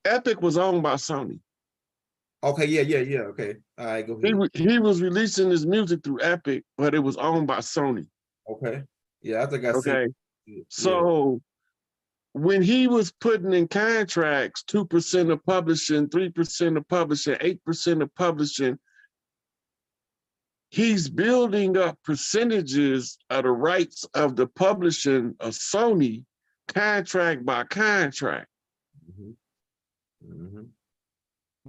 B: Epic was owned by Sony.
D: Okay, yeah. Okay. All right, go ahead.
B: He was releasing his music through Epic, but it was owned by Sony.
D: Okay. Yeah, I think I see.
B: Okay. So when he was putting in contracts, 2% of publishing, 3% of publishing, 8% of publishing, he's building up percentages of the rights of the publishing of Sony contract by contract.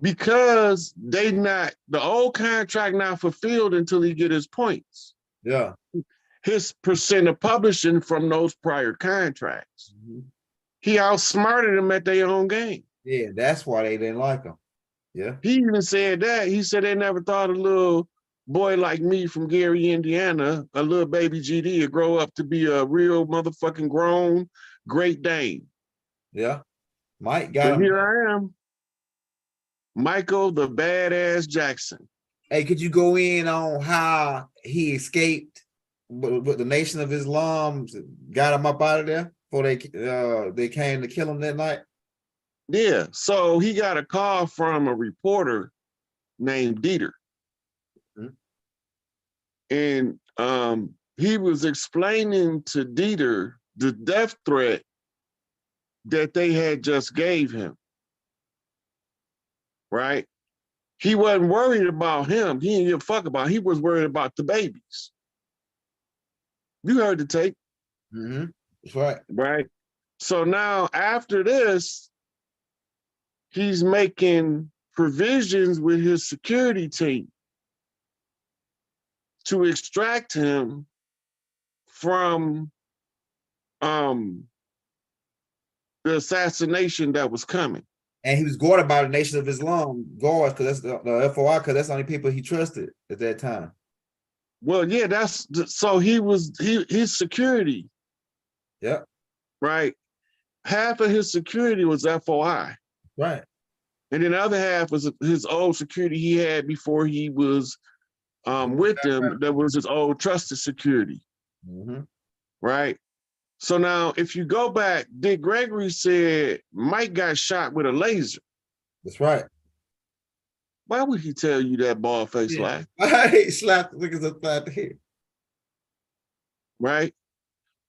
B: Because the old contract not fulfilled until he get his points.
D: Yeah.
B: His percent of publishing from those prior contracts. He outsmarted them at their own game.
D: Yeah, that's why they didn't like him. Yeah.
B: He even said that. He said they never thought a little boy like me from Gary, Indiana, a little baby GD, would grow up to be a real motherfucking grown Great Dane.
D: Yeah. Mike got him.
B: Here I am. Michael the Badass Jackson.
D: Hey, could you go in on how he escaped with the Nation of Islam got him up out of there before they came to kill him that night?
B: Yeah, so he got a call from a reporter named Dieter. And he was explaining to Dieter the death threat that they had just gave him. Right? He wasn't worried about him. He didn't give a fuck about him. He was worried about the babies. You heard the tape.
D: That's right.
B: Right? So now after this, he's making provisions with his security team to extract him from the assassination that was coming.
D: And he was guarded by the Nation of Islam guards, because that's the FOI, because that's the only people he trusted at that time.
B: Well, yeah, so his security.
D: Yeah.
B: Right. Half of his security was FOI.
D: Right.
B: And then the other half was his old security he had before he was with them. That was his old trusted security. Right. So now, if you go back, Dick Gregory said Mike got shot with a laser.
D: That's right.
B: Why would he tell you that, bald face lie?
D: He slapped niggas upside the head.
B: Right?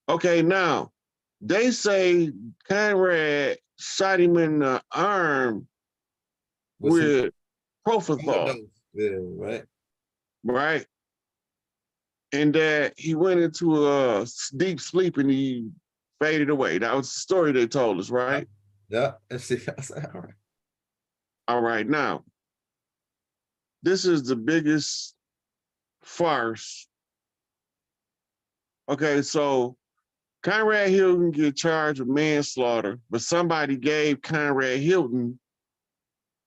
B: Okay, now, they say Conrad shot him in the arm with propofol.
D: Yeah, right.
B: Right? And that he went into a deep sleep and he faded away. That was the story they told us, right?
D: Yeah. That's it. All right.
B: All right. Now, this is the biggest farce. Okay, so Conrad Hilton get charged with manslaughter, but somebody gave Conrad Hilton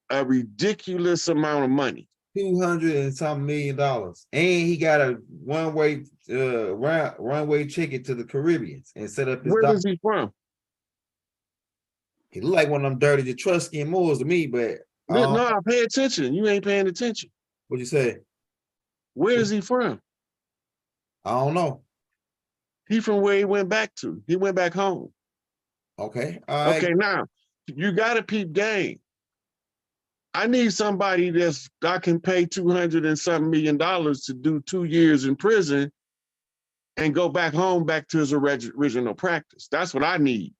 B: a ridiculous amount of money.
D: $200 and something million, and he got a one-way runway ticket to the Caribbean and set up his.
B: Where is he from?
D: He look like one of them dirty Etruscan Moors to me, but
B: No, pay attention. You ain't paying attention.
D: What'd you say?
B: Where is he from?
D: I don't know.
B: He from where he went back to. He went back home.
D: Okay. All right.
B: Okay, now you got to peep game. I need somebody I can pay $200 and something million to do 2 years in prison and go back home, back to his original practice. That's what I need.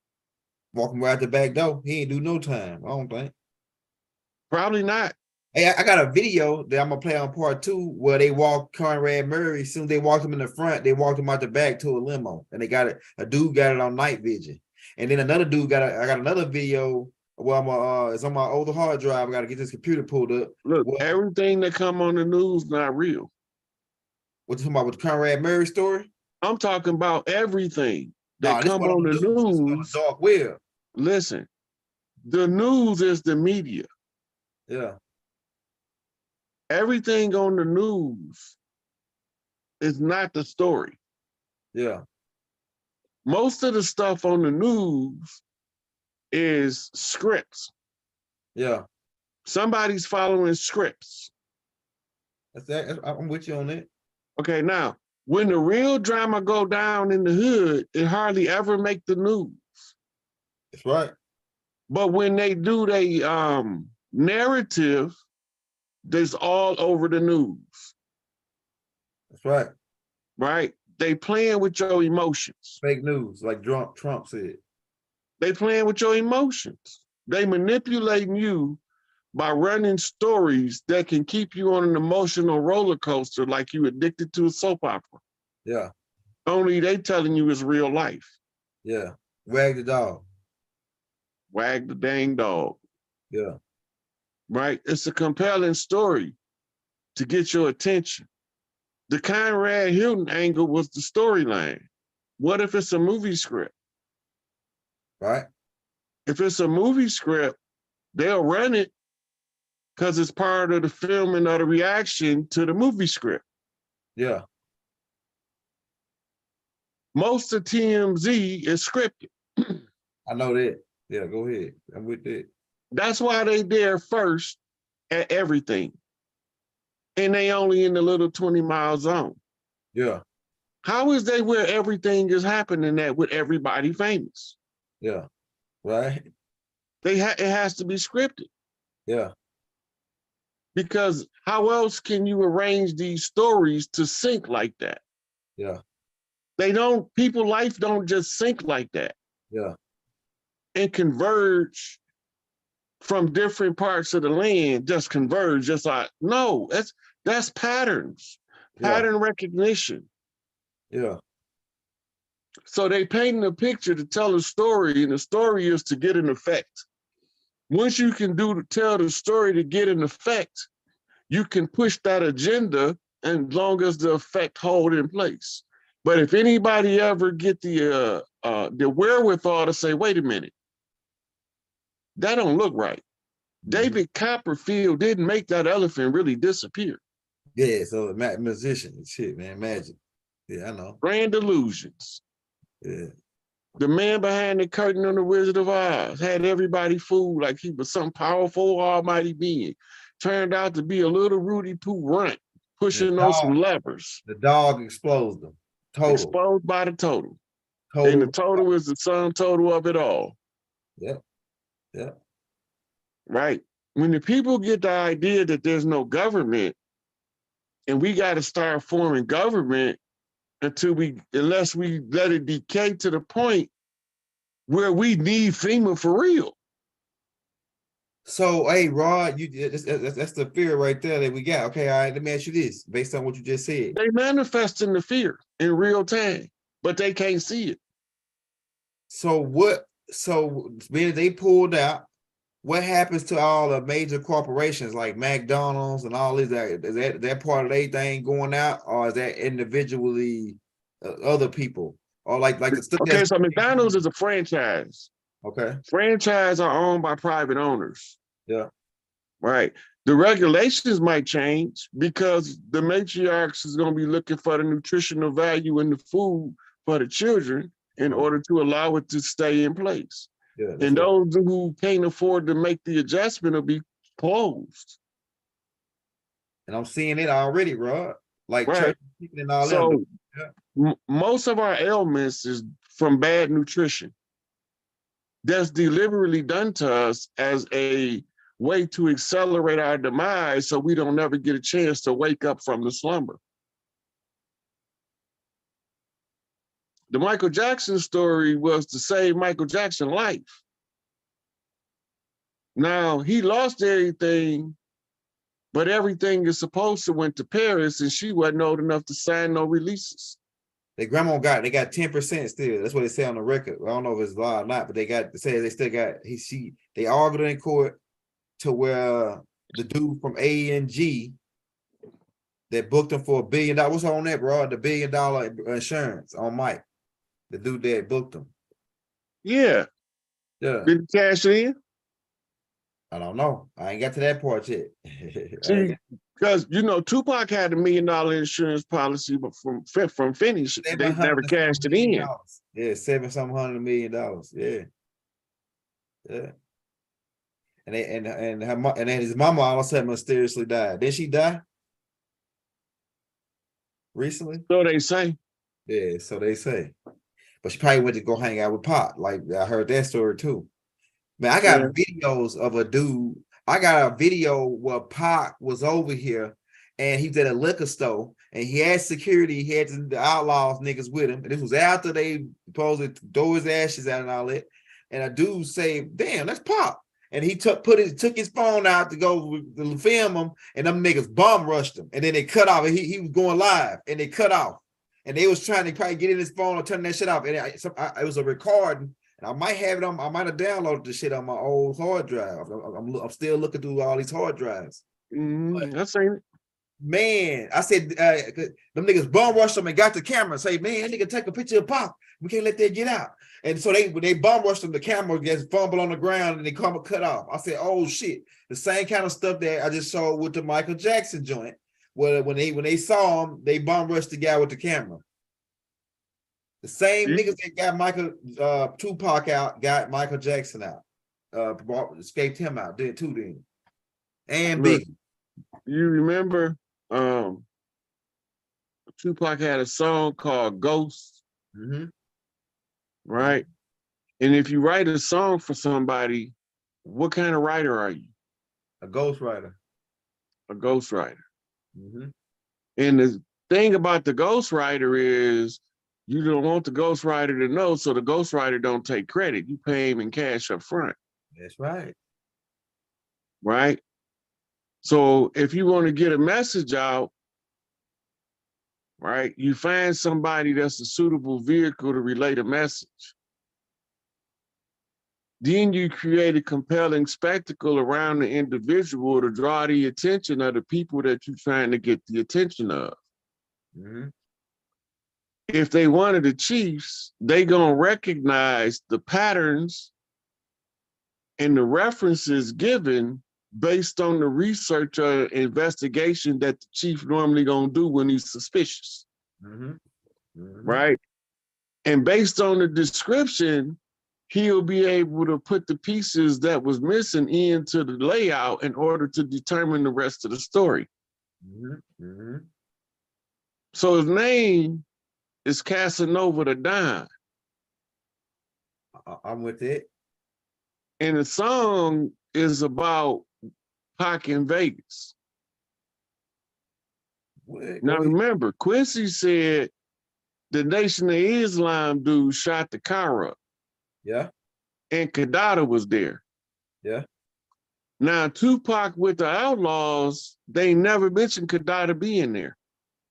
D: Walking right out the back door. He ain't do no time, I don't think.
B: Probably not.
D: Hey, I got a video that I'm gonna play on part 2 where they walked Conrad Murray. As soon as they walked him in the front, they walked him out the back to a limo, and they got it. A dude got it on night vision, and then another dude I got another video. Well, it's on my older hard drive. I got to get this computer pulled up.
B: Look, everything that come on the news not real.
D: What you talking about with the Conrad Murray story?
B: I'm talking about everything that come on the news.
D: Dark web.
B: Listen, the news is the media.
D: Yeah.
B: Everything on the news is not the story.
D: Yeah.
B: Most of the stuff on the news is scripts.
D: Yeah.
B: Somebody's following scripts.
D: That's that. I'm with you on that.
B: Okay, now, when the real drama go down in the hood, it hardly ever make the news.
D: That's right.
B: But when they do their narrative, that's all over the news.
D: That's right.
B: Right? They playing with your emotions.
D: Fake news, like Trump said.
B: They playing with your emotions. They manipulating you by running stories that can keep you on an emotional roller coaster like you addicted to a soap opera.
D: Yeah.
B: Only they telling you it's real life.
D: Yeah. Wag the dog.
B: Wag the dang dog.
D: Yeah.
B: Right? It's a compelling story to get your attention. The Conrad Hilton angle was the storyline. What if it's a movie script?
D: Right.
B: If it's a movie script, they'll run it because it's part of the filming or the reaction to the movie script.
D: Yeah.
B: Most of TMZ is scripted.
D: I know that. Yeah, go ahead. I'm with that.
B: That's why they there first at everything. And they only in the little 20-mile zone.
D: Yeah.
B: How is they where everything is happening at with everybody famous?
D: Yeah. Right.
B: It has to be scripted.
D: Yeah.
B: Because how else can you arrange these stories to sync like that?
D: Yeah.
B: People life don't just sync like that.
D: Yeah.
B: And converge from different parts of the land, just converge, just like, no, that's patterns, pattern recognition.
D: Yeah.
B: So they painting a picture to tell a story, and the story is to get an effect. Once you can tell the story to get an effect, you can push that agenda as long as the effect hold in place. But if anybody ever get the wherewithal to say, wait a minute, that don't look right. David Copperfield didn't make that elephant really disappear.
D: Yeah, so musician and shit, man, magic. Yeah, I know.
B: Grand illusions.
D: Yeah.
B: The man behind the curtain on The Wizard of Oz had everybody fooled like he was some powerful almighty being. Turned out to be a little Rudy Poo runt pushing on some levers.
D: The dog exposed them. Total.
B: Exposed by the total. And the total is the sum total of it all.
D: Yep. Yep.
B: Right. When the people get the idea that there's no government and we got to start forming government unless we let it decay to the point where we need FEMA for real.
D: So, hey, Rod, that's the fear right there that we got. Okay, all right, let me ask you this, based on what you just said.
B: They manifesting the fear in real time, but they can't see it.
D: So being they pulled out, what happens to all the major corporations like McDonald's and all this? Is that part of their thing going out, or is that individually other people? Or like
B: okay, so McDonald's is a franchise.
D: Okay.
B: Franchise are owned by private owners.
D: Yeah.
B: Right. The regulations might change because the matriarchs is going to be looking for the nutritional value in the food for the children in order to allow it to stay in place.
D: Yeah,
B: And those who can't afford to make the adjustment will be closed.
D: And I'm seeing it already, Rod. Like
B: Right.
D: church people and all
B: So
D: that.
B: most of our ailments is from bad nutrition. That's deliberately done to us as a way to accelerate our demise so we don't ever get a chance to wake up from the slumber. The Michael Jackson story was to save Michael Jackson's life. Now, he lost everything, but everything is supposed to went to Paris and she wasn't old enough to sign no releases.
D: Their grandma they got 10% still. That's what they say on the record. I don't know if it's law or not, but they still got they argued in court to where the dude from A&G that booked him for $1 billion. What's on that, bro? The $1 billion insurance on Mike. The dude that booked him.
B: Yeah.
D: Yeah.
B: Did he cash in?
D: I don't know. I ain't got to that part yet.
B: See, because Tupac had $1 million insurance policy, but from finish, they never cashed it in.
D: Yeah, $700 million. Yeah. Yeah. And then his mama all of a sudden mysteriously died. Did she die? Recently?
B: So they say.
D: Yeah, so they say. But she probably went to go hang out with Pop. Like I heard that story too. Man, I got videos of a dude. I got a video where Pop was over here and he was at a liquor store and he had security. He had the outlaws niggas with him. And this was after they supposed to throw his ashes out and all that. And a dude said, damn, that's Pop. And he took his phone out to go to film him, and them niggas bomb rushed him. And then they cut off. And he was going live, and they cut off. And they was trying to probably get in his phone or turn that shit off. And it was a recording. And I might have it on. I might have downloaded the shit on my old hard drive. I'm still looking through all these hard drives.
B: I seen it.
D: Man, I said them niggas bomb rushed him and got the camera and say, man, that nigga take a picture of Pop. We can't let that get out. And so they bomb rushed him, the camera gets fumbled on the ground and they come cut off. I said, oh shit. The same kind of stuff that I just saw with the Michael Jackson joint. Where when they saw him, they bomb rushed the guy with the camera. The same niggas that got Tupac out, got Michael Jackson out. Escaped him out, did too then. And Biggie.
B: You remember Tupac had a song called Ghost, right? And if you write a song for somebody, what kind of writer are you?
D: A ghostwriter.
B: A ghostwriter. And the thing about the ghostwriter is you don't want the ghostwriter to know, so the ghostwriter don't take credit. You pay him in cash up front.
D: That's right.
B: Right? So if you want to get a message out, right, you find somebody that's a suitable vehicle to relay a message. Then you create a compelling spectacle around the individual to draw the attention of the people that you're trying to get the attention of. If they one of the chiefs, they gonna recognize the patterns and the references given based on the research or investigation that the chief normally gonna do when he's suspicious, right? And based on the description, he'll be able to put the pieces that was missing into the layout in order to determine the rest of the story. So his name is Casanova the Don.
D: I'm with it.
B: And the song is about Pac in Vegas. Now remember, Quincy said the Nation of Islam dude shot the car up.
D: Yeah.
B: And Kadada was there.
D: Yeah.
B: Now Tupac with the Outlaws, they never mentioned Kadada being there.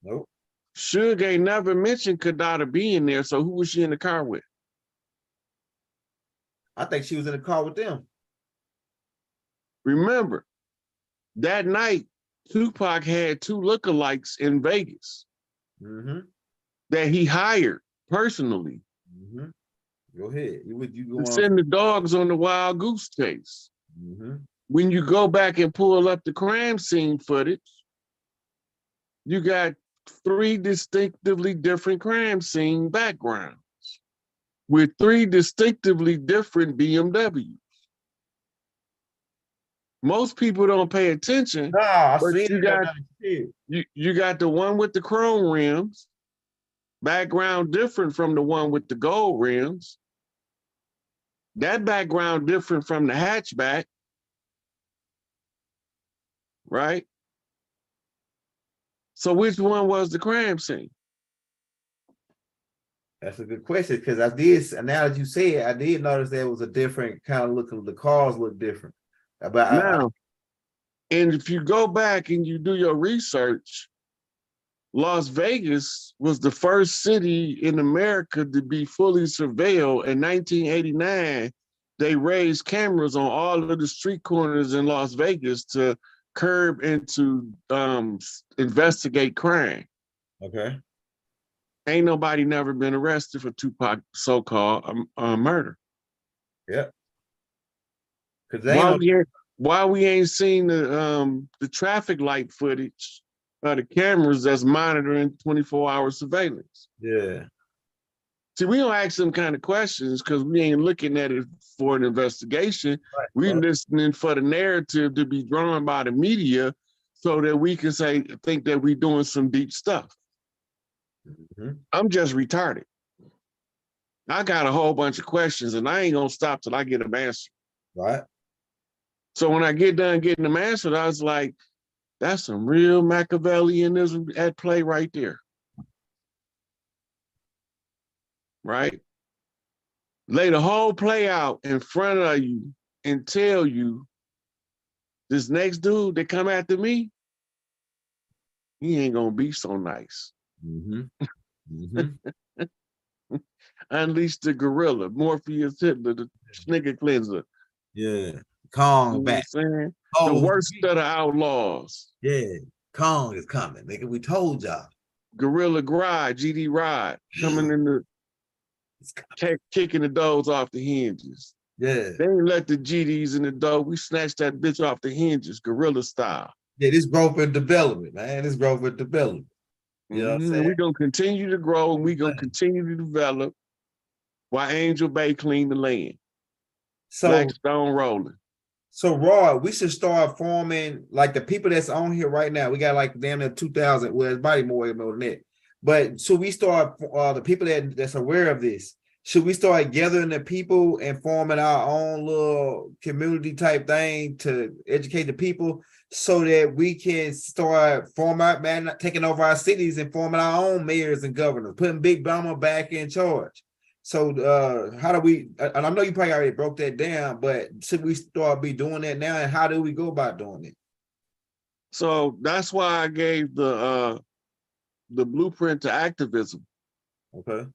D: Nope.
B: Suge ain't never mentioned Kadada being there, so who was she in the car with?
D: I think she was in the car with them.
B: Remember, that night, Tupac had 2 lookalikes in Vegas that he hired personally.
D: Go ahead. You
B: to send the dogs on the wild goose chase. when you go back and pull up the crime scene footage, you got 3 distinctively different crime scene backgrounds with 3 distinctively different BMWs. Most people don't pay attention,
D: I
B: but
D: see
B: you got the one with the chrome rims, background different from the one with the gold rims. That background different from the hatchback, right? So which one was the crime scene?
D: That's a good question, because I did, now that you say it, I did notice there was a different kind of look of the cars look different. But
B: Now, and if you go back and you do your research, Las Vegas was the first city in America to be fully surveilled. In 1989, they raised cameras on all of the street corners in Las Vegas to curb and to investigate crime.
D: Okay.
B: Ain't nobody never been arrested for Tupac so-called murder.
D: Yeah. Because
B: why we ain't seen the traffic light footage of the cameras that's monitoring 24-hour surveillance.
D: Yeah.
B: See, we don't ask them kind of questions because we ain't looking at it for an investigation. Right. We listening for the narrative to be drawn by the media so that we can think that we doing some deep stuff. Mm-hmm. I'm just retarded. I got a whole bunch of questions and I ain't gonna stop till I get them answered.
D: Right.
B: So when I get done getting them answered, I was like, that's some real Machiavellianism at play right there. Right? Lay the whole play out in front of you and tell you this next dude that come after me, he ain't gonna be so nice. Mm-hmm. Mm-hmm. Unleash the gorilla, Morpheus Hitler, the snigger cleanser.
D: Yeah. Kong, you know back.
B: Saying? The worst of the outlaws.
D: Yeah. Kong is coming, nigga. We told y'all.
B: Gorilla Grodd, GD Rod, coming in the kicking the doors off the hinges.
D: Yeah.
B: They ain't let the GDs in the door. We snatched that bitch off the hinges, gorilla style.
D: Yeah, this growth and development, man. This growth and development. You know what I'm saying?
B: We're gonna continue to grow and we're gonna continue to develop while Angel Bay clean the land.
D: So
B: Blackstone rolling.
D: So Rod, we should start forming like the people that's on here right now. We got like damn near 2,000. Well, it's probably more than that. But should we start the people that's aware of this? Should we start gathering the people and forming our own little community type thing to educate the people so that we can start taking over our cities and forming our own mayors and governors, putting Big Mama back in charge? So how do we, and I know you probably already broke that down, but should we start be doing that now? And how do we go about doing it?
B: So that's why I gave the blueprint to activism.
D: Okay.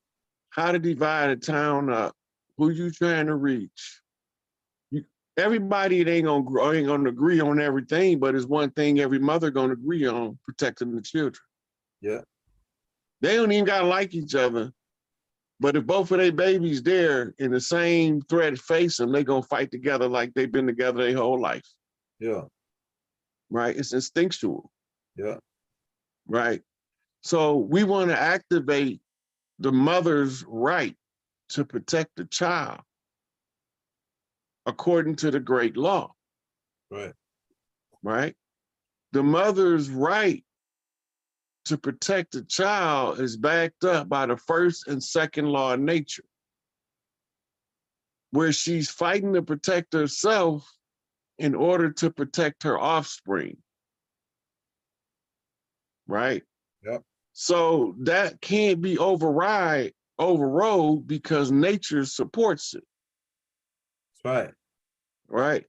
B: How to divide a town up. Who you trying to reach? Everybody ain't gonna agree on everything, but it's one thing every mother gonna agree on: protecting the children.
D: Yeah.
B: They don't even gotta like each other. But if both of their babies there in the same threat face them, they gonna fight together like they've been together their whole life.
D: Yeah.
B: Right? It's instinctual.
D: Yeah.
B: Right? So we want to activate the mother's right to protect the child according to the great law.
D: Right.
B: Right? The mother's right to protect the child is backed up by the first and second law of nature, where she's fighting to protect herself in order to protect her offspring. Right?
D: Yep.
B: So that can't be overrode because nature supports it.
D: That's right.
B: Right?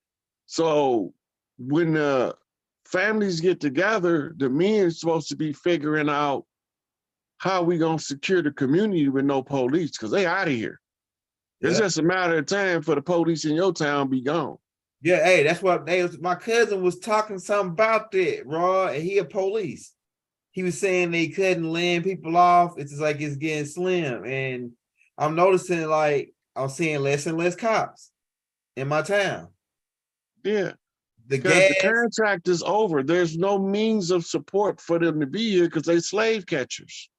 B: So when the families get together, the men are supposed to be figuring out how we gonna secure the community with no police, because they out of here. It's just a matter of time for the police in your town be gone.
D: Yeah, hey, that's what my cousin was talking something about that, Rod, and he a police. He was saying they couldn't land people off. It's just like it's getting slim. And I'm noticing like I'm seeing less and less cops in my town.
B: Yeah. because the contract is over. There's no means of support for them to be here because they slave catchers.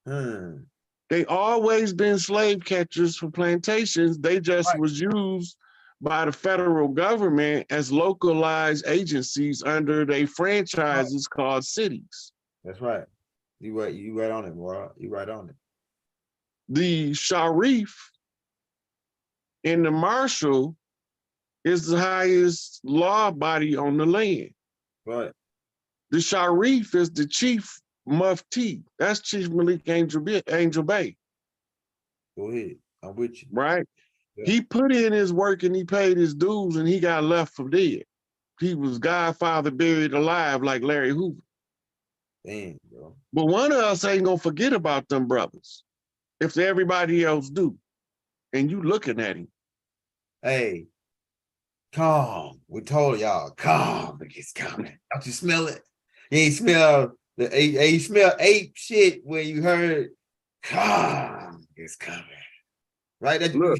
B: They always been slave catchers for plantations. They just was used by the federal government as localized agencies under their franchises called cities.
D: That's right. You right on it, bro. You right on it.
B: The Sharif and the Marshal is the highest law body on the land.
D: Right.
B: The Sharif is the chief mufti. That's Chief Malik Angel Bay.
D: Go ahead. I'm with you.
B: Right?
D: Yeah.
B: He put in his work and he paid his dues and he got left for dead. He was Godfather buried alive like Larry Hoover.
D: Damn, bro.
B: But one of us ain't gonna forget about them brothers if everybody else do. And you looking at him.
D: Hey, calm. We told y'all, calm. It's coming. Don't you smell it? You ain't smell you smell ape shit when you heard calm. It's coming. Right?
B: Look,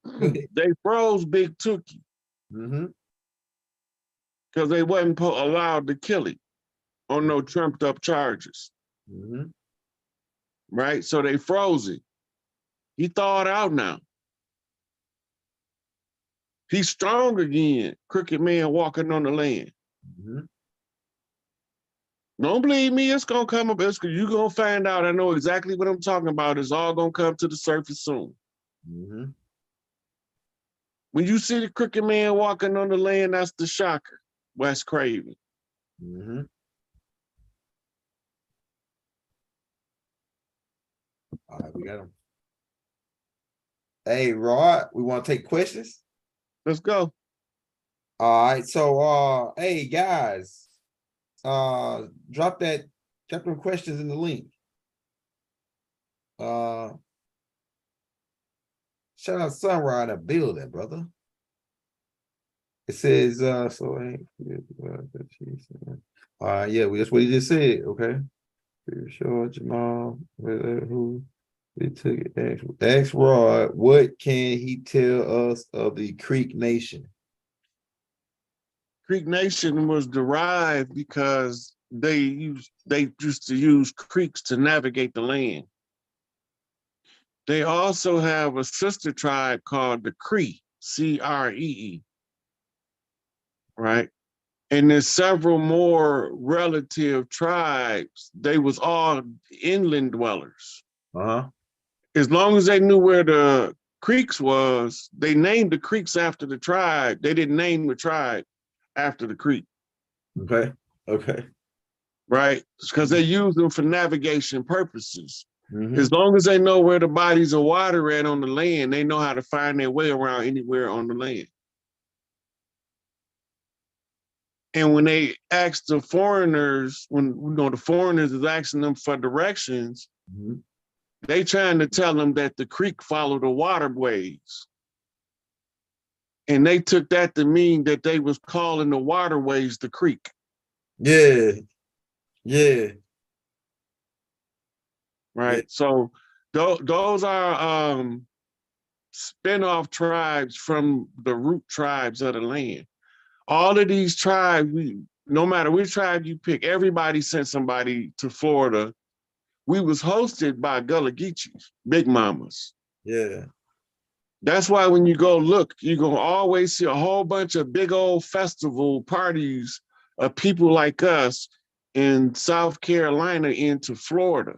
B: they froze Big Tookie. Because they wasn't allowed to kill him on no trumped up charges. Right? So they froze it. He thawed out now. He's strong again, crooked man walking on the land. Don't believe me, it's gonna come up. You're gonna find out. I know exactly what I'm talking about. It's all gonna come to the surface soon. When you see the crooked man walking on the land, that's the shocker. Wes Craven.
D: All right, we got him. Hey, Rod, we want to take questions?
B: Let's go.
D: All right, so hey guys, drop them questions in the link. Shout out Sunrise in the building, brother. It says so hey, yeah, that's what he just said. Okay. Pretty sure Jamal who they took it. Ask Rod, what can he tell us of the Creek Nation?
B: Creek Nation was derived because they used to use creeks to navigate the land. They also have a sister tribe called the Cree, C-R-E-E, right? And there's several more relative tribes. They was all inland dwellers. As long as they knew where the creeks was, they named the creeks after the tribe. They didn't name the tribe after the creek.
D: Okay.
B: Right? Because they use them for navigation purposes. As long as they know where the bodies of water at on the land, they know how to find their way around anywhere on the land. And when they ask the foreigners, when the foreigners is asking them for directions, they trying to tell them that the creek follow the waterways. And they took that to mean that they was calling the waterways the creek.
D: Yeah.
B: Right. Yeah. So those are spin-off tribes from the root tribes of the land. All of these tribes, no matter which tribe you pick, everybody sent somebody to Florida. We was hosted by Gullah Geechees, Big Mamas.
D: Yeah.
B: That's why when you go look, you're going to always see a whole bunch of big old festival parties of people like us in South Carolina into Florida.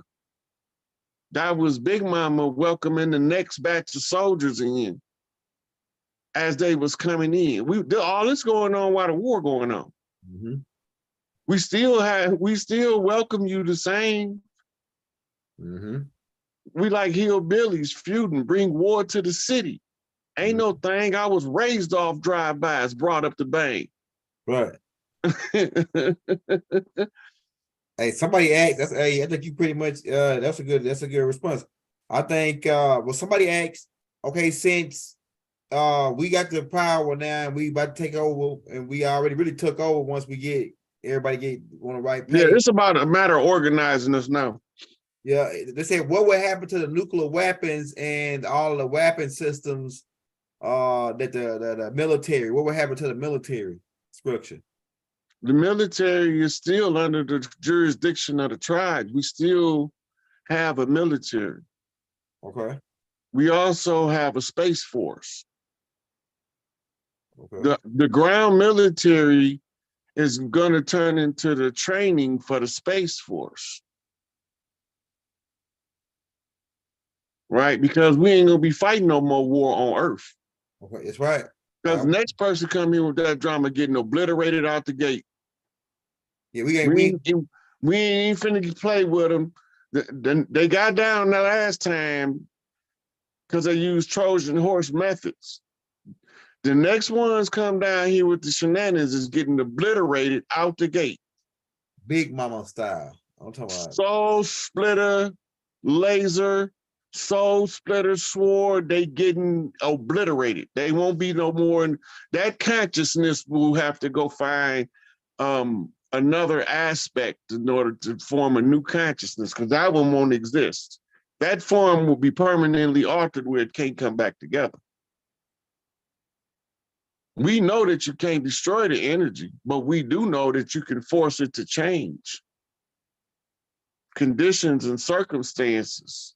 B: That was Big Mama welcoming the next batch of soldiers in as they was coming in. All this going on while the war going on. We still welcome you the same. We like hillbillies feuding, bring war to the city. Ain't no thing. I was raised off drive-bys, brought up the bank.
D: Right. Hey, somebody asked. I think you pretty much. That's a good response. I think. Well, somebody asked. Okay, since we got the power now, and we about to take over, and we already really took over. Once we get everybody on the right page.
B: Yeah, it's about a matter of organizing us now.
D: Yeah, they said what would happen to the nuclear weapons and all the weapon systems that the military. What would happen to the military? Scripture.
B: The military is still under the jurisdiction of the tribes. We still have a military.
D: Okay.
B: We also have a space force.
D: Okay.
B: The ground military is going to turn into the training for the space force. Right? Because we ain't going to be fighting no more war on Earth.
D: Okay, that's right.
B: Because the next person come in with that drama getting obliterated out the gate.
D: Yeah,
B: we ain't finna play with them. They got down the last time because they used Trojan horse methods. The next ones come down here with the shenanigans is getting obliterated out the gate.
D: Big Mama style. I'm talking about
B: Soul splitter, laser, soul splitter, sword, they getting obliterated. They won't be no more. That consciousness will have to go find another aspect in order to form a new consciousness, because that one won't exist. That form will be permanently altered where it can't come back together. We know that you can't destroy the energy, but we do know that you can force it to change. Conditions and circumstances.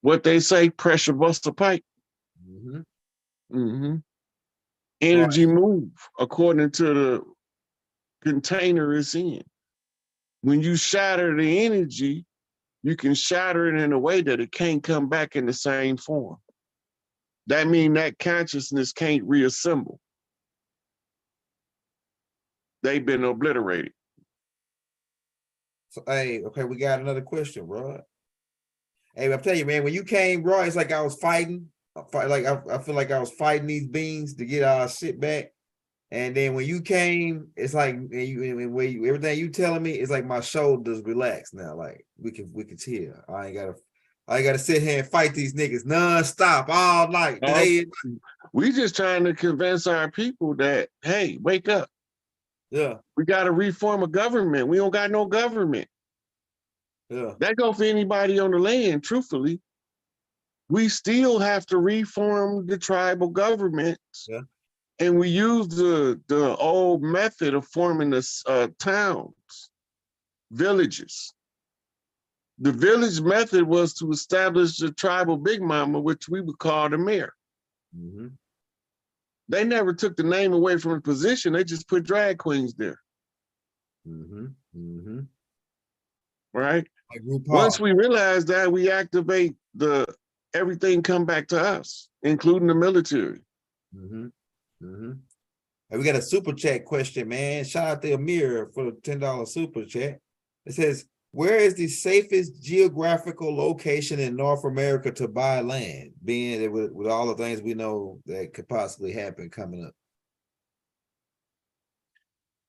B: What they say, pressure busts a pipe. Energy move according to the container it's in. When you shatter the energy, you can shatter it in a way that it can't come back in the same form. That means that consciousness can't reassemble. They've been obliterated.
D: So, hey, okay, we got another question, bro. Hey, I'm telling you, man, when you came, bro, it's like I was fighting. I feel like I was fighting these beings to get our shit back. And then when you came, it's like everything you telling me, it's like my shoulders relax now. Like we can chill. I ain't gotta sit here and fight these niggas nonstop all night, day.
B: We just trying to convince our people that, hey, wake up.
D: Yeah.
B: We got to reform a government. We don't got no government.
D: Yeah.
B: That go for anybody on the land, truthfully. We still have to reform the tribal governments.
D: Yeah.
B: And we use the old method of forming the towns, villages. The village method was to establish the tribal big mama, which we would call the mayor. They never took the name away from the position. They just put drag queens there. Right?
D: Like
B: once we realize that, we activate everything come back to us, including the military.
D: And we got a super chat question, man. Shout out to Amir for the $10 super chat. It says, where is the safest geographical location in North America to buy land, being that with all the things we know that could possibly happen coming up?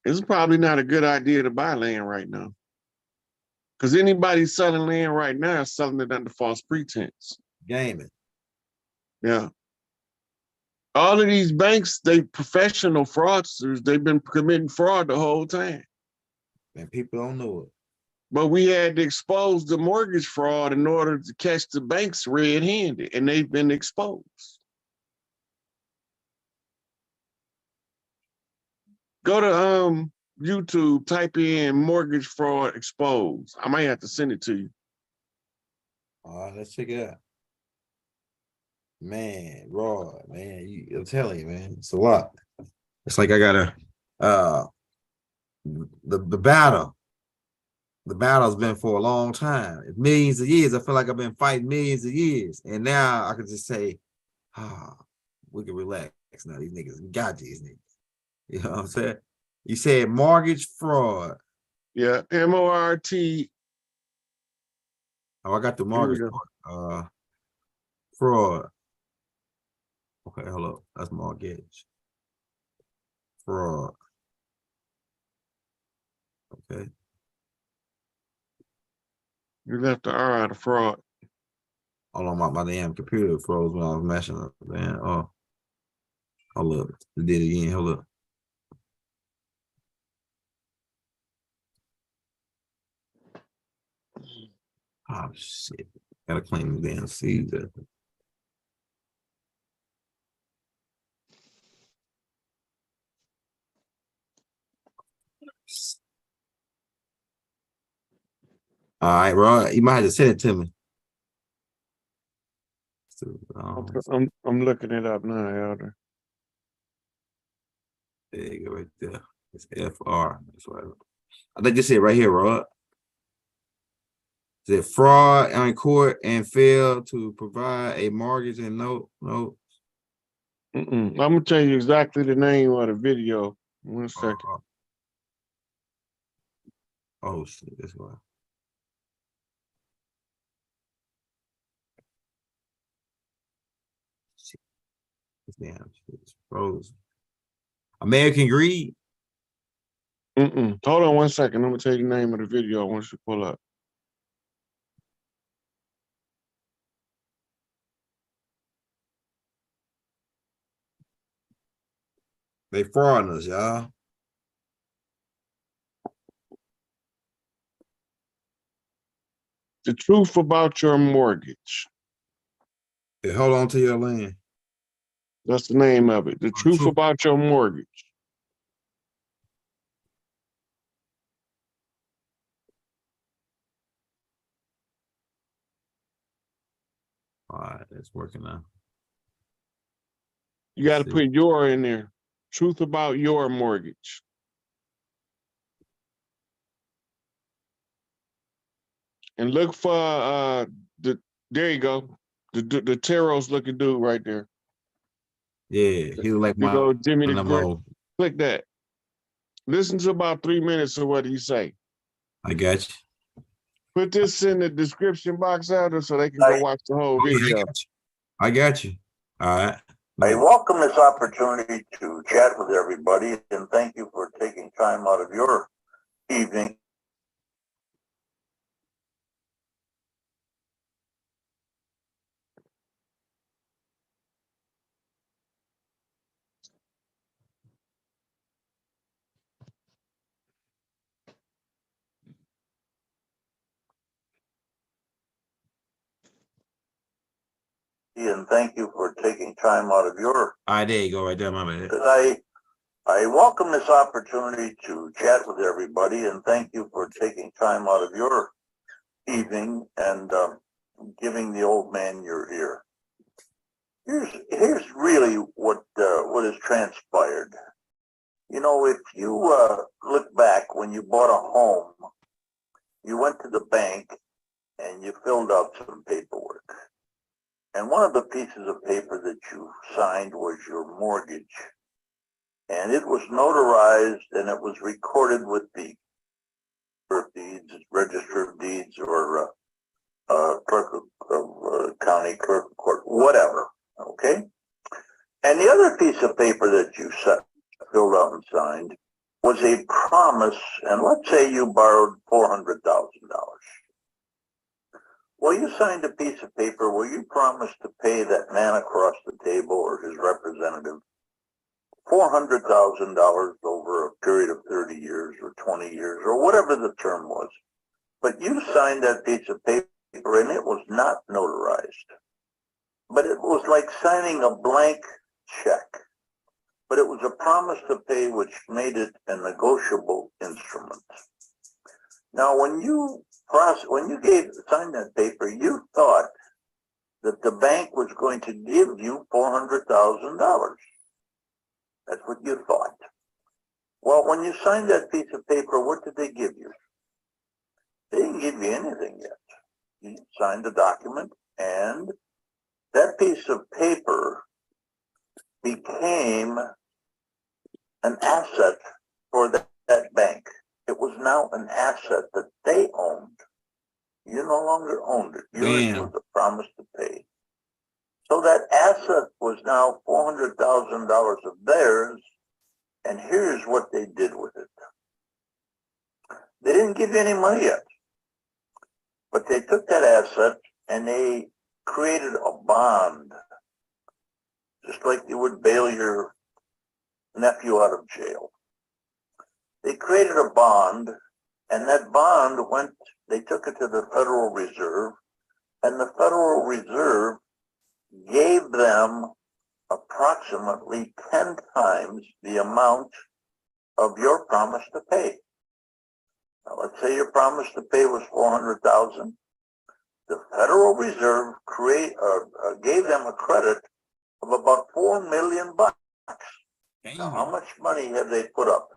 B: It's probably not a good idea to buy land right now. Because anybody selling land right now is selling it under false pretense.
D: Gaming.
B: Yeah. All of these banks, they professional fraudsters. They've been committing fraud the whole time.
D: And people don't know it.
B: But we had to expose the mortgage fraud in order to catch the banks red-handed, and they've been exposed. Go to YouTube, type in mortgage fraud exposed. I might have to send it to you.
D: Let's check it out. Man, raw, man. I'm telling you, man, it's a lot. It's like I gotta the battle. The battle's been for a long time. Millions of years. I feel like I've been fighting millions of years. And now I can just say, we can relax now. These niggas, we got these niggas. You know what I'm saying? You said mortgage fraud.
B: Yeah, M-O-R-T.
D: Oh, I got the mortgage fraud. Okay, hold up. That's mortgage. Fraud. Okay.
B: You left the R out of fraud.
D: Hold on, my damn computer froze when I was mashing up. Man, hold up. It did it again. Hold up. Oh shit. Gotta claim the damn seeds. All right, Rod, you might have to send it to me. So,
B: I'm looking it up now, Elder.
D: there you go, right there. It's FR. That's right. I think you see it right here, Rod. Is it fraud on court and fail to provide a mortgage and no?
B: I'm gonna tell you exactly the name of the video. 1 second.
D: Oh shit, that's why. Damn, it's frozen. American Greed.
B: Hold on 1 second. I'm gonna tell you the name of the video once you pull up.
D: They frauding us, y'all.
B: The truth about your mortgage.
D: Hey, hold on to your land.
B: That's the name of it. The truth about your mortgage.
D: All right, it's working now.
B: You got to put your in there. Truth about your mortgage. And look for there you go. The Taros looking dude right there.
D: Yeah, he was like
B: Big
D: my
B: old Jimmy the Great.
D: MO.
B: Click that. Listen to about 3 minutes of what he say.
D: I got you.
B: Put this in the description box out so they can go watch the whole video.
D: I got you. All right.
N: I welcome this opportunity to chat with everybody and thank you for taking time out of your evening. And thank you for taking time out of your.
D: All right, there you go, right there, my man.
N: I welcome this opportunity to chat with everybody and thank you for taking time out of your evening and giving the old man your ear. Here's really what has transpired. You know, if you look back when you bought a home, you went to the bank and you filled out some paperwork. And one of the pieces of paper that you signed was your mortgage. And it was notarized and it was recorded with the register of deeds or clerk of county clerk of court, whatever. Okay. And the other piece of paper that you filled out and signed was a promise. And let's say you borrowed $400,000. Well, you signed a piece of paper where you promised to pay that man across the table or his representative $400,000 over a period of 30 years or 20 years or whatever the term was. But you signed that piece of paper and it was not notarized. But it was like signing a blank check. But it was a promise to pay which made it a negotiable instrument. Now, when you signed that paper, you thought that the bank was going to give you $400,000. That's what you thought. Well, when you signed that piece of paper, what did they give you? They didn't give you anything yet. You signed the document, and that piece of paper became an asset for that bank. It was now an asset that they owned. You no longer owned it. Yours was a promise to pay. So that asset was now $400,000 of theirs, and here's what they did with it. They didn't give you any money yet, but they took that asset and they created a bond, just like you would bail your nephew out of jail. They created a bond, and that bond they took it to the Federal Reserve, and the Federal Reserve gave them approximately 10 times the amount of your promise to pay. Now, let's say your promise to pay was 400,000. The Federal Reserve gave them a credit of about $4 million. Now, how much money have they put up?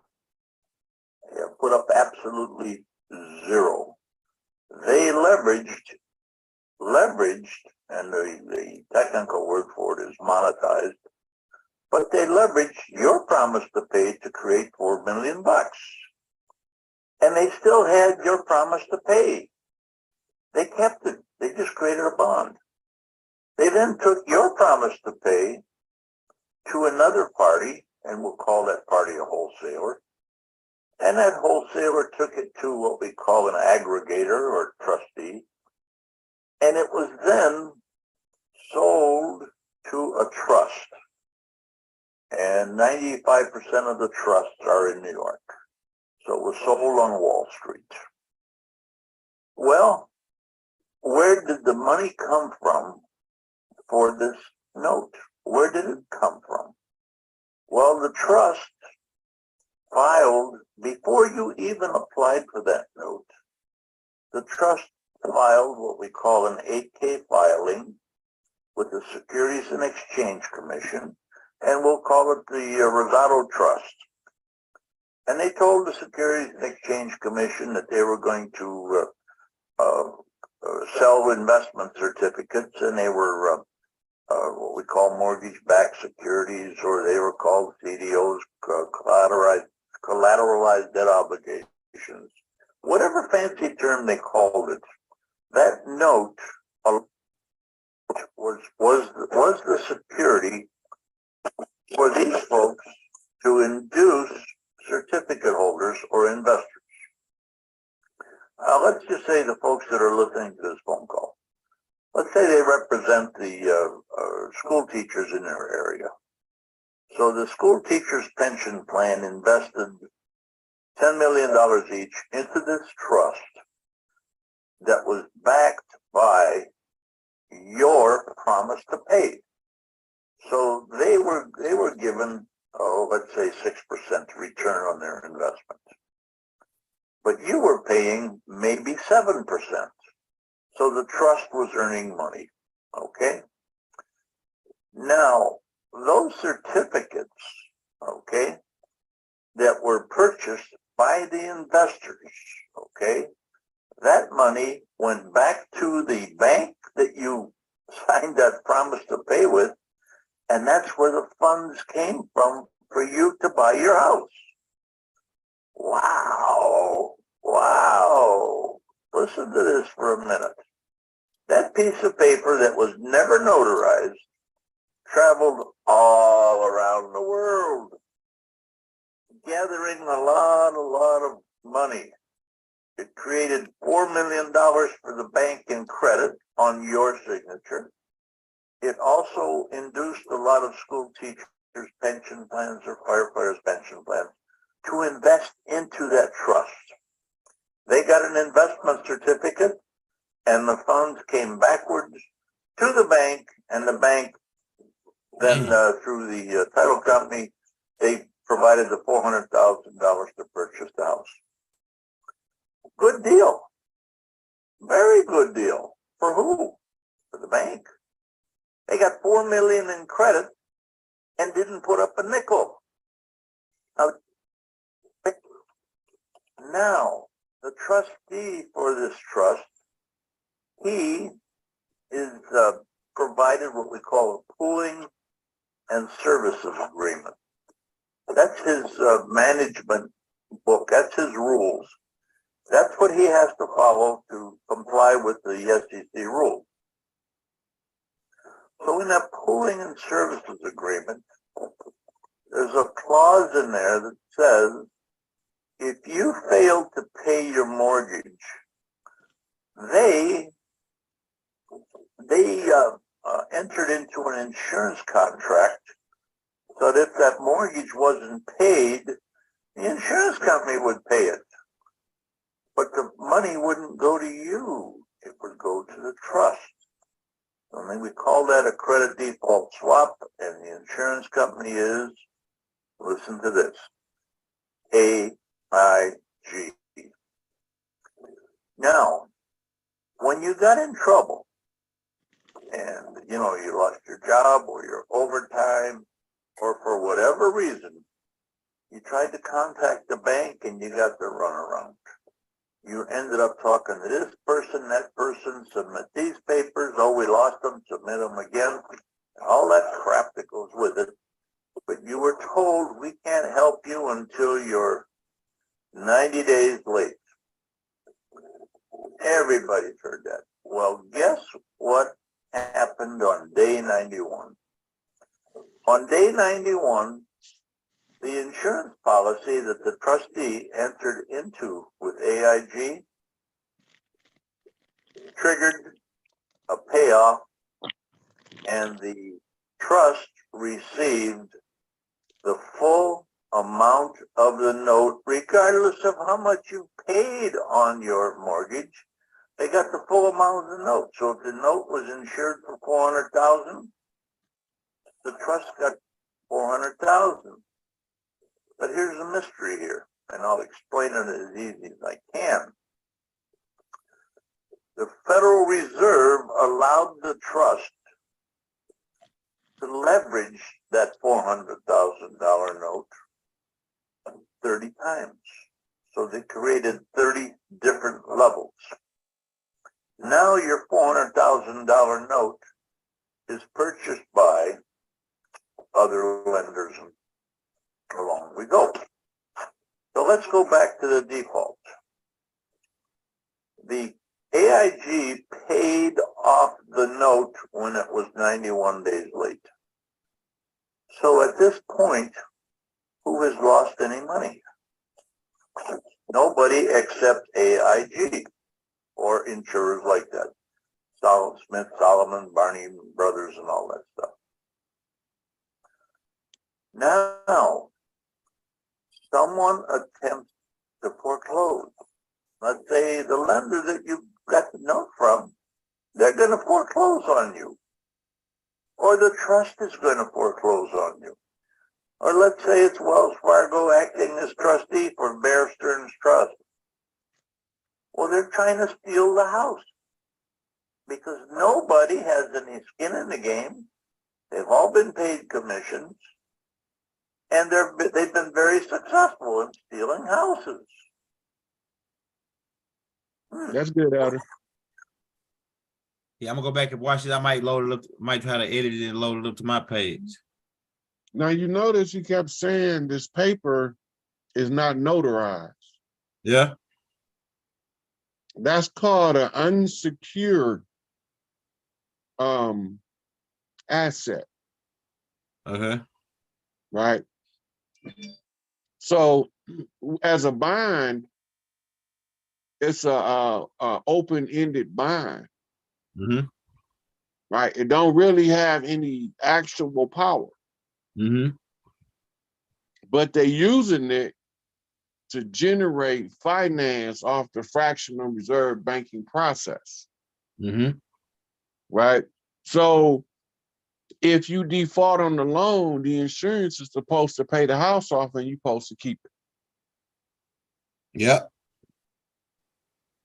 N: They have put up absolutely zero. They leveraged, and the technical word for it is monetized, but they leveraged your promise to pay to create $4 million. And they still had your promise to pay. They kept it. They just created a bond. They then took your promise to pay to another party, and we'll call that party a wholesaler. And that wholesaler took it to what we call an aggregator or trustee. And it was then sold to a trust. And 95% of the trusts are in New York. So it was sold on Wall Street. Well, where did the money come from for this note? Where did it come from? Well, the trust filed, before you even applied for that note, the trust filed what we call an 8K filing with the Securities and Exchange Commission, and we'll call it the Rosado Trust. And they told the Securities and Exchange Commission that they were going to sell investment certificates, and they were what we call mortgage-backed securities, or they were called CDOs, collateralized debt obligations. Whatever fancy term they called it, that note was the security for these folks to induce certificate holders or investors. Let's just say the folks that are listening to this phone call, let's say they represent the school teachers in their area. So the school teachers pension plan invested $10 million each into this trust that was backed by your promise to pay. So they were given, let's say 6% return on their investment. But you were paying maybe 7%. So the trust was earning money, okay? Now, those certificates, okay, that were purchased by the investors, okay, that money went back to the bank that you signed that promise to pay with, and that's where the funds came from for you to buy your house. Wow, wow. Listen to this for a minute. That piece of paper that was never notarized traveled all around the world, gathering a lot of money. It created $4 million for the bank in credit on your signature. It also induced a lot of school teachers' pension plans or firefighters' pension plans to invest into that trust. They got an investment certificate, and the funds came backwards to the bank, and the bank then through the title company, they provided the $400,000 to purchase the house. Good deal. Very good deal. For who? For the bank. They got $4 million in credit and didn't put up a nickel. Now, the trustee for this trust, he is provided what we call a pooling and services agreement. That's his management book. That's his rules. That's what he has to follow to comply with the SEC rules. So in that pooling and services agreement, there's a clause in there that says, if you fail to pay your mortgage, they entered into an insurance contract so that if that mortgage wasn't paid, the insurance company would pay it. But the money wouldn't go to you. It would go to the trust. I mean, we call that a credit default swap, and the insurance company is, listen to this, AIG. Now, when you got in trouble and, you know, you lost your job or your overtime or for whatever reason, you tried to contact the bank and you got the runaround. You ended up talking to this person, that person, submit these papers. Oh, we lost them, submit them again. All that crap that goes with it. But you were told we can't help you until you're 90 days late. Everybody's heard that. Well, guess what happened on day 91? On day 91, the insurance policy that the trustee entered into with AIG triggered a payoff, and the trust received the full amount of the note, regardless of how much you paid on your mortgage. They got the full amount of the note. So if the note was insured for $400,000, the trust got $400,000. But here's the mystery here, and I'll explain it as easy as I can. The Federal Reserve allowed the trust to leverage that $400,000 note 30 times. So they created 30 different levels. Now your $400,000 note is purchased by other lenders, and along we go. So let's go back to the default. The AIG paid off the note when it was 91 days late. So at this point, who has lost any money? Nobody except AIG or insurers like that. Smith, Solomon, Barney Brothers, and all that stuff. Now, someone attempts to foreclose. Let's say the lender that you got the note from, they're going to foreclose on you. Or the trust is going to foreclose on you. Or let's say it's Wells Fargo acting as trustee for Bear Stearns Trust. Well, they're trying to steal the house because nobody has any skin in the game. They've all been paid commissions, and they've been very successful in stealing houses.
B: That's good, Elder.
D: Yeah, I'm gonna go back and watch it. I might load it up, might try to edit it and load it up to my page.
B: Now, you notice you kept saying this paper is not notarized.
D: Yeah.
B: That's called an unsecured asset.
D: Okay.
B: Right. So as a bond, it's a open-ended bond.
D: Mm-hmm.
B: Right. It don't really have any actual power.
D: Mm-hmm.
B: But they're using it to generate finance off the fractional reserve banking process.
D: Mm-hmm.
B: Right. So if you default on the loan, the insurance is supposed to pay the house off and you're supposed to keep it.
D: Yep.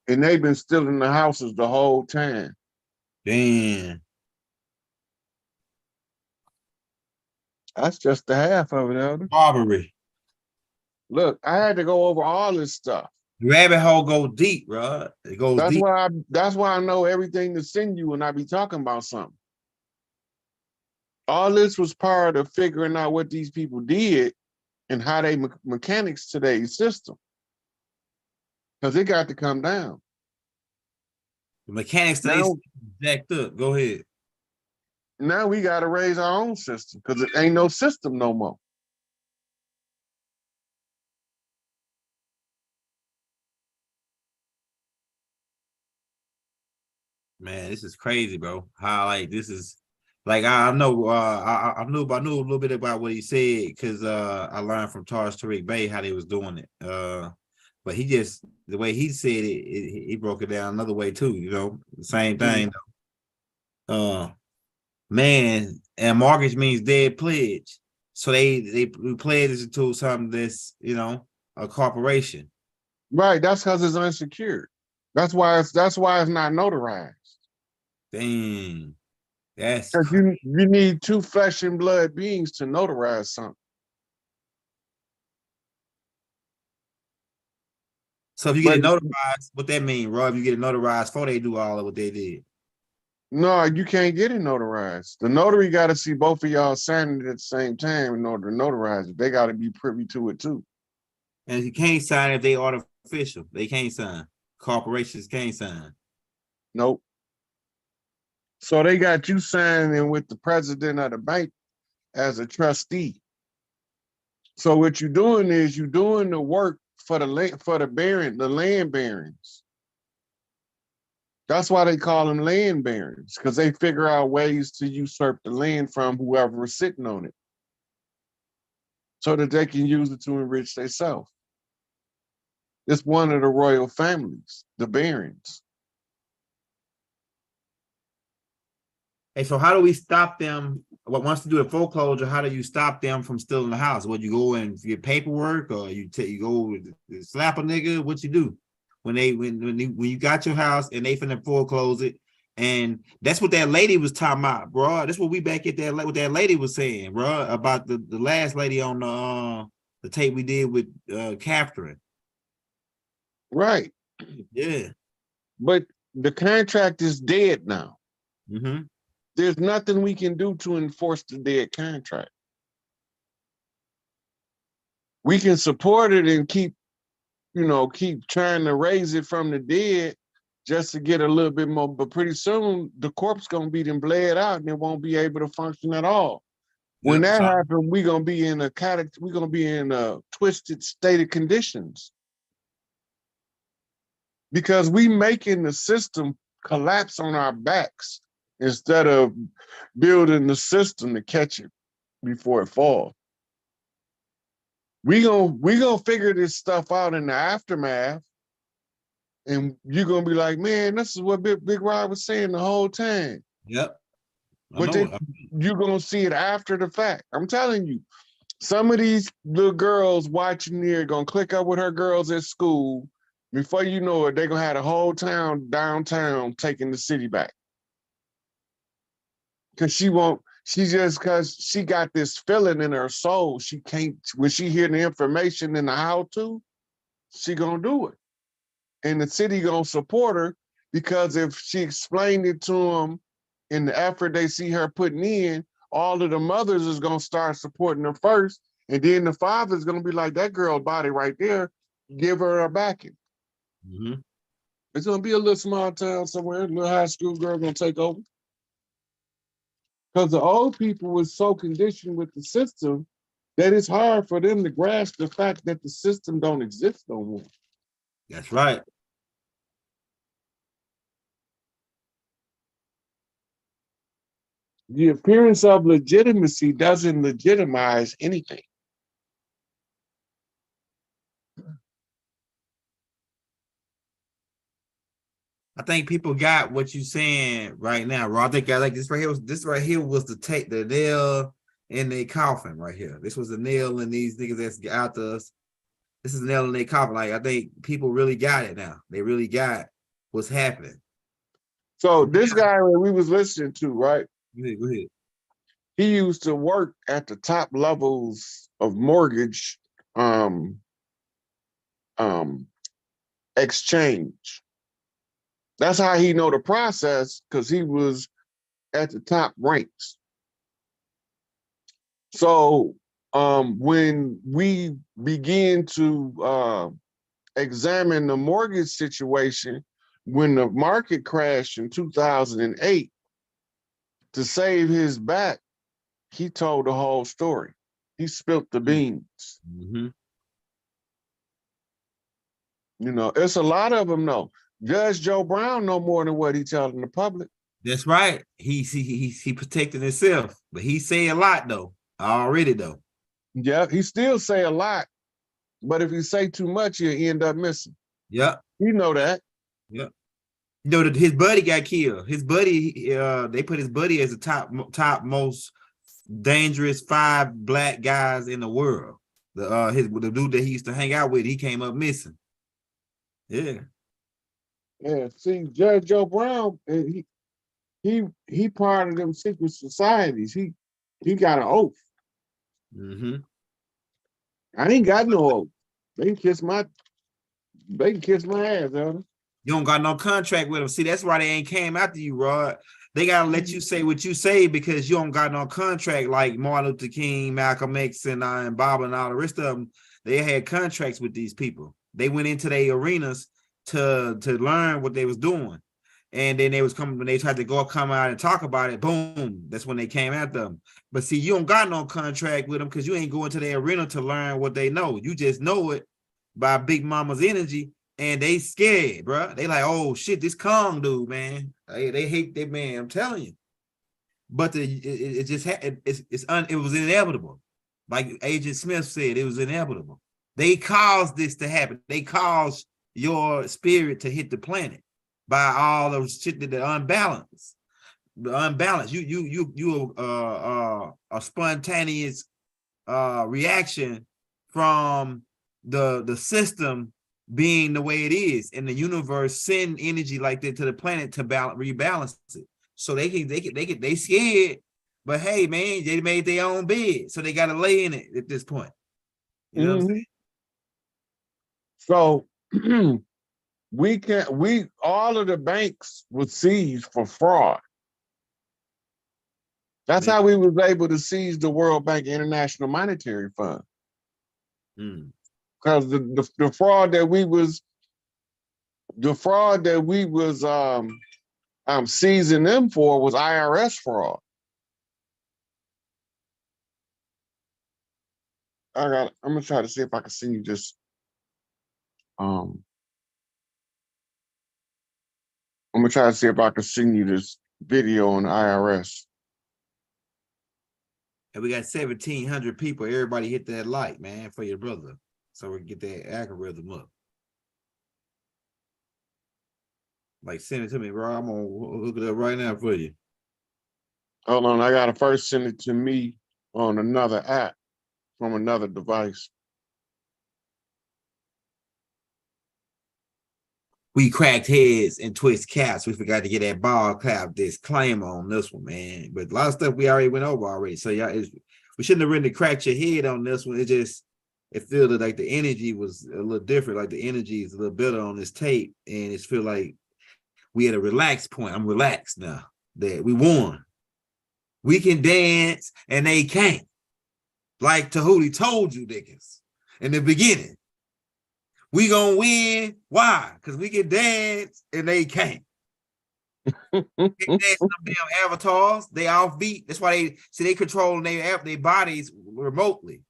B: And they've been stealing the houses the whole time.
D: Damn.
B: That's just the half of it, Elder.
D: Robbery.
B: Look, I had to go over all this stuff.
D: Rabbit hole go deep, bro. It goes deep.
B: That's why I know everything to send you when I be talking about something. All this was part of figuring out what these people did and how they mechanics today's system. Because it got to come down.
D: The mechanics today jacked up. Go ahead.
B: Now we got to raise our own system because it ain't no system no more.
D: Man, this is crazy, bro. How like this is like I know I knew a little bit about what he said because I learned from Tariq Bey how they was doing it. But he just the way he said it, he broke it down another way too, you know, the same thing. Man, and mortgage means dead pledge. So they pledge into something that's, you know, a corporation.
B: Right, that's because it's unsecured. That's why it's not notarized.
D: Dang. That's
B: Because you need two flesh and blood beings to notarize something.
D: so if you get it notarized, what that mean, Rob? If you get it notarized before they do all of what they did.
B: No, you can't get it notarized. The notary got to see both of y'all signing it at the same time in order to notarize it. They got to be privy to it too.
D: And you can't sign if they artificial. They can't sign. Corporations can't sign.
B: Nope. So they got you signing with the president of the bank as a trustee. So what you're doing is you're doing the work for the land barons. That's why they call them land barons, because they figure out ways to usurp the land from whoever is sitting on it, so that they can use it to enrich themselves. It's one of the royal families, the barons.
D: Hey, so how do we stop them? What wants to do a foreclosure? How do you stop them from stealing the house? Would you go and get paperwork, or you go slap a nigga? What you do when you got your house and they finna foreclose it? And that's what that lady was talking about, bro. That's what we back at that what that lady was saying, bro, about the last lady on the tape we did with Catherine.
B: Right.
D: Yeah.
B: But the contract is dead now.
D: Mm-hmm.
B: There's nothing we can do to enforce the dead contract. We can support it and keep trying to raise it from the dead just to get a little bit more, but pretty soon the corpse gonna be then bled out and it won't be able to function at all. When that happens, we're gonna be in a twisted state of conditions. Because we making the system collapse on our backs instead of building the system to catch it before it falls. We gonna figure this stuff out in the aftermath, and you're gonna be like, man, this is what Big Rod was saying the whole time.
D: Yep.
B: But then you're gonna see it after the fact. I'm telling you, some of these little girls watching here gonna click up with her girls at school. Before you know it, they're gonna have the whole town downtown taking the city back. Cause because she got this feeling in her soul. She can't, when she hear the information in the how to, she gonna do it. And the city gonna support her, because if she explained it to them in the effort they see her putting in, all of the mothers is gonna start supporting her first. And then the father's gonna be like, that girl's body right there, give her a backing.
D: Mm-hmm.
B: It's gonna be a little small town somewhere, a little high school girl gonna take over. Because the old people was so conditioned with the system that it's hard for them to grasp the fact that the system don't exist no more.
D: That's right.
B: The appearance of legitimacy doesn't legitimize anything.
D: I think people got what you're saying right now, Rob. I think I like this right here. This right here was the nail in their coffin right here. This was the nail in these niggas that's out to us. This is the nail in their coffin. Like, I think people really got it now. They really got what's happening.
B: So this guy that we was listening to, right?
D: Go ahead.
B: He used to work at the top levels of mortgage exchange. That's how he know the process, because he was at the top ranks. So when we begin to examine the mortgage situation, when the market crashed in 2008, to save his back, he told the whole story. He spilled the beans.
D: Mm-hmm.
B: It's a lot of them though. Judge Joe Brown know more than what he telling the public.
D: That's right. He protected himself, but he say a lot though. Already though.
B: Yeah, he still say a lot, but if you say too much, you end up missing.
D: Yep.
B: You know that.
D: Yep. His buddy got killed. His buddy, they put his buddy as the top most dangerous 5 black guys in the world. The dude that he used to hang out with, he came up missing. Yeah.
B: Yeah, see, Judge Joe Brown, he part of them secret societies. He got an oath.
D: Mm-hmm.
B: I ain't got no oath. They can kiss my ass, Elder.
D: You don't got no contract with them. See, that's why they ain't came after you, Rod. They gotta let you say what you say because you don't got no contract like Martin Luther King, Malcolm X, and Bob and all the rest of them. They had contracts with these people. They went into their arenas to learn what they was doing. And then they was coming when they tried to come out and talk about it. Boom, that's when they came at them. But see, you don't got no contract with them because you ain't going to the arena to learn what they know. You just know it by Big Mama's energy, and they scared, bro. They like, oh shit, this Kong dude, man. They hate that man. I'm telling you. But it was inevitable. Like Agent Smith said, it was inevitable. They caused this to happen. They caused your spirit to hit the planet by all those shit that are unbalanced. The unbalance. You a spontaneous reaction from the system being the way it is, and the universe send energy like that to the planet to rebalance it. So they scared, but hey man, they made their own bed, so they got to lay in it at this point. You know what I'm saying?
B: So all of the banks were seized for fraud. That's how we was able to seize the World Bank International Monetary Fund. Because the fraud that we was seizing them for was IRS fraud. I'm gonna try to see if I can send you this. I'm gonna try to see if I can send you this video on IRS.
D: And we got 1,700 people. Everybody hit that like, man, for your brother, so we can get that algorithm up. Like, send it to me, bro. I'm gonna look it up right now for you.
B: Hold on, I gotta first send it to me on another app from another device.
D: We cracked heads and twist caps. We forgot to get that ball clap disclaimer on this one, man. But a lot of stuff we already went over already. So y'all, we shouldn't have really cracked your head on this one. It feels like the energy was a little different. Like the energy is a little better on this tape, and it feel like we at a relaxed point. I'm relaxed now that we won. We can dance and they can't. Like Tahuti told you niggas in the beginning. We gonna win. Why? Because we can dance and they can't. They dance them damn avatars. They offbeat. That's why they control their bodies remotely.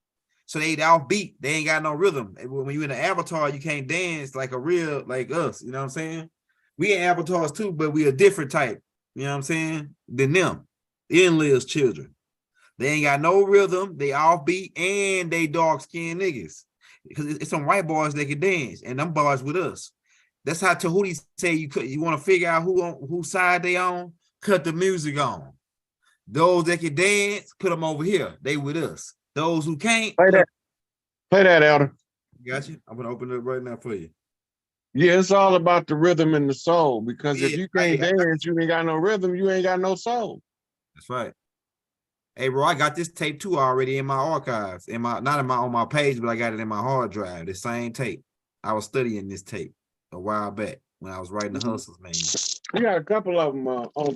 D: So they offbeat. They ain't got no rhythm. When you in an avatar, you can't dance like a real, like us. You know what I'm saying? We ain't avatars too, but we a different type. You know what I'm saying? Than them. Endless children. They ain't got no rhythm. They offbeat and they dark-skinned niggas. Because it's some white boys that can dance, and them boys with us. That's how Tahuti say you want to figure out whose side they on, cut the music on. Those that can dance, put them over here. They with us. Those who can't,
B: play that, Elder.
D: Got you? I'm gonna open it up right now for you.
B: Yeah, it's all about the rhythm and the soul. Because if you can't dance, you ain't got no rhythm, you ain't got no soul.
D: That's right. Hey, bro, I got this tape too already in my archives. Not on my page, but I got it in my hard drive. The same tape. I was studying this tape a while back when I was writing the Hustles, man.
B: We got a couple of them on.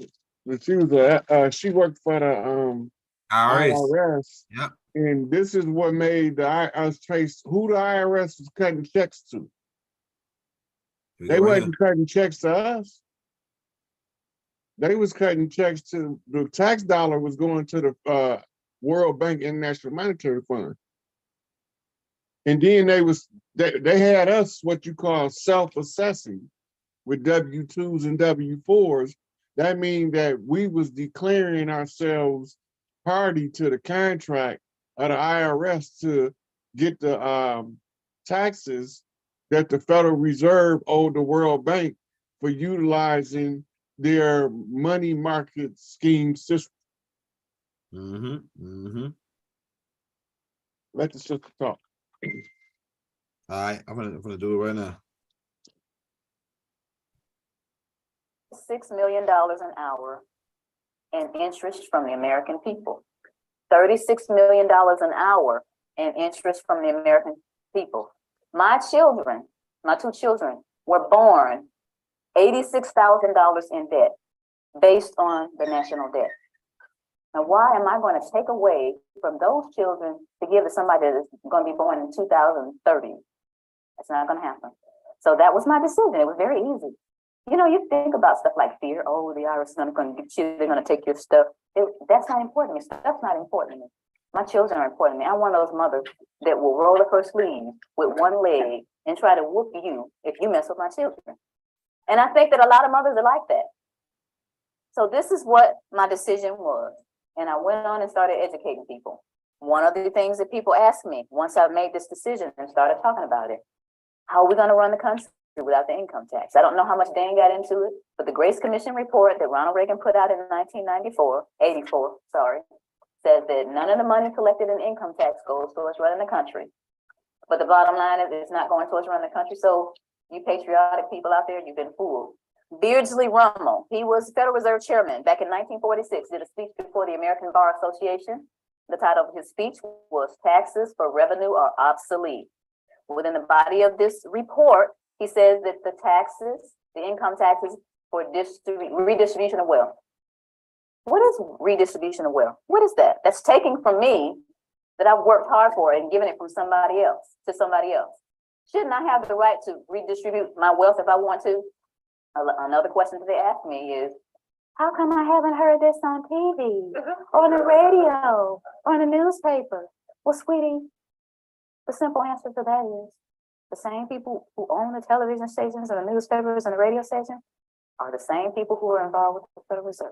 B: She worked for the IRS.
D: Yep.
B: And this is what made us trace who the IRS was cutting checks to. They wasn't cutting checks to us. They was cutting checks to the tax dollar was going to the World Bank International Monetary Fund. And then they had us what you call self-assessing with W-2s and W-4s. That means that we was declaring ourselves party to the contract of the IRS to get the taxes that the Federal Reserve owed the World Bank for utilizing their money market scheme system. Let the sister talk.
D: All right, I'm gonna do it right now.
P: million an hour in interest from the American people. $36 million an hour in interest from the American people. My children, my two children, were born $86,000 in debt based on the national debt. Now, why am I going to take away from those children to give to somebody that is going to be born in 2030? That's not going to happen. So that was my decision. It was very easy. You know, you think about stuff like fear. Oh, the IRS is not going to get you. They're going to take your stuff. That's not important to me. Stuff's not important to me. My children are important to me. I'm one of those mothers that will roll up her sleeve with one leg and try to whoop you if you mess with my children. And I think that a lot of mothers are like that. So this is what my decision was. And I went on and started educating people. One of the things that people asked me once I made this decision and started talking about it, how are we going to run the country without the income tax? I don't know how much Dan got into it, but the Grace Commission report that Ronald Reagan put out in 84, says that none of the money collected in income tax goes towards running the country. But the bottom line is it's not going towards running the country. So you patriotic people out there, you've been fooled. Beardsley Rummel, he was Federal Reserve Chairman back in 1946, did a speech before the American Bar Association. The title of his speech was Taxes for Revenue Are Obsolete. Within the body of this report, he says that the taxes, the income taxes for redistribution of wealth. What is redistribution of wealth? What is that? That's taking from me that I've worked hard for and giving it from somebody else to somebody else. Shouldn't I have the right to redistribute my wealth if I want to? Another question that they ask me is, how come I haven't heard this on TV, or on the radio, or in the newspaper? Well, sweetie, the simple answer to that is the same people who own the television stations and the newspapers and the radio station are the same people who are involved with the Federal Reserve.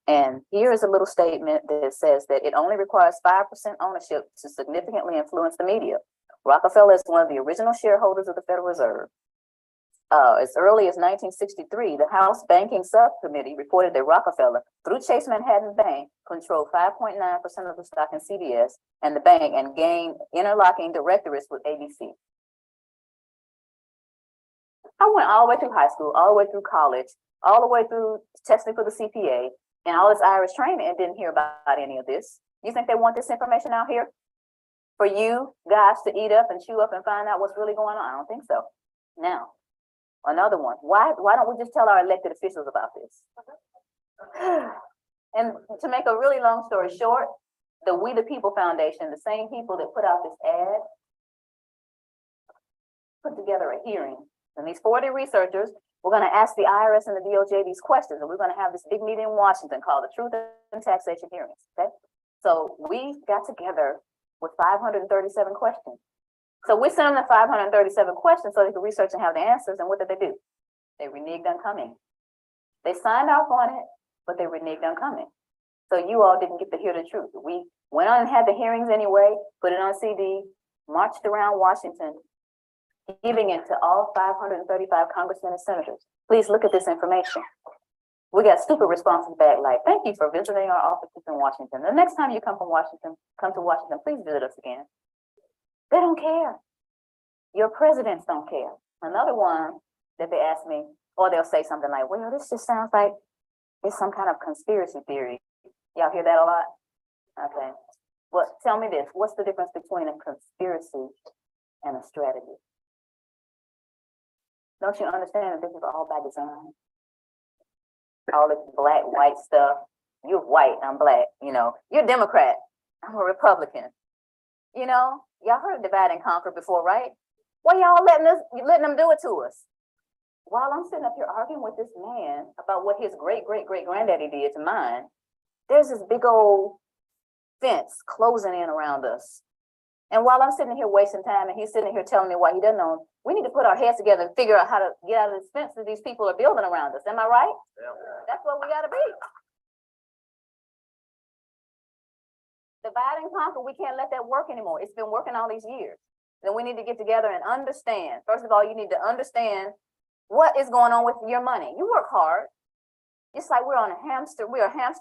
P: And here is a little statement that says that it only requires 5% ownership to significantly influence the media. Rockefeller is one of the original shareholders of the Federal Reserve. As early as 1963, the House Banking Subcommittee reported that Rockefeller, through Chase Manhattan Bank, controlled 5.9% of the stock in CBS and the bank and gained interlocking directorates with ABC. I went all the way through high school, all the way through college, all the way through testing for the CPA and all this Irish training and didn't hear about any of this. You think they want this information out here for you guys to eat up and chew up and find out what's really going on? I don't think so. Now, another one. Why don't we just tell our elected officials about this? And to make a really long story short, the We the People Foundation, the same people that put out this ad, put together a hearing. And these 40 researchers, we're going to ask the IRS and the DOJ these questions, and we're going to have this big meeting in Washington called the Truth and Taxation Hearings. Okay, so we got together with 537 questions. So we sent them the 537 questions so they could research and have the answers. And what did they do? They reneged on coming. They signed off on it, but they reneged on coming. So you all didn't get to hear the truth. We went on and had the hearings anyway, put it on CD, marched around Washington, giving it to all 535 congressmen and senators. Please look at this information. We got stupid responses back like, thank you for visiting our offices in Washington. The next time you come to Washington, please visit us again. They don't care. Your presidents don't care. Another one that they ask me, or they'll say something like, well, this just sounds like it's some kind of conspiracy theory. Y'all hear that a lot? Okay. Well, tell me this. What's the difference between a conspiracy and a strategy? Don't you understand that this is all by design? All this black, white stuff. You're white, I'm black. You know, you're a Democrat, I'm a Republican. You know, y'all heard divide and conquer before, right? Why y'all letting them do it to us? While I'm sitting up here arguing with this man about what his great-great-great-granddaddy did to mine, there's this big old fence closing in around us. And while I'm sitting here wasting time and he's sitting here telling me why he doesn't know, we need to put our heads together and figure out how to get out of this fence that these people are building around us. Am I right? Yeah. That's what we got to be. Divide and conquer, we can't let that work anymore. It's been working all these years. Then we need to get together and understand. First of all, you need to understand what is going on with your money. You work hard. It's like we're a hamster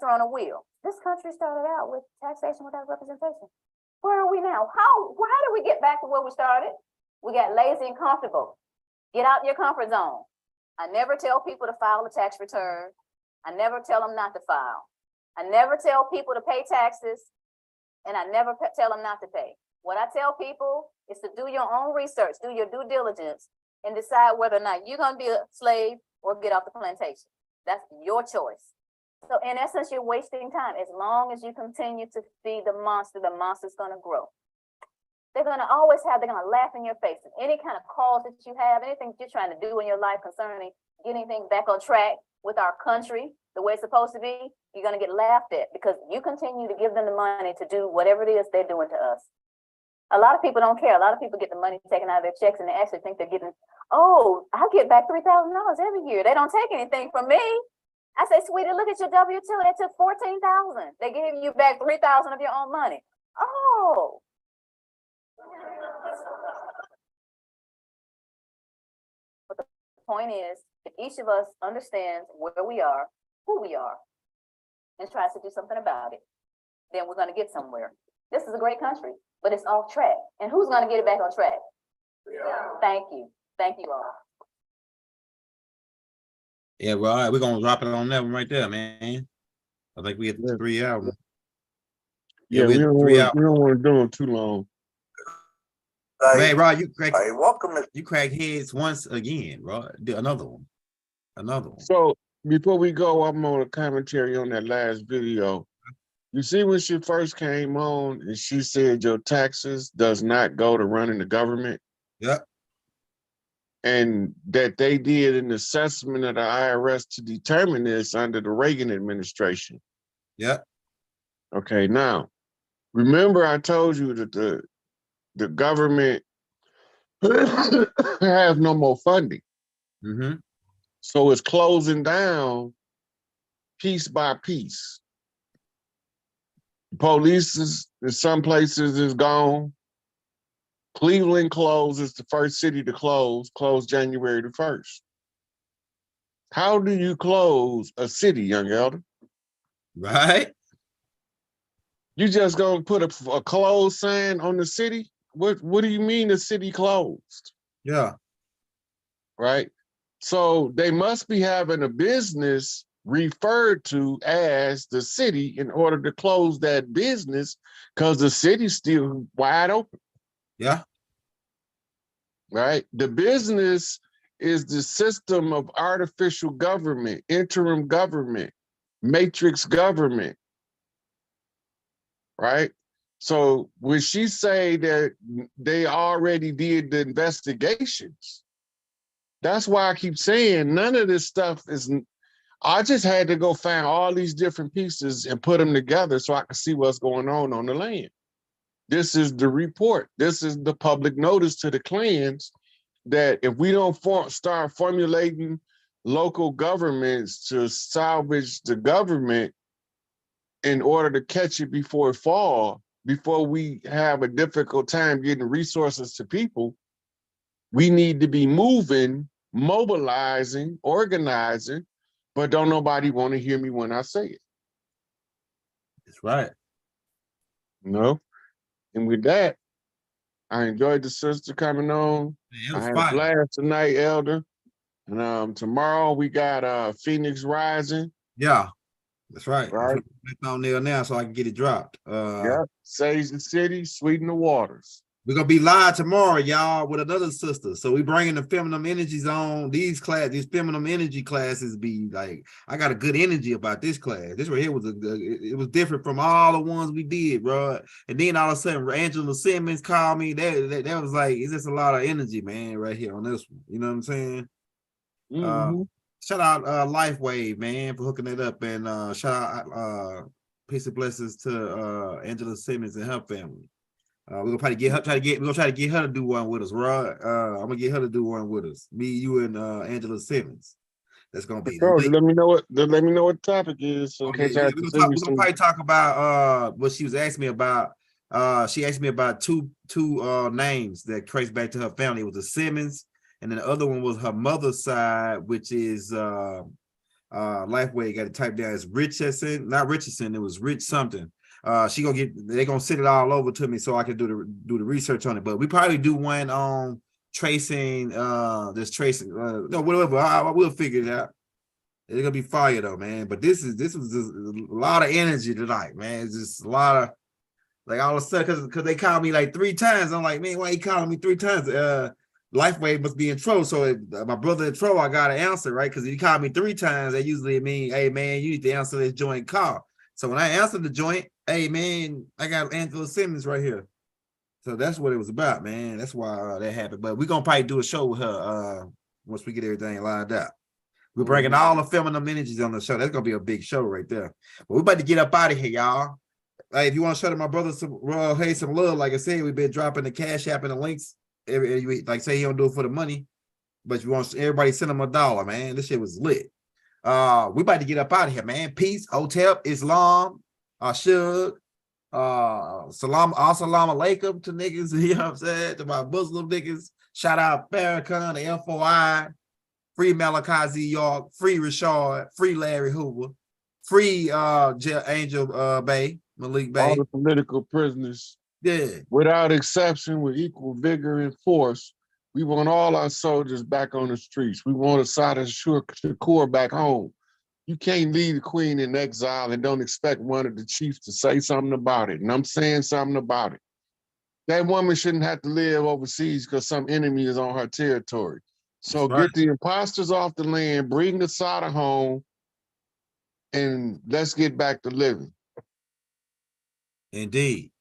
P: on a wheel. This country started out with taxation without representation. Where are we now? How did we get back to where we started? We got lazy and comfortable. Get out your comfort zone. I never tell people to file a tax return. I never tell them not to file. I never tell people to pay taxes, and I never tell them not to pay. What I tell people is to do your own research, do your due diligence, and decide whether or not you're gonna be a slave or get off the plantation. That's your choice. So in essence, you're wasting time. As long as you continue to feed the monster's gonna grow. They're gonna laugh in your face. Any kind of cause that you have, anything that you're trying to do in your life concerning getting things back on track with our country, the way it's supposed to be, you're gonna get laughed at because you continue to give them the money to do whatever it is they're doing to us. A lot of people don't care. A lot of people get the money taken out of their checks and they actually think they're getting, oh, I get back $3,000 every year. They don't take anything from me. I say, sweetie, look at your W-2. They took $14,000. They gave you back $3,000 of your own money. Oh. But the point is, if each of us understands where we are, who we are, and tries to do something about it, then we're going to get somewhere. This is a great country, but it's off track. And who's going to get it back on track? Yeah. Thank you. Thank you all.
D: Yeah, well, all right, we're gonna drop it on that one right there, man. I think we had 3 hours.
B: Yeah, we don't want to do them too long.
D: Man, Rod, you crack heads once again, Rod. Another one.
B: So before we go, I'm on a commentary on that last video. You see when she first came on and she said your taxes does not go to running the government?
D: Yep.
B: And that they did an assessment of the IRS to determine this under the Reagan administration.
D: Yep.
B: Okay, now, remember I told you that the government has no more funding.
D: Mm-hmm.
B: So it's closing down piece by piece. Police is, in some places is gone. Cleveland closes, the first city to close January the 1st. How do you close a city, young elder?
D: Right.
B: You just gonna put a closed sign on the city? What do you mean the city closed?
D: Yeah.
B: Right? So they must be having a business referred to as the city in order to close that business because the city's still wide open.
D: Yeah.
B: Right? The business is the system of artificial government, interim government, matrix government. Right? So when she say that they already did the investigations, that's why I keep saying none of this stuff is, I just had to go find all these different pieces and put them together so I can see what's going on the land. This is the report. This is the public notice to the clans that if we don't start formulating local governments to salvage the government in order to catch it before it falls, before we have a difficult time getting resources to people, we need to be moving, mobilizing, organizing, but don't nobody want to hear me when I say it.
D: That's right.
B: No. And with that, I enjoyed the sister coming on.
D: Man,
B: I had a blast tonight, Elder. And tomorrow we got Phoenix Rising.
D: Yeah, that's right.
B: Right.
D: It's on there now so I can get it dropped.
B: Yeah, Sage the City, Sweeten the Waters.
D: We're gonna be live tomorrow, y'all, with another sister. So we bringing the feminine energies on. These feminine energy classes be like, I got a good energy about this class. This right here was it was different from all the ones we did, bro. And then all of a sudden, Angela Simmons called me. That was like, it's just a lot of energy, man, right here on this one. You know what I'm saying?
B: Mm-hmm.
D: Shout out Lifewave, man, for hooking it up, and shout out peace and blessings to Angela Simmons and her family. We're gonna probably we're gonna try to get her to do one with us, Rod. I'm gonna get her to do one with us. Me, you, and Angela Simmons. That's gonna be.
B: Bro, let me know what the topic is. So
D: we're gonna probably talk about what she was asking me about. She asked me about two names that trace back to her family. It was the Simmons, and then the other one was her mother's side, which is Lifeway. Got to type down as Richardson, not Richardson. It was Rich something. They're gonna send it all over to me so I can do the research on it. But we probably do one on tracing, no, whatever. I will figure it out. It's gonna be fire though, man. But this was just a lot of energy tonight, man. It's just a lot of, like, all of a sudden, because they called me like 3 times. I'm like, man, why he calling me 3 times? Lifeway must be in trouble. So my brother in trouble, I got to answer, right? Because he called me 3 times. That usually mean, hey, man, you need to answer this joint call. So when I answered the joint, hey, man, I got Angela Simmons right here. So that's what it was about, man. That's why that happened. But we're going to probably do a show with her once we get everything lined up. We're bringing all the feminine energies on the show. That's going to be a big show right there. But we're about to get up out of here, y'all. Hey, if you want to show my brother some love, like I said, we've been dropping the cash app and the links every week. Like, say he don't do it for the money, but you want everybody send him $1, man. This shit was lit. We about to get up out of here, man. Peace, Hotep, Islam, Ashug, salam alaikum to niggas, you know what I'm saying? To my Muslim niggas. Shout out Farrakhan, the FOI, free Malachi Z. York, free Rashad, free Larry Hoover, free Angel Bay, Malik Bay.
B: All the political prisoners.
D: Yeah.
B: Without exception, with equal vigor and force, we want all our soldiers back on the streets. We want Assata Shakur back home. You can't leave the queen in exile and don't expect one of the chiefs to say something about it. And I'm saying something about it. That woman shouldn't have to live overseas because some enemy is on her territory. So get the imposters off the land, bring the Assata home, and let's get back to living.
D: Indeed.